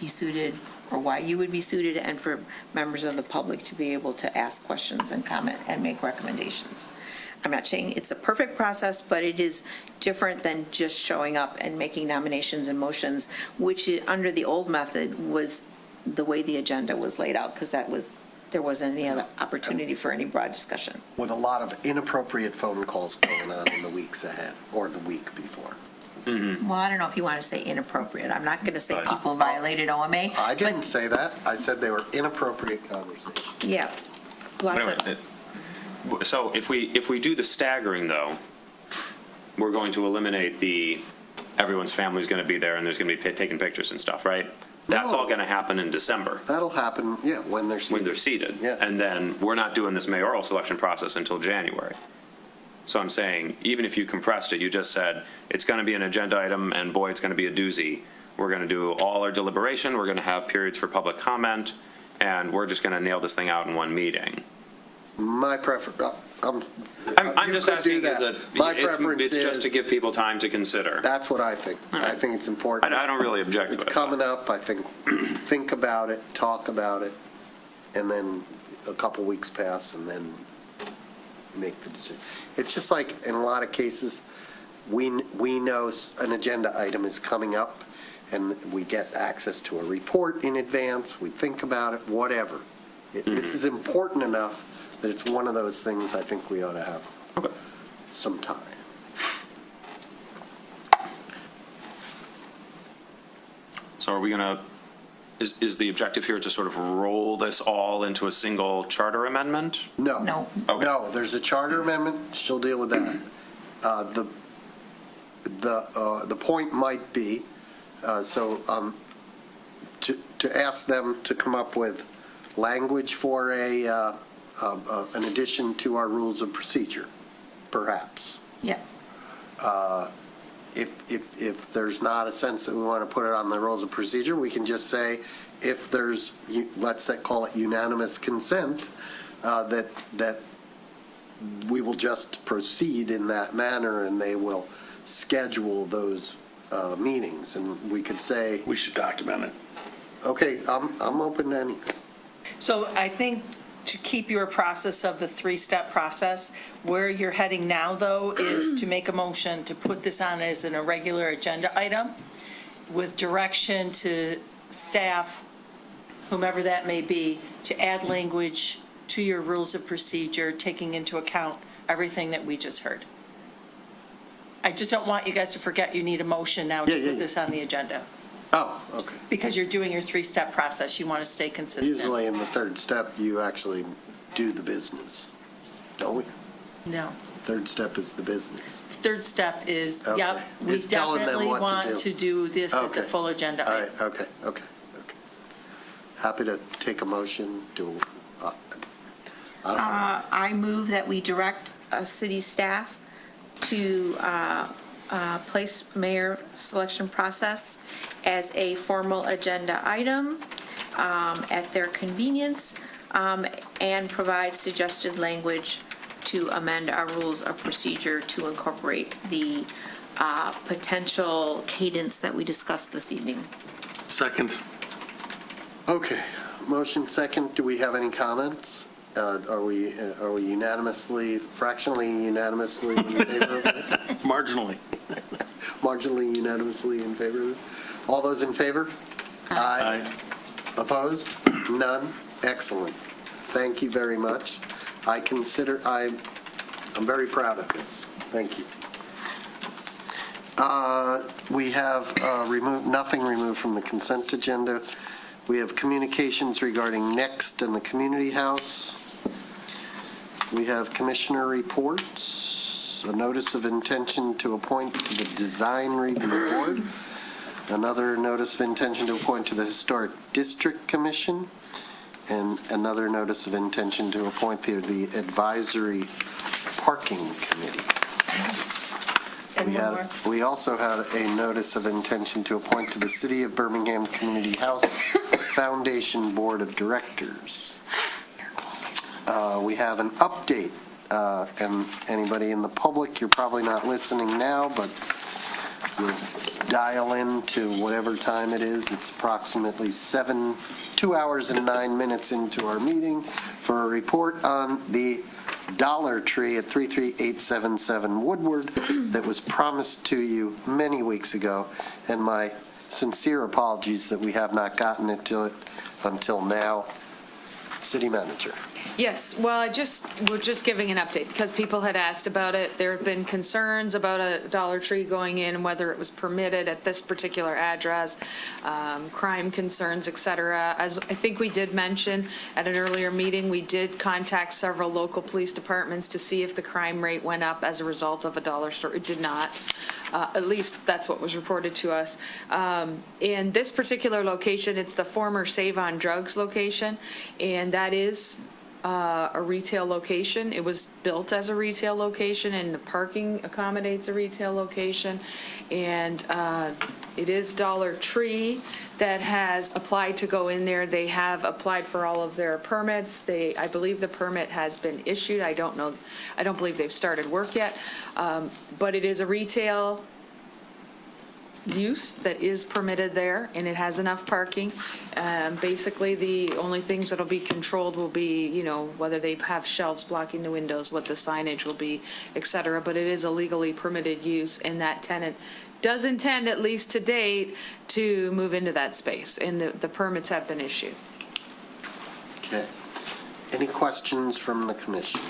be suited or why you would be suited, and for members of the public to be able to ask questions and comment and make recommendations. I'm not saying it's a perfect process, but it is different than just showing up and making nominations and motions, which under the old method was the way the agenda was laid out, because there there wasn't any other opportunity for any broad discussion. With a lot of inappropriate phone calls going on in the weeks ahead, or the week before. Well, I don't know if you want to say inappropriate. I'm not going to say people violated OMA. I didn't say that. I said they were inappropriate conversations. Yeah. Lots of. Anyway, so if we do the staggering, though, we're going to eliminate everyone's family's going to be there and there's going to be taking pictures and stuff, right? That's all going to happen in December. That'll happen, yeah, when they're seated. When they're seated. Yeah. And then we're not doing this mayoral selection process until January. So I'm saying, even if you compressed it, you just said, it's going to be an agenda item, and boy, it's going to be a doozy. We're going to do all our deliberation, we're going to have periods for public comment, and we're just going to nail this thing out in one meeting. My preference, I'm just asking, My preference it's just to give people time to consider. That's what I think. I think it's important. I don't really object to it. It's coming up, I think about it, talk about it, and then a couple weeks pass, and then make the decision. It's just like, in a lot of cases, we know an agenda item is coming up, and we get access to a report in advance, we think about it, whatever. This is important enough that it's one of those things I think we ought to have some time. So are we going to, is the objective here to sort of roll this all into a single charter amendment? No. No. Okay. No, there's a charter amendment, she'll deal with that. The point might be, to ask them to come up with language for an addition to our rules of procedure, perhaps. Yeah. If there's not a sense that we want to put it on the rules of procedure, we can just say, if there's, let's say, call it unanimous consent, that we will just proceed in that manner, and they will schedule those meetings, and we could say. We should document it. Okay, I'm open to anything. So I think to keep your process of the three-step process, where you're heading now, though, is to make a motion to put this on as an irregular agenda item with direction to staff, whomever that may be, to add language to your rules of procedure, taking into account everything that we just heard. I just don't want you guys to forget you need a motion now to put this on the agenda. Oh, okay. Because you're doing your three-step process. You want to stay consistent. Usually in the third step, you actually do the business, don't we? No. Third step is the business. Third step is, Okay. yep, we It's telling them definitely what to want to do this as a Okay. full agenda All item. right, okay. Happy to take a motion to, I don't know. I move that we direct city staff to place mayor selection process as a formal agenda item at their convenience, and provide suggested language to amend our rules of procedure to incorporate the potential cadence that we discussed this evening. Second. Okay, motion second. Do we have any comments? Are we unanimously, fractionally unanimously in favor of this? Marginally. Marginally unanimously in favor of this? All those in favor? Aye. Opposed? None? Excellent. Thank you very much. I'm very proud of this. Thank you. We have nothing removed from the consent agenda. We have communications regarding Next and the Community House. We have commissioner reports, a notice of intention to appoint to the Design Review Board, another notice of intention to appoint to the Historic District Commission, and another notice of intention to appoint to the Advisory Parking Committee. We also had a notice of intention to appoint to the City of Birmingham Community House Foundation Board of Directors. We have an update, and anybody in the public, you're probably not listening now, but you'll dial in to whatever time it is. It's approximately 2 hours and 9 minutes into our meeting for a report on the Dollar Tree at 33877 Woodward that was promised to you many weeks ago, and my sincere apologies that we have not gotten it to it until now. City Manager. Yes, well, we're just giving an update because people had asked about it. There have been concerns about a Dollar Tree going in, whether it was permitted at this particular address, crime concerns, et cetera. As I think we did mention at an earlier meeting, we did contact several local police departments to see if the crime rate went up as a result of a dollar store. It did not. At least that's what was reported to us. In this particular location, it's the former Save on Drugs location, and that is a retail location. It was built as a retail location, and the parking accommodates a retail location. And it is Dollar Tree that has applied to go in there. They have applied for all of their permits. I believe the permit has been issued. I don't know. I don't believe they've started work yet. But it is a retail use that is permitted there, and it has enough parking. Basically, the only things that'll be controlled will be, whether they have shelves blocking the windows, what the signage will be, et cetera. But it is a legally permitted use, and that tenant does intend, at least to date, to move into that space, and the permits have been issued. Okay. Any questions from the commission?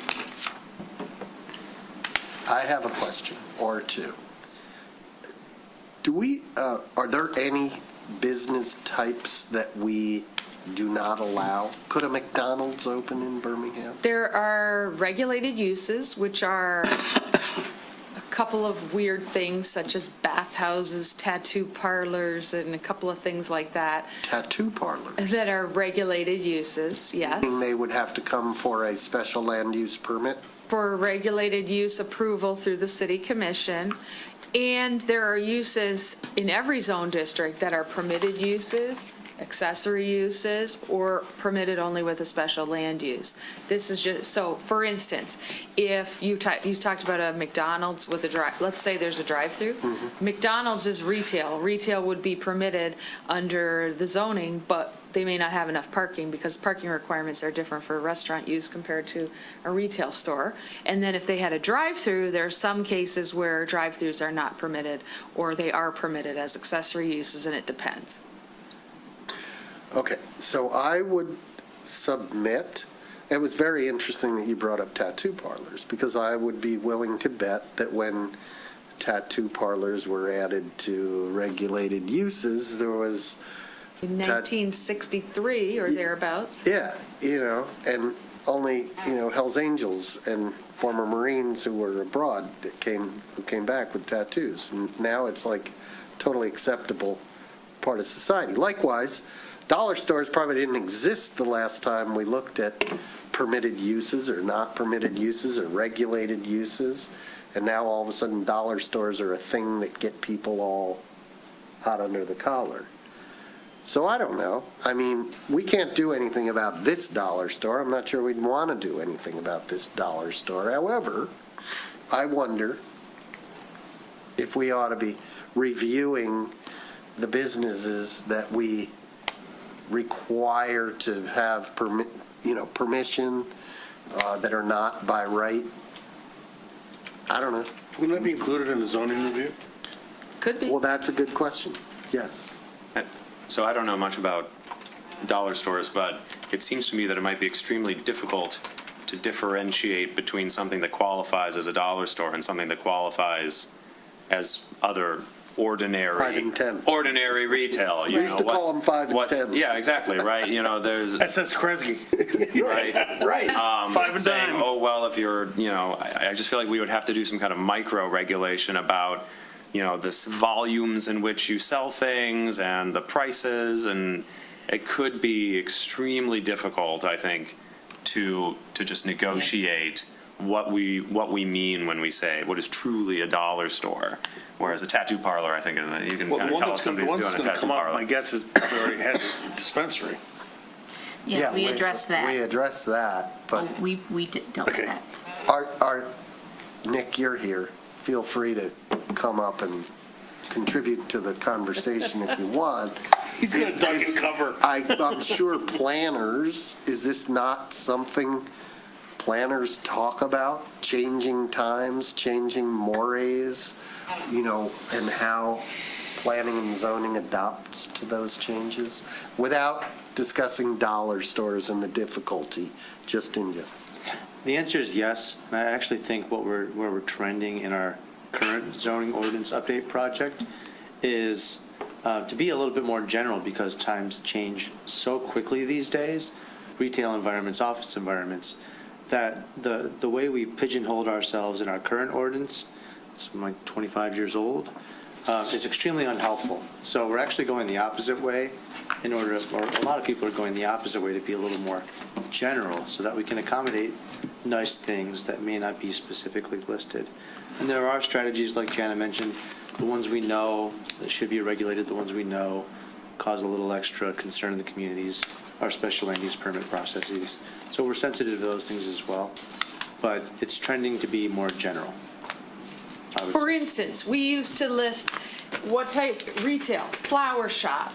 I have a question or two. Are there any business types that we do not allow? Could a McDonald's open in Birmingham? There are regulated uses, which are a couple of weird things, such as bathhouses, tattoo parlors, and a couple of things like that. Tattoo parlors? That are regulated uses, yes. Meaning they would have to come for a special land use permit? For regulated use approval through the city commission. And there are uses in every zone district that are permitted uses, accessory uses, or permitted only with a special land use. This is just, so for instance, if you talked about a McDonald's with a drive, let's say there's a drive-through. Mm-hmm. McDonald's is retail. Retail would be permitted under the zoning, but they may not have enough parking because parking requirements are different for restaurant use compared to a retail store. And then if they had a drive-through, there are some cases where drive-throughs are not permitted, or they are permitted as accessory uses, and it depends. Okay, so I would submit, it was very interesting that you brought up tattoo parlors, because I would be willing to bet that when tattoo parlors were added to regulated uses, there was... In 1963 or thereabouts. Yeah, and only, Hell's Angels and former Marines who were abroad who came back with tattoos. And now it's like totally acceptable part of society. Likewise, dollar stores probably didn't exist the last time we looked at permitted uses or not permitted uses or regulated uses. And now all of a sudden dollar stores are a thing that get people all hot under the collar. So I don't know. I mean, we can't do anything about this dollar store. I'm not sure we'd want to do anything about this dollar store. However, I wonder if we ought to be reviewing the businesses that we require to have permission that are not by right. I don't know. Wouldn't that be included in the zoning review? Could be. Well, that's a good question. Yes. So I don't know much about dollar stores, but it seems to me that it might be extremely difficult to differentiate between something that qualifies as a dollar store and something that qualifies as other ordinary 5 and 10. Ordinary retail. We used to call them 5 and 10. Yeah, exactly, right. There's SS Kresge. right. Right. 5 and saying, dime. oh, well, if you're, I just feel like we would have to do some kind of micro regulation about this volumes in which you sell things and the prices, and it could be extremely difficult, I think, to just negotiate what we mean when we say what is truly a dollar store. Whereas a tattoo parlor, I think, you can kind of tell if somebody's doing a tattoo parlor. My guess is probably already has a dispensary. Yeah, we addressed that. We addressed that, but Oh, we dealt with that. Nick, you're here. Feel free to come up and contribute to the conversation if you want. He's going to duck and cover. I'm sure planners, is this not something planners talk about? Changing times, changing mores, and how planning and zoning adapts to those changes without discussing dollar stores and the difficulty, just in general? The answer is yes, and I actually think where we're trending in our current zoning ordinance update project is to be a little bit more general, because times change so quickly these days, retail environments, office environments, that the way we pigeonholed ourselves in our current ordinance, it's like 25 years old, is extremely unhelpful. So we're actually going the opposite way or a lot of people are going the opposite way to be a little more general, so that we can accommodate nice things that may not be specifically listed. And there are strategies, like Jana mentioned, the ones we know that should be regulated, the ones we know cause a little extra concern in the communities, our special land use permit processes. So we're sensitive to those things as well, but it's trending to be more general. For instance, we used to list what type, retail, flower shop,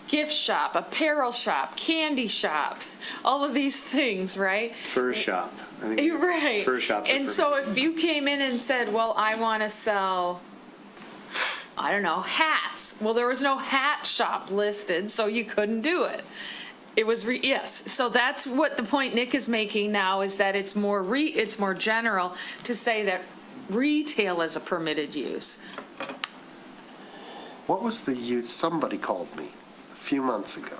gift shop, apparel shop, candy shop, all of these things, right? Fur shop. I think You're right. Fur shops. And so if you came in and said, well, I want to sell, I don't know, hats. Well, there was no hat shop listed, so you couldn't do it. It was, yes. So that's what the point Nick is making now, is that it's more general to say that retail is a permitted use. What was the use? Somebody called me a few months ago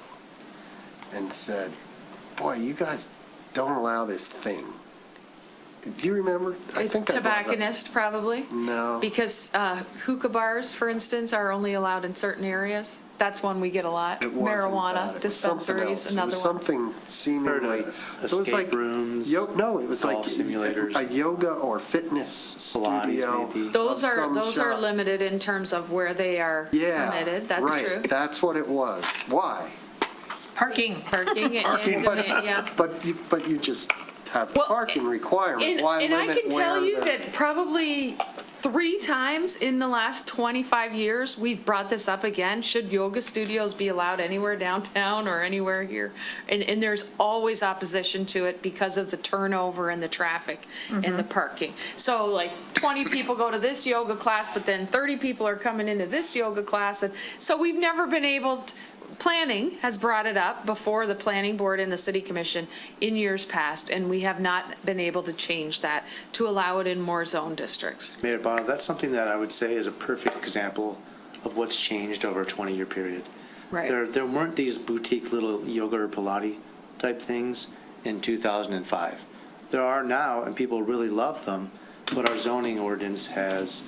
and said, boy, you guys don't allow this thing. Do you remember? I think Tobacconist, probably? No. Because hookah bars, for instance, are only allowed in certain areas. That's one we get a lot. It wasn't Marijuana that. It was something dispensaries, else. another It was one. something seemingly. It was escape like rooms, No, it was like golf simulators. a yoga or fitness Pilates, studio. maybe. Those of are some are shop. limited in terms of where they are Yeah, permitted. That's right. true. That's what it was. Why? Parking. Parking and yeah. But you just have the Well, parking requirement. Why And I limit can tell where you the- that probably 3 times in the last 25 years, we've brought this up again. Should yoga studios be allowed anywhere downtown or anywhere here? And there's always opposition to it because of the turnover and the traffic and the parking. So like 20 people go to this yoga class, but then 30 people are coming into this yoga class. And so we've never been able to, planning has brought it up before the planning board and the city commission in years past, and we have not been able to change that to allow it in more zone districts. Mayor Bono, that's something that I would say is a perfect example of what's changed over a 20-year period. Right. There weren't these boutique little yoga or Pilates type things in 2005. There are now, and people really love them, but our zoning ordinance has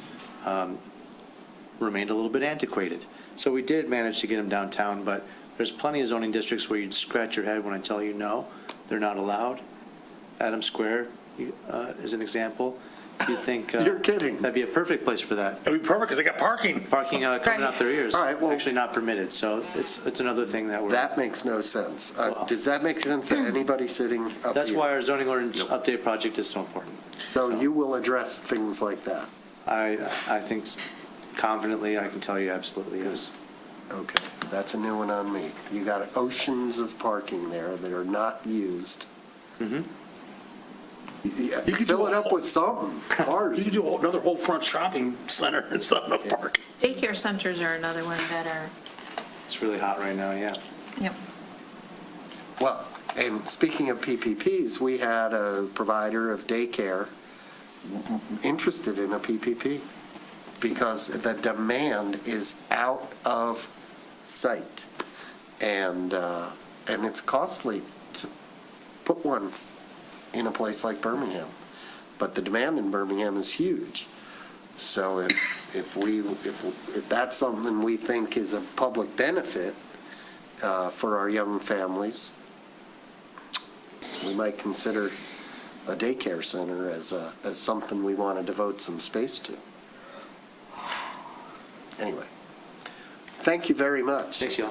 remained a little bit antiquated. So we did manage to get them downtown, but there's plenty of zoning districts where you'd scratch your head when I tell you no, they're not allowed. Adams Square is an example. You'd think You're kidding. that'd be a perfect place for that. It'd be perfect because they got parking. Parking coming out their ears. All right, well- Actually not permitted, so it's another thing that we're. That makes no sense. Does that make sense to anybody sitting up here? That's why our zoning ordinance update project is so important. So you will address things like that? I think confidently I can tell you absolutely yes. Okay, that's a new one on me. You got oceans of parking there that are not used. Mm-hmm. You could fill it up with something, cars. You could do another whole front shopping center. It's not enough parking. Daycare centers are another one that are, It's really hot right now, yeah. yep. Well, and speaking of PPPs, we had a provider of daycare interested in a PPP because the demand is out of sight. And it's costly to put one in a place like Birmingham. But the demand in Birmingham is huge. So if that's something we think is a public benefit for our young families, we might consider a daycare center as something we want to devote some space to. Anyway, thank you very much. Thanks, y'all.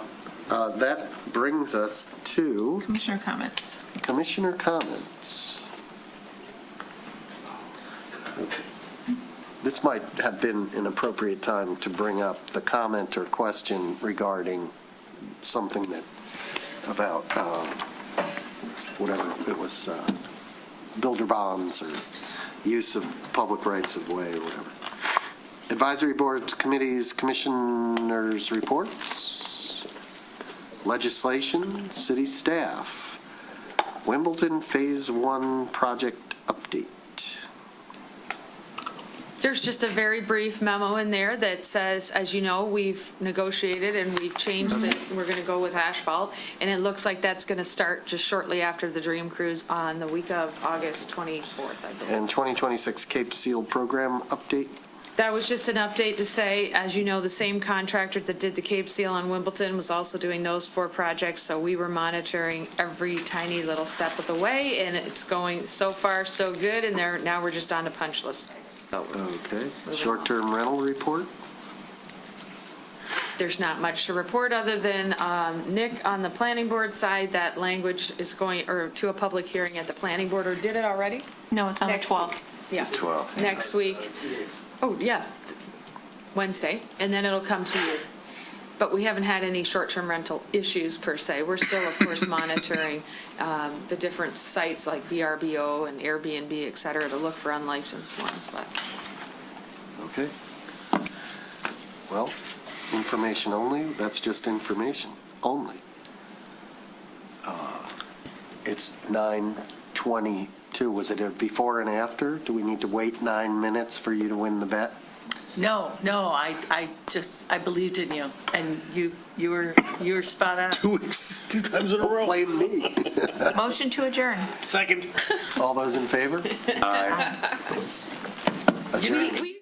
That brings us to Commissioner comments. Commissioner comments. This might have been an appropriate time to bring up the comment or question regarding something about whatever it was, builder bonds or use of public rights of way or whatever. Advisory boards, committees, commissioners' reports. Legislation, city staff. Wimbledon Phase 1 project update. There's just a very brief memo in there that says, as you know, we've negotiated and we've changed it. We're going to go with asphalt. And it looks like that's going to start just shortly after the Dream Cruise on the week of August 24th, I believe. And 2026 Cape Seal program update. That was just an update to say, as you know, the same contractor that did the Cape Seal on Wimbledon was also doing those 4 projects. So we were monitoring every tiny little step of the way, and it's going so far so good. And now we're just on a punch list. So Okay. Short-term rental report. there's not much to report other than Nick on the planning board side, that language is going, or to a public hearing at the planning board, or did it already? No, it's on the Next 12th. Yeah. 12th. Next week. Oh, yeah, Wednesday, and then it'll come to you. But we haven't had any short-term rental issues per se. We're still, of course, monitoring the different sites like VRBO and Airbnb, et cetera, to look for unlicensed ones, but. Okay. Well, information only, that's just information only. It's 9:22. Was it a before and after? Do we need to wait 9 minutes for you to win the bet? No, I believed in you, and you were spot on. 2 weeks, 2 times in a row. Blame me. Motion to adjourn. Second. All those in favor? Aye. Adjourned. We